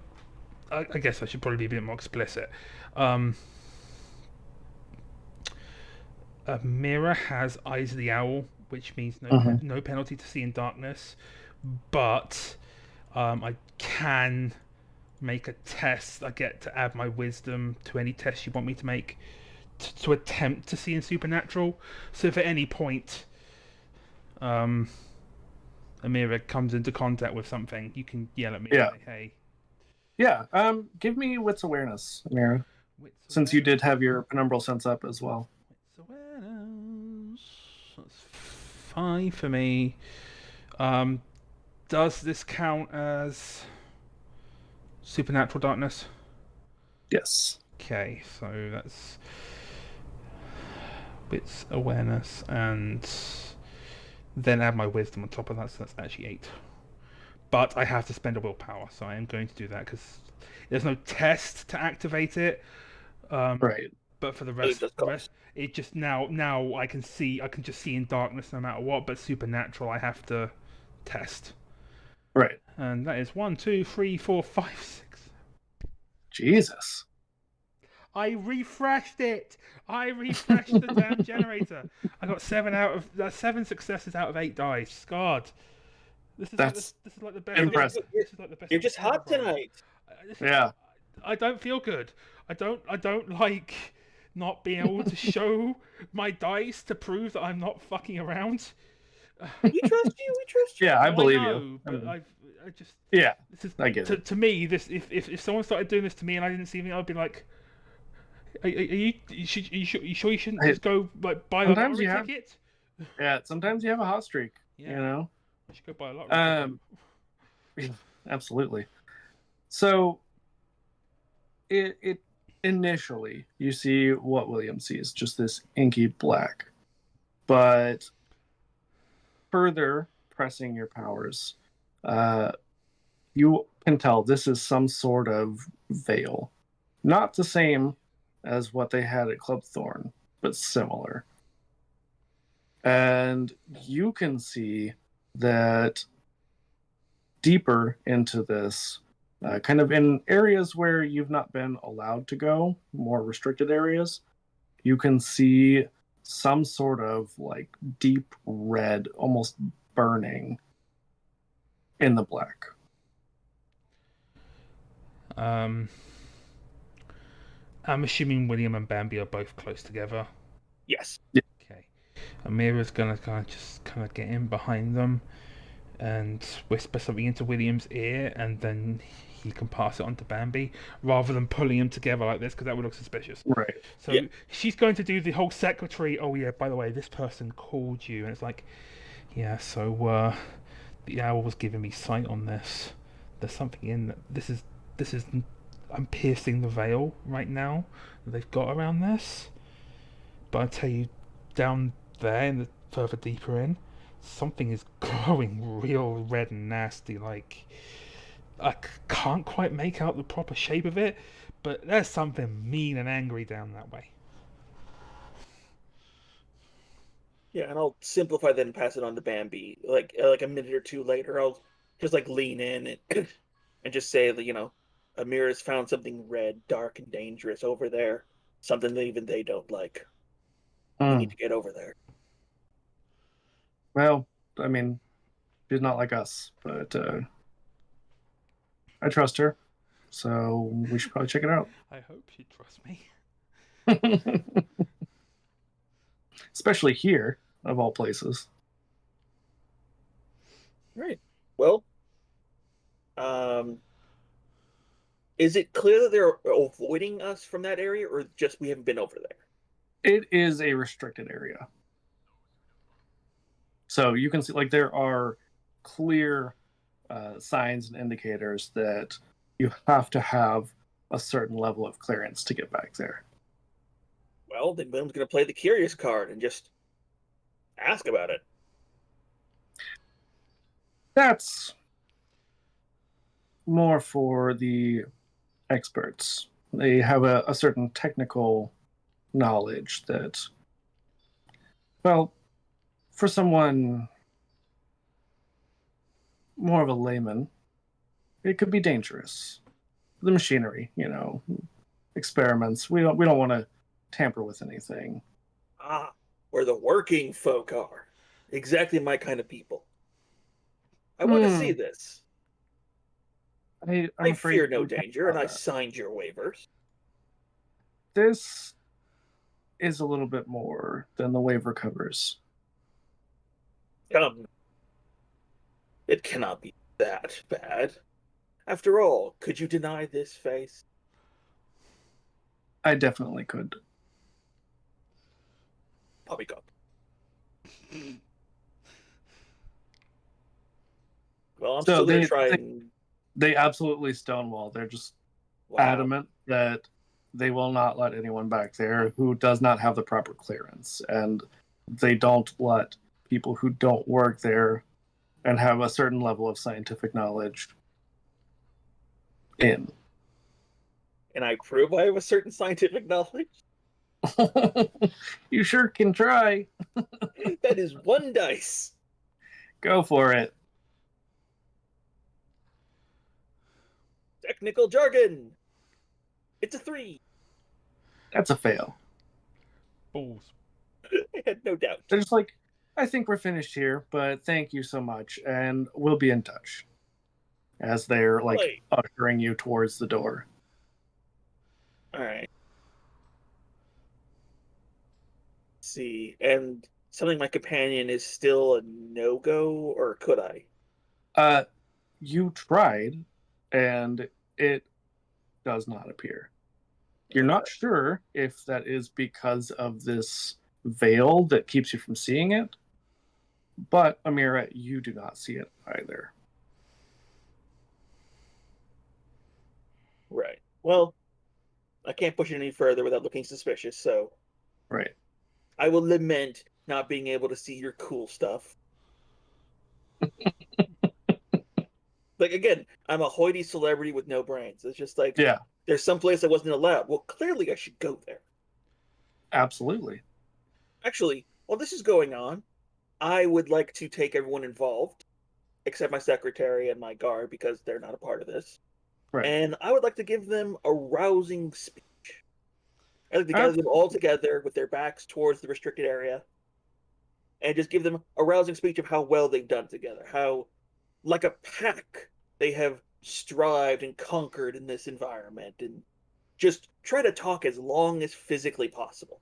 I guess I should probably be a bit more explicit. Mira has Eyes of the Owl, which means no penalty to see in darkness, but I can make a test. I get to add my wisdom to any test you want me to make to attempt to see in Supernatural. So if at any point Amira comes into contact with something, you can yell at me and say, hey. Yeah, give me Wits Awareness, Amira. Since you did have your penumbral sense up as well. Wits Awareness. That's 5 for me. Does this count as Supernatural Darkness? Yes. Okay, so that's Wits Awareness and then add my wisdom on top of that, so that's actually 8. But I have to spend a willpower, so I am going to do that because there's no test to activate it. Right. But for the rest, it just now I can just see in darkness no matter what. But Supernatural, I have to test. Right. And that is 1, 2, 3, 4, 5, 6. Jesus. I refreshed it. I refreshed the damn generator. I got 7 successes out of 8 dice. God. This is like the best. Impressive. This is like the best. You're just hot tonight. Yeah. I don't feel good. I don't like not being able to show my dice to prove that I'm not fucking around. We trust you. We trust you. Yeah, I believe know, you. But I just. Yeah. This is, I get it. To me, this if someone started doing this to me and I didn't see anything, I'd be like, you sure you shouldn't Hey, just go like buy a sometimes lottery you have, ticket? yeah, sometimes you have a hot streak, you Yeah, know? I should go buy a lottery ticket. Um, absolutely. So it initially you see what William sees, just this inky black. But further pressing your powers, uh, you can tell this is some sort of veil. Not the same as what they had at Club Thorn, but similar. And you can see that deeper into this, kind of in areas where you've not been allowed to go, more restricted areas, you can see some sort of like deep red, almost burning in the black. Um, I'm assuming William and Bambi are both close together. Yes. Okay. Amira's gonna kind of get in behind them and whisper something into William's ear, and then he can pass it on to Bambi rather than pulling them together like this because that would look suspicious. Right. So Yeah. she's going to do the whole secretary. Oh yeah, by the way, this person called you, and it's like, yeah. So the owl was giving me sight on this. There's something in that. This is. I'm piercing the veil right now that they've got around this. But I tell you, down there, in the further deeper in, something is glowing real red and nasty. Like can't quite make out the proper shape of it, but there's something mean and angry down that way. Yeah, and I'll simplify that and pass it on to Bambi. Like a minute or two later, I'll just like lean in and and just say that Amira's found something red, dark, and dangerous over there. Something that even they don't like. We need Mm. to get over there. Well, I mean, she's not like us, but I trust her, so we should probably check it out. I hope you trust me. Especially here, of all places. Right. Well, um, is it clear that they're avoiding us from that area, or just we haven't been over there? It is a restricted area. So you can see, like, there are clear signs and indicators that you have to have a certain level of clearance to get back there. Well, then Boom's going to play the curious card and just ask about it. That's more for the experts. They have a certain technical knowledge that, well, for someone more of a layman, it could be dangerous. The machinery, experiments. We don't want to tamper with anything. Ah, where the working folk are. Exactly my kind of people. I want to see this. I'm I afraid fear no we can't danger, allow and I that. signed your waivers. This is a little bit more than the waiver covers. Come, it cannot be that bad. After all, could you deny this face? I definitely could. Poppycock. Well, I'm So still going to they, try they and. they absolutely stonewall. They're just Wow. adamant that they will not let anyone back there who does not have the proper clearance, and they don't let people who don't work there and have a certain level of scientific knowledge in. And I prove I have a certain scientific knowledge? You sure can try. That is one dice. Go for it. Technical jargon. It's a 3. That's a fail. Balls. I had no doubt. They're just like, I think we're finished here, but thank you so much, and we'll be in touch. As they're like Right. ushering you towards the door. All right. Let's see, and something my companion is still a no-go, or could I? You tried, and it does not appear. You're not sure if that is because of this veil that keeps you from seeing it, but Amira, you do not see it either. Right. Well, I can't push it any further without looking suspicious, so Right. I will lament not being able to see your cool stuff. Like, again, I'm a hoity celebrity with no brains. It's just like, Yeah, there's some place I wasn't allowed. Well, clearly I should go there. absolutely. Actually, while this is going on, I would like to take everyone involved, except my secretary and my guard, because they're not a part of this. Right. And I would like to give them a rousing speech. I'd like to gather them Absolutely. all together with their backs towards the restricted area and just give them a rousing speech of how well they've done together, how, like a pack, they have strived and conquered in this environment, and just try to talk as long as physically possible.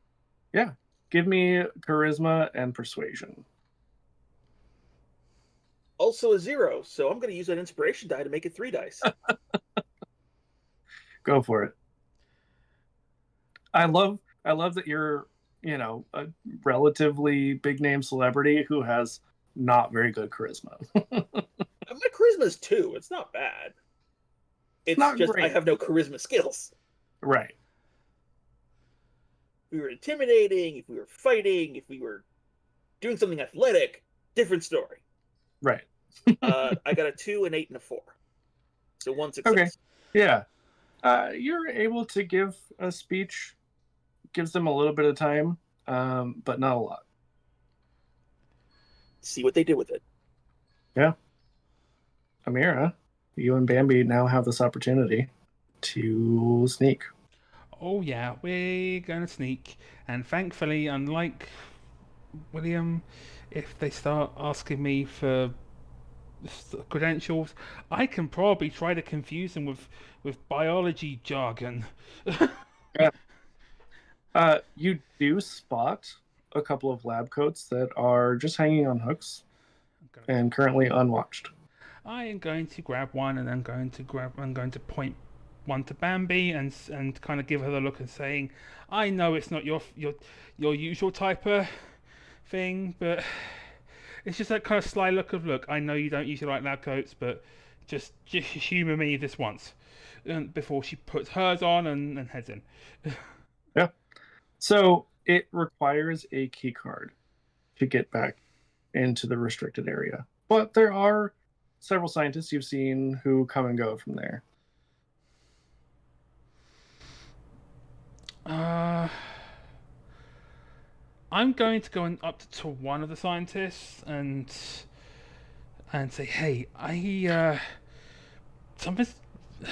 Yeah. Give me charisma and persuasion. Also a 0, so I'm going to use that inspiration die to make it 3 dice. Go for it. I love that you're, a relatively big name celebrity who has not very good charisma. My charisma is 2. It's not bad. It's Not just I great. have no charisma skills. Right. If we were intimidating, if we were fighting, if we were doing something athletic, different story. Right. I got a 2, an 8, and a 4. So 1 success. Okay. Yeah. You're able to give a speech, gives them a little bit of time, but not a lot. See what they did with it. Yeah. Amira, you and Bambi now have this opportunity to sneak. Oh yeah, we're gonna sneak, and thankfully, unlike William, if they start asking me for credentials, I can probably try to confuse them with biology jargon. Yeah. You do spot a couple of lab coats that are just hanging on hooks and currently unwatched. I am going to grab one, and I'm going to point one to Bambi and kind of give her the look and saying, I know it's not your usual type of thing, but it's just that kind of sly look. I know you don't usually like lab coats, but just humour me this once, before she puts hers on and heads in. Yeah. So it requires a key card to get back into the restricted area. But there are several scientists you've seen who come and go from there. Uh, I'm going to go up to one of the scientists and say, "Hey, something's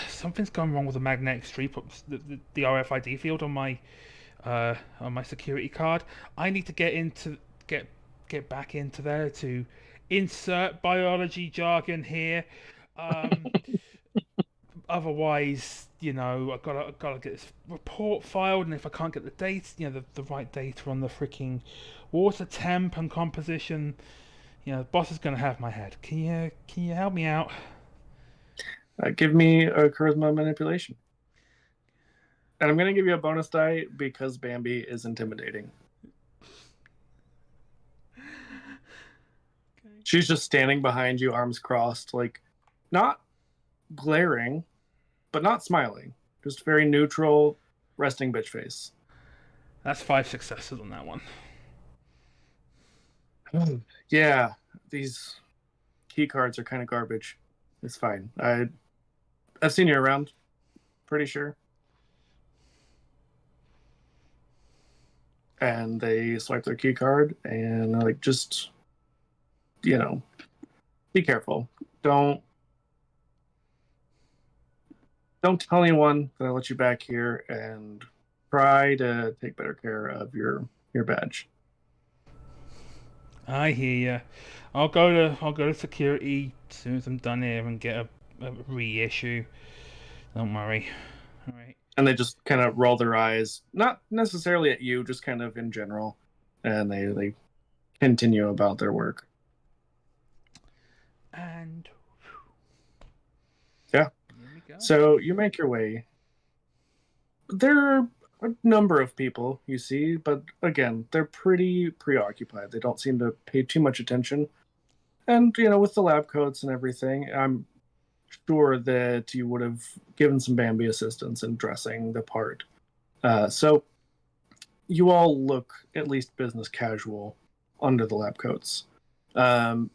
something's gone wrong with the magnetic strip, the RFID field on my security card. I need to get back into there to insert biology jargon here. Um, Otherwise, I gotta get this report filed, and if I can't get the data, the right data on the freaking water temp and composition, the boss is gonna have my head. Can you help me out?" Give me a charisma manipulation. And I'm going to give you a bonus die because Bambi is intimidating. Okay. She's just standing behind you, arms crossed, like not glaring, but not smiling. Just very neutral, resting bitch face. That's 5 successes on that one. Yeah, these key cards are kind of garbage. It's fine. I've seen you around, pretty sure. And they swipe their key card and they're like, just, be careful. Don't tell anyone that I let you back here, and try to take better care of your badge. I hear ya. I'll go to security as soon as I'm done here and get a reissue. Don't worry. All right. And they just kind of roll their eyes, not necessarily at you, just kind of in general, and they continue about their work. And Yeah. here we go. So you make your way There are a number of people you see, but again, they're pretty preoccupied. They don't seem to pay too much attention. And, with the lab coats and everything, I'm sure that you would have given some Bambi assistance in dressing the part. So you all look at least business casual under the lab coats. Um,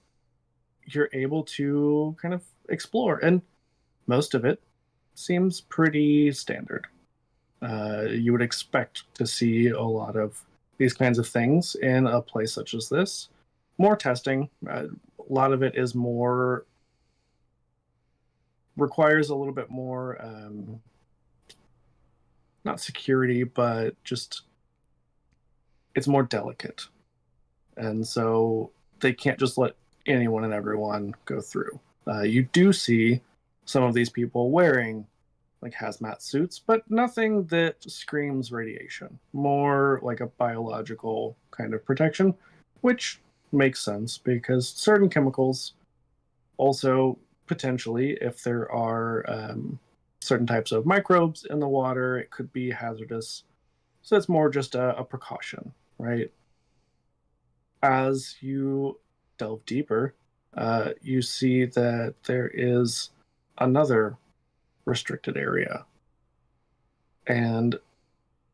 you're able to kind of explore, and most of it seems pretty standard. You would expect to see a lot of these kinds of things in a place such as this. More testing. A lot of it is more requires a little bit more, not security, but just it's more delicate, and so they can't just let anyone and everyone go through. You do see some of these people wearing like hazmat suits, but nothing that screams radiation. More like a biological kind of protection, which makes sense because certain chemicals also potentially, if there are certain types of microbes in the water, it could be hazardous. So it's more just a precaution, right? As you delve deeper, you see that there is another restricted area, and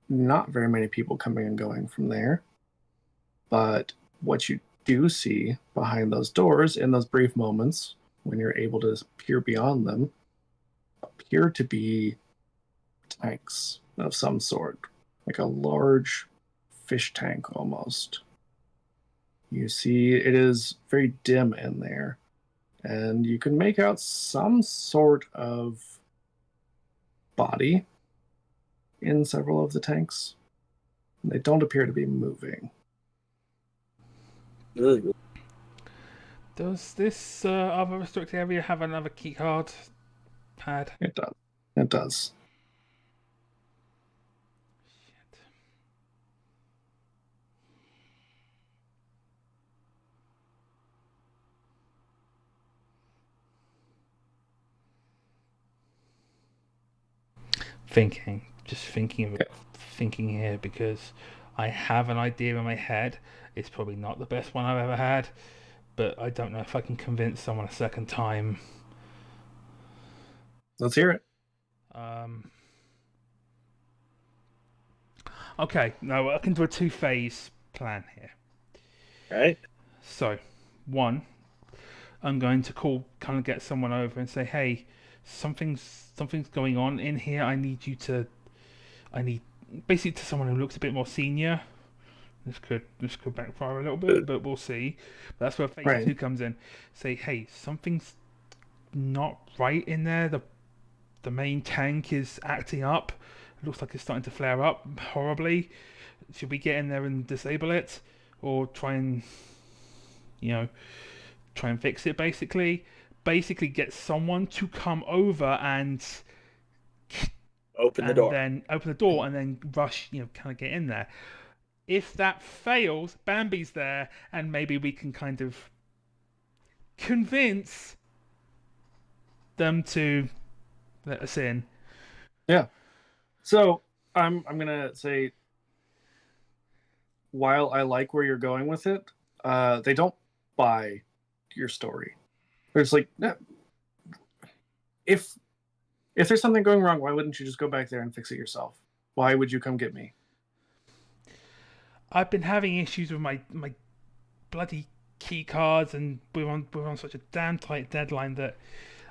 not very many people coming and going from there. But what you do see behind those doors in those brief moments when you're able to peer beyond them appear to be tanks of some sort, like a large fish tank almost. You see it is very dim in there, and you can make out some sort of body in several of the tanks. They don't appear to be moving. Ugh. Does this other restricted area have another keycard pad? It does. It does. Shit. Just thinking here because I have an idea in my head. It's probably not the best one I've ever had, but I don't know if I can convince someone a second time. Let's hear it. Okay, no, I can do a two-phase plan here. Right? So, one, I'm going to kind of get someone over and say, "Hey, something's going on in here. I need basically to someone who looks a bit more senior. This could backfire a little bit, but we'll see. But that's where phase Right. 2 comes in. Say, hey, something's not right in there. The main tank is acting up. It looks like it's starting to flare up horribly. Should we get in there and disable it, or try and fix it? Basically get someone to come over and Open the door. then open the door and then rush, kind of get in there. If that fails, Bambi's there, and maybe we can kind of convince them to let us in. Yeah. So I'm gonna say, while I like where you're going with it, they don't buy your story. There's like, if there's something going wrong, why wouldn't you just go back there and fix it yourself? Why would you come get me? I've been having issues with my bloody key cards, and we're on such a damn tight deadline that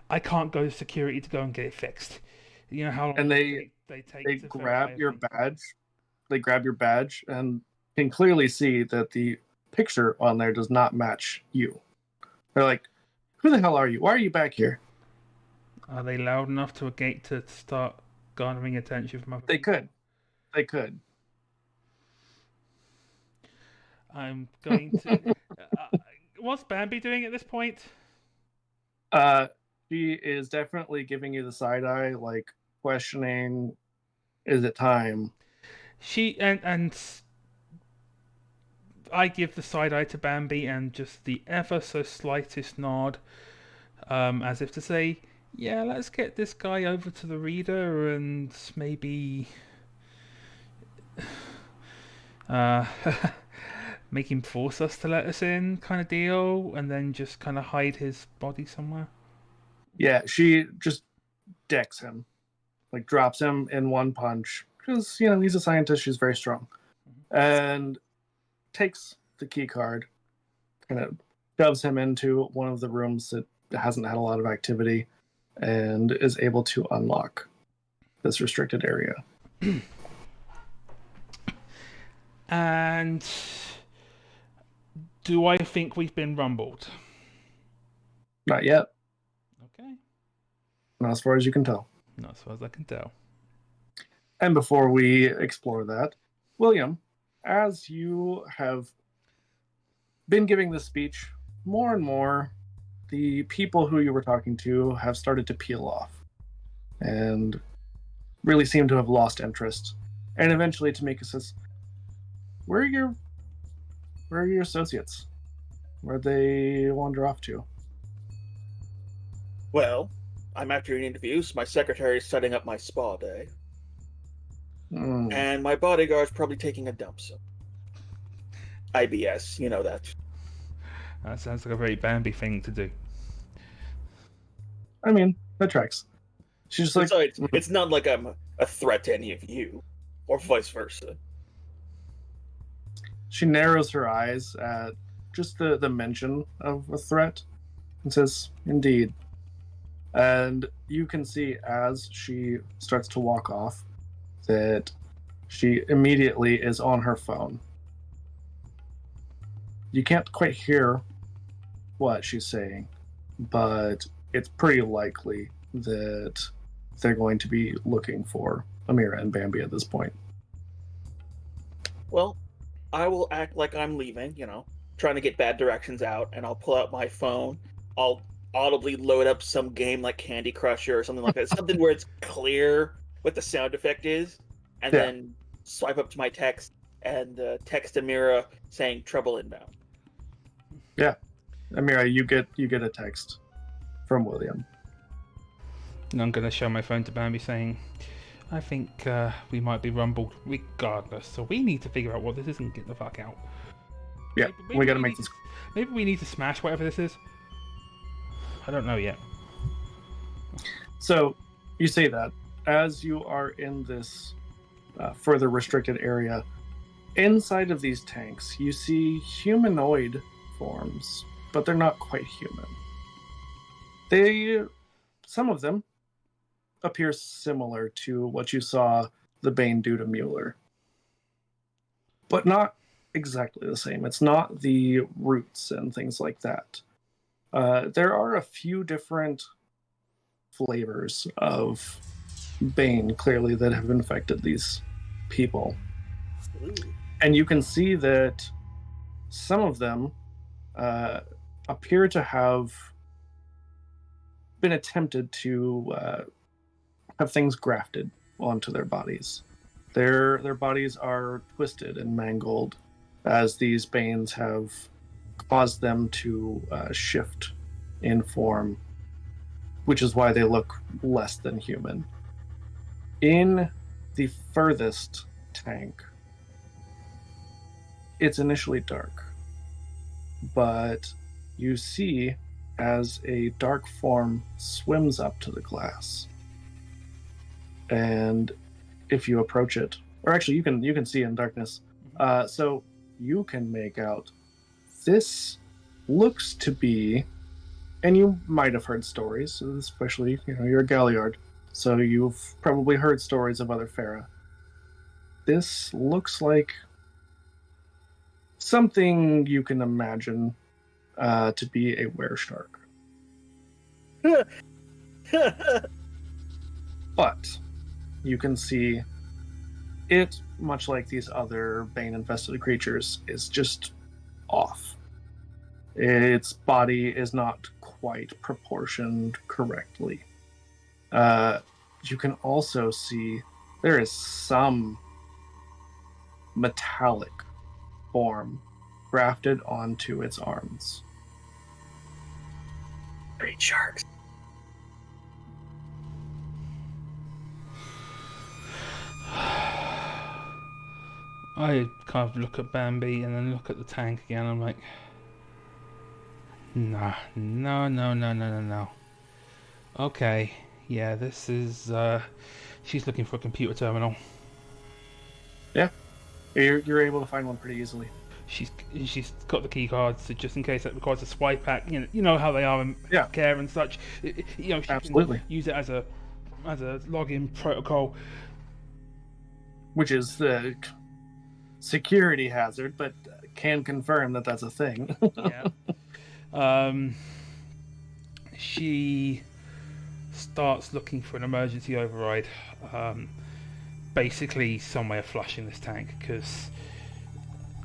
I can't go to security to go and get it fixed. You know how long And they take They to grab verify your everything. badge. They grab your badge and can clearly see that the picture on there does not match you. They're like, "Who the hell are you? Why are you back here?" Are they loud enough to a gate to start garnering attention from other They people? could. They could. I'm going to. What's Bambi doing at this point? She is definitely giving you the side eye, like questioning, "Is it time?" She and I give the side eye to Bambi and just the ever so slightest nod, as if to say, "Yeah, let's get this guy over to the reader and maybe Uh, make him force us to let us in, kind of deal, and then just kind of hide his body somewhere. Yeah, she just decks him, like drops him in one punch because he's a scientist. She's very strong, and takes the key card, kind of shoves him into one of the rooms that hasn't had a lot of activity, and is able to unlock this restricted area. And do I think we've been rumbled? Not yet, Okay. not as far as you can tell. Not as far as I can tell. And before we explore that, William, as you have been giving this speech, more and more, the people who you were talking to have started to peel off and really seem to have lost interest. And eventually Tamika says, Where are your associates? Where'd they wander off to? Well, I'm after interviews. My secretary is setting up my spa day. And my bodyguard's probably taking a dump, so. IBS, you know that. That sounds like a very Bambi thing to do. I mean, that tracks. She's just like, Besides, it's not like I'm a threat to any of you, or vice versa. she narrows her eyes at just the mention of a threat and says, Indeed. And you can see as she starts to walk off that she immediately is on her phone. You can't quite hear what she's saying, but it's pretty likely that they're going to be looking for Amira and Bambi at this point. Well, I will act like I'm leaving, trying to get bad directions out, and I'll pull out my phone. I'll audibly load up some game like Candy Crusher or something like that. Something where it's clear what the sound effect is, and then swipe up to my text and text Amira saying trouble inbound. Yeah. Amira, you get a text from William. And I'm going to show my phone to Bambi saying, I think we might be rumbled regardless, so we need to figure out what this is and get the fuck out. Yeah, Maybe we gotta make this. Maybe we need to smash whatever this is. I don't know yet. So, you say that as you are in this further restricted area, inside of these tanks, you see humanoid forms, but they're not quite human. Some of them appear similar to what you saw the Bane do to Mueller, but not exactly the same. It's not the roots and things like that. There are a few different flavors of Bane, clearly, that have infected these people. Ooh. And you can see that some of them appear to have been attempted to have things grafted onto their bodies. Their bodies are twisted and mangled as these Banes have caused them to shift in form, which is why they look less than human. In the furthest tank, it's initially dark, but you see as a dark form swims up to the glass. And if you approach it, or actually you can see in darkness, so you can make out this looks to be, and you might have heard stories, especially, you're a Galliard, so you've probably heard stories of other Farah. This looks like something you can imagine to be a wereshark. But you can see it, much like these other Bane-infested creatures, is just off. Its body is not quite proportioned correctly. You can also see there is some metallic form grafted onto its arms. Great sharks. I kind of look at Bambi and then look at the tank again. I'm like, nah, no, no, no, no, no, no. Okay, yeah, this is. She's looking for a computer terminal. Yeah, you're able to find one pretty easily. She's got the key cards, so just in case that requires a swipe pack. You know how they are in Yeah. care and such. She Absolutely. can use it as a login protocol. Which is the security hazard, but can confirm that that's a thing. Yeah. She starts looking for an emergency override. Basically, some way of flushing this tank because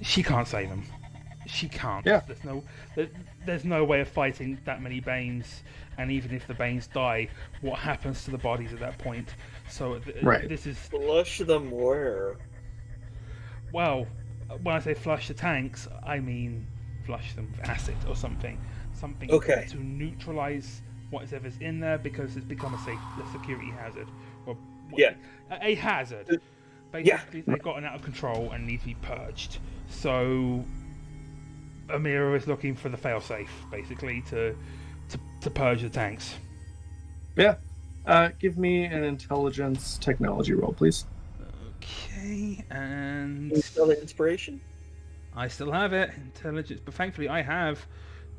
she can't save them. She can't. Yeah. There's no way of fighting that many Banes, and even if the Banes die, what happens to the bodies at that point? So Right. this is Flush them where? well. When I say flush the tanks, I mean flush them with acid or something Okay. to neutralize whatever's in there because it's become a security hazard or Yeah. a hazard. Basically, they've gotten out of control and need to be purged. So Amira is looking for the failsafe, basically, to purge the tanks. Yeah. Give me an intelligence technology roll, please. Okay, and You still the inspiration? I still have it, intelligence, but thankfully I have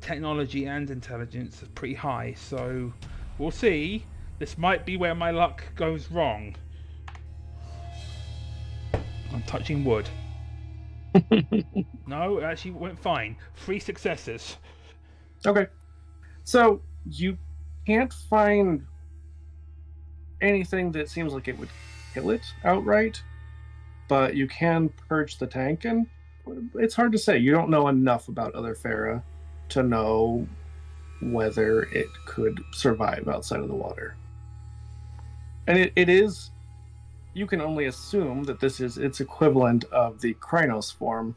technology and intelligence pretty high, so we'll see. This might be where my luck goes wrong. I'm touching wood. No, it actually went fine. 3 successes. Okay. So you can't find anything that seems like it would kill it outright, but you can purge the tank, and it's hard to say. You don't know enough about Other Farah to know whether it could survive outside of the water. And it is, you can only assume that this is its equivalent of the Krynos form.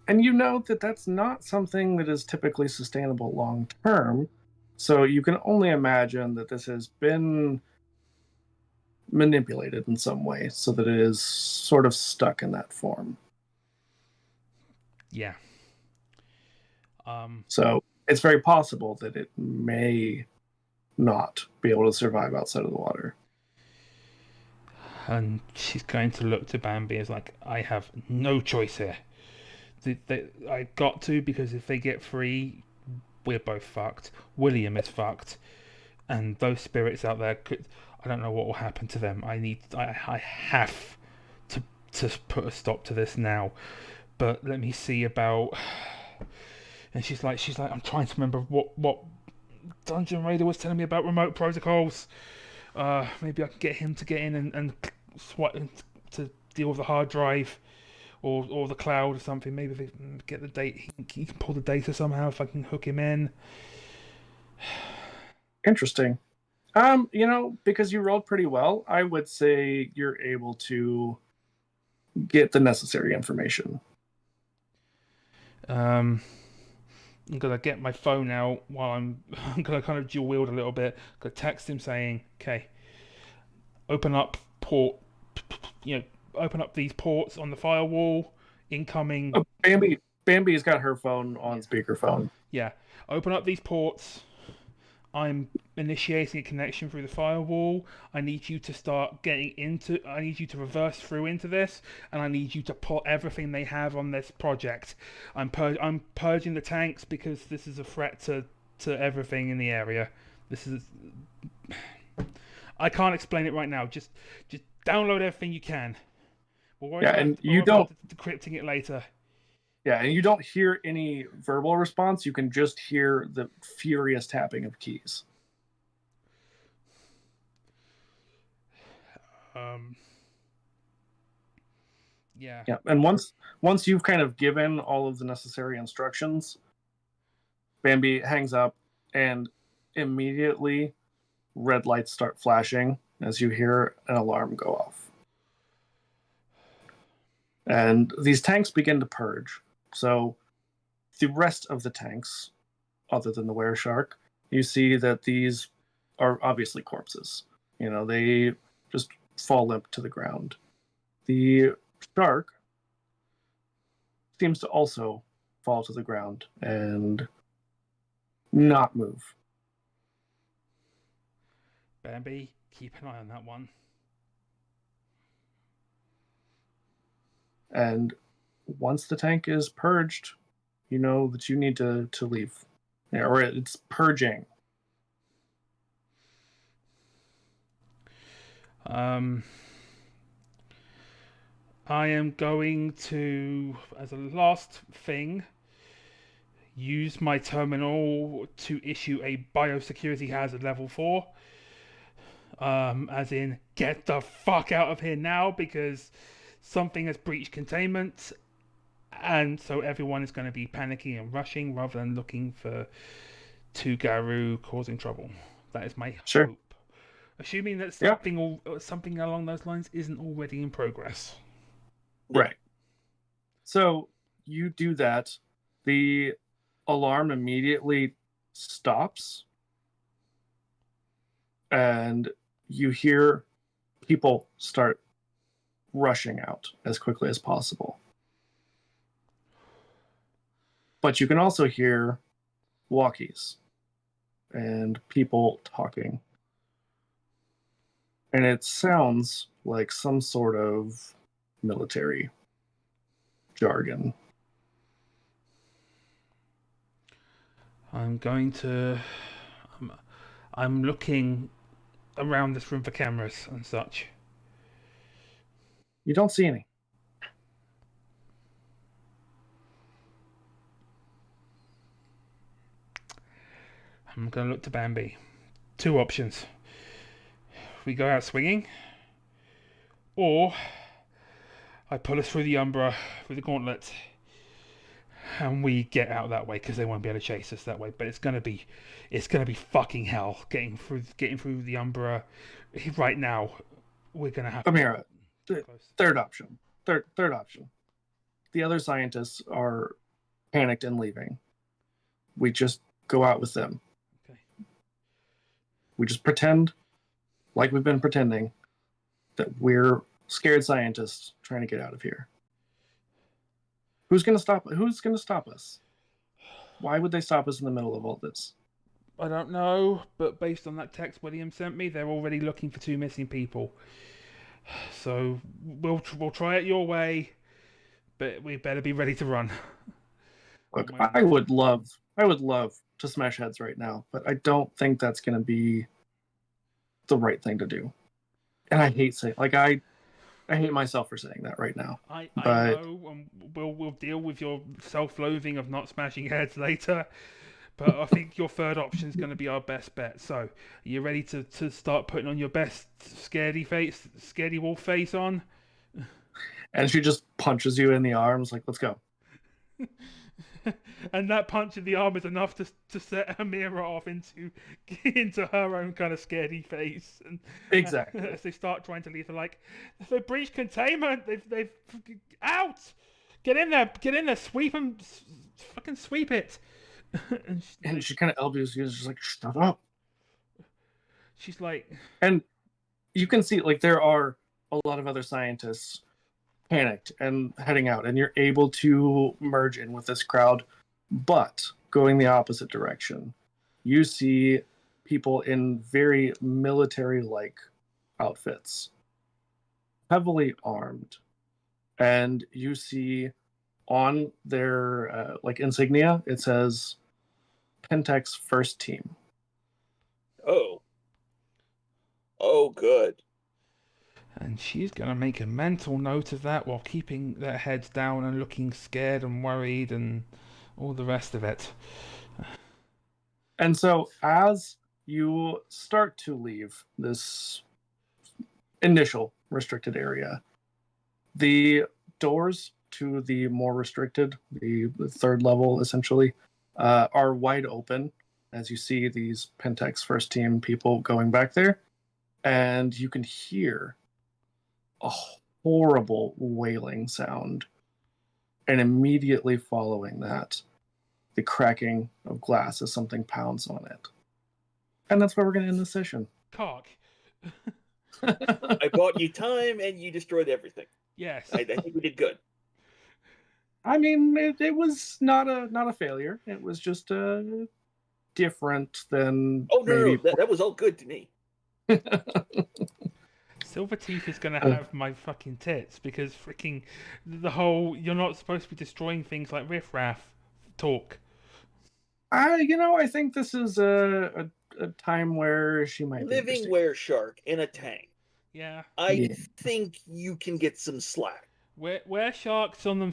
And you know that that's not something that is typically sustainable long term. So you can only imagine that this has been manipulated in some way so that it is sort of stuck in that form. Yeah. So it's very possible that it may not be able to survive outside of the water. And she's going to look to Bambi as like, I have no choice here. I got to, because if they get free, we're both fucked. William is fucked. And those spirits out there I don't know what will happen to them. I have to put a stop to this now. But let me see about. And she's like, I'm trying to remember what Dungeon Raider was telling me about remote protocols. Maybe I can get him to get in and swipe to deal with the hard drive or the cloud or something. Maybe if I can get the data, he can pull the data somehow if I can hook him in. Interesting. Because you rolled pretty well, I would say you're able to get the necessary information. I'm gonna get my phone out while I'm gonna kind of dual wield a little bit. Gonna text him saying, "Okay, open up open up these ports on the firewall. Incoming." Oh, Bambi's got her phone on speakerphone. Yeah, open up these ports. I'm initiating a connection through the firewall. I need you to start I need you to reverse through into this, and I need you to pull everything they have on this project. I'm purging the tanks because this is a threat to everything in the area. This is. I can't explain it right now. Just download everything you can. We'll worry about decrypting it later. Yeah, and you don't hear any verbal response. You can just hear the furious tapping of keys. Yeah. Yeah, and once you've kind of given all of the necessary instructions, Bambi hangs up, and immediately red lights start flashing as you hear an alarm go off. And these tanks begin to purge. So the rest of the tanks, other than the were shark, you see that these are obviously corpses. They just fall limp to the ground. The shark seems to also fall to the ground and not move. Bambi, keep an eye on that one. And once the tank is purged, you know that you need to leave. Yeah, or it's purging. I am going to, as a last thing, use my terminal to issue a biosecurity hazard level 4. As in, get the fuck out of here now, because something has breached containment, and so everyone is going to be panicking and rushing rather than looking for two Garu causing trouble. That is my hope. Assuming that something along those lines isn't already in progress. Right. So you do that. The alarm immediately stops, and you hear people start rushing out as quickly as possible. But you can also hear walkies and people talking. And it sounds like some sort of military jargon. I'm looking around this room for cameras and such. You don't see any. I'm going to look to Bambi. Two options. We go out swinging, or I pull us through the Umbra with the gauntlet, and we get out that way because they won't be able to chase us that way. But it's gonna be fucking hell getting through the Umbra right now. We're gonna have Amira, third option. Third option. The other scientists are panicked and leaving. We just go out with them. Okay. We just pretend, like we've been pretending, that we're scared scientists trying to get out of here. Who's gonna stop us? Why would they stop us in the middle of all this? I don't know, but based on that text William sent me, they're already looking for 2 missing people. So we'll try it your way, but we better be ready to run. Look, I would love to smash heads right now, but I don't think that's gonna be the right thing to do. And I hate saying, like, I hate myself for saying that right now. I know, and we'll deal with your self-loathing of not smashing heads later. But I think your third option is going to be our best bet. So, are you ready to start putting on your best scaredy wolf face on? And she just punches you in the arms, like, let's go. And that punch in the arm is enough to set Amira off into her own kind of scaredy face. And exactly. As they start trying to leave, they're like, "They've breached containment. They've out. Get in there. Sweep them. Fucking sweep it." And she kind of elbows you, just like, shut up. She's like, and you can see, like, there are a lot of other scientists panicked and heading out, and you're able to merge in with this crowd. But going the opposite direction, you see people in very military-like outfits, heavily armed, and you see on their insignia it says Pentek's first team. Oh, good. And she's going to make a mental note of that while keeping their heads down and looking scared and worried and all the rest of it. And so as you start to leave this initial restricted area, the doors to the more restricted, the third level essentially, are wide open as you see these Pentek's first team people going back there. And you can hear a horrible wailing sound. And immediately following that, the cracking of glass as something pounds on it. And that's where we're going to end the session. Cock. I bought you time and you destroyed everything. Yes. I think we did good. I mean, it was not a failure. It was just different than Oh no, maybe. that was all good to me. Silverteeth is gonna have my fucking tits because freaking the whole you're not supposed to be destroying things like riffraff talk. I think this is a time where she might be Living interesting. were shark in a tank. Yeah, I Yeah. think you can get some slack. where sharks on them,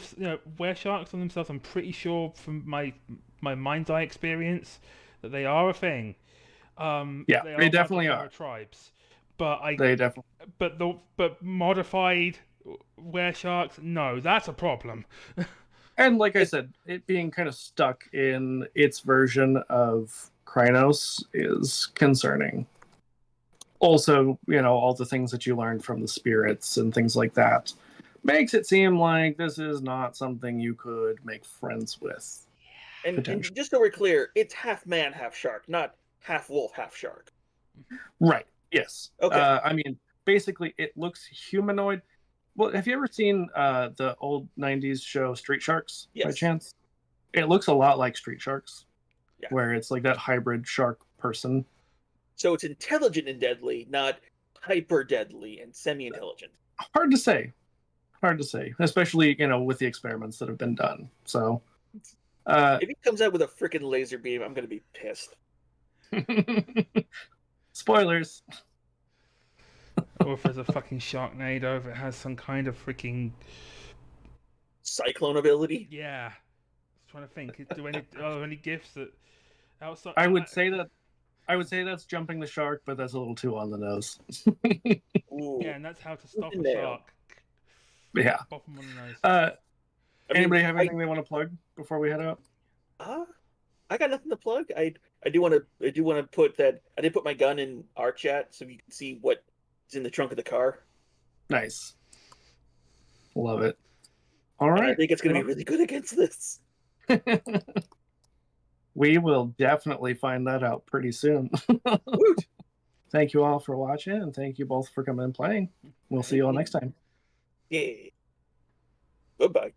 where sharks on themselves. I'm pretty sure from my mind's eye experience that they are a thing. Yeah, they they are definitely one of the are. tribes, but They definitely. but modified were sharks. No, that's a problem. And like I said, it being kind of stuck in its version of Krynos is concerning. Also, all the things that you learned from the spirits and things like that makes it seem like this is not something you could make friends with. And just so we're clear, it's half man, half shark, not half wolf, half shark. Right. Yes. Okay. I mean, basically, it looks humanoid. Well, have you ever seen the old '90s show Street Sharks by Yes. chance? It looks a lot like Street Sharks, Yeah. where it's like that hybrid shark person. So it's intelligent and deadly, not hyper deadly and semi-intelligent. Hard to say. Hard to say, especially with the experiments that have been done. So, If he comes out with a freaking laser beam, I'm gonna be pissed. spoilers. Or if there's a fucking Sharknado, if it has some kind of freaking Cyclone ability. yeah. I was trying to think. Are there any gifts that outside? I would say that's jumping the shark, but that's a little too on the nose. Ooh. Yeah, and that's how to stop a Nail. shark. Yeah. Pop 'em on the nose. I mean, Anybody have anything they want to plug before we head out? I got nothing to plug. I do want to put that. I did put my gun in our chat so you can see what's in the trunk of the car. Nice. Love it. All And right. I think it's going to be really good against this. We will definitely find that out pretty soon. Woot! Thank you all for watching, and thank you both for coming and playing. We'll see you all next time. Yay. Goodbye.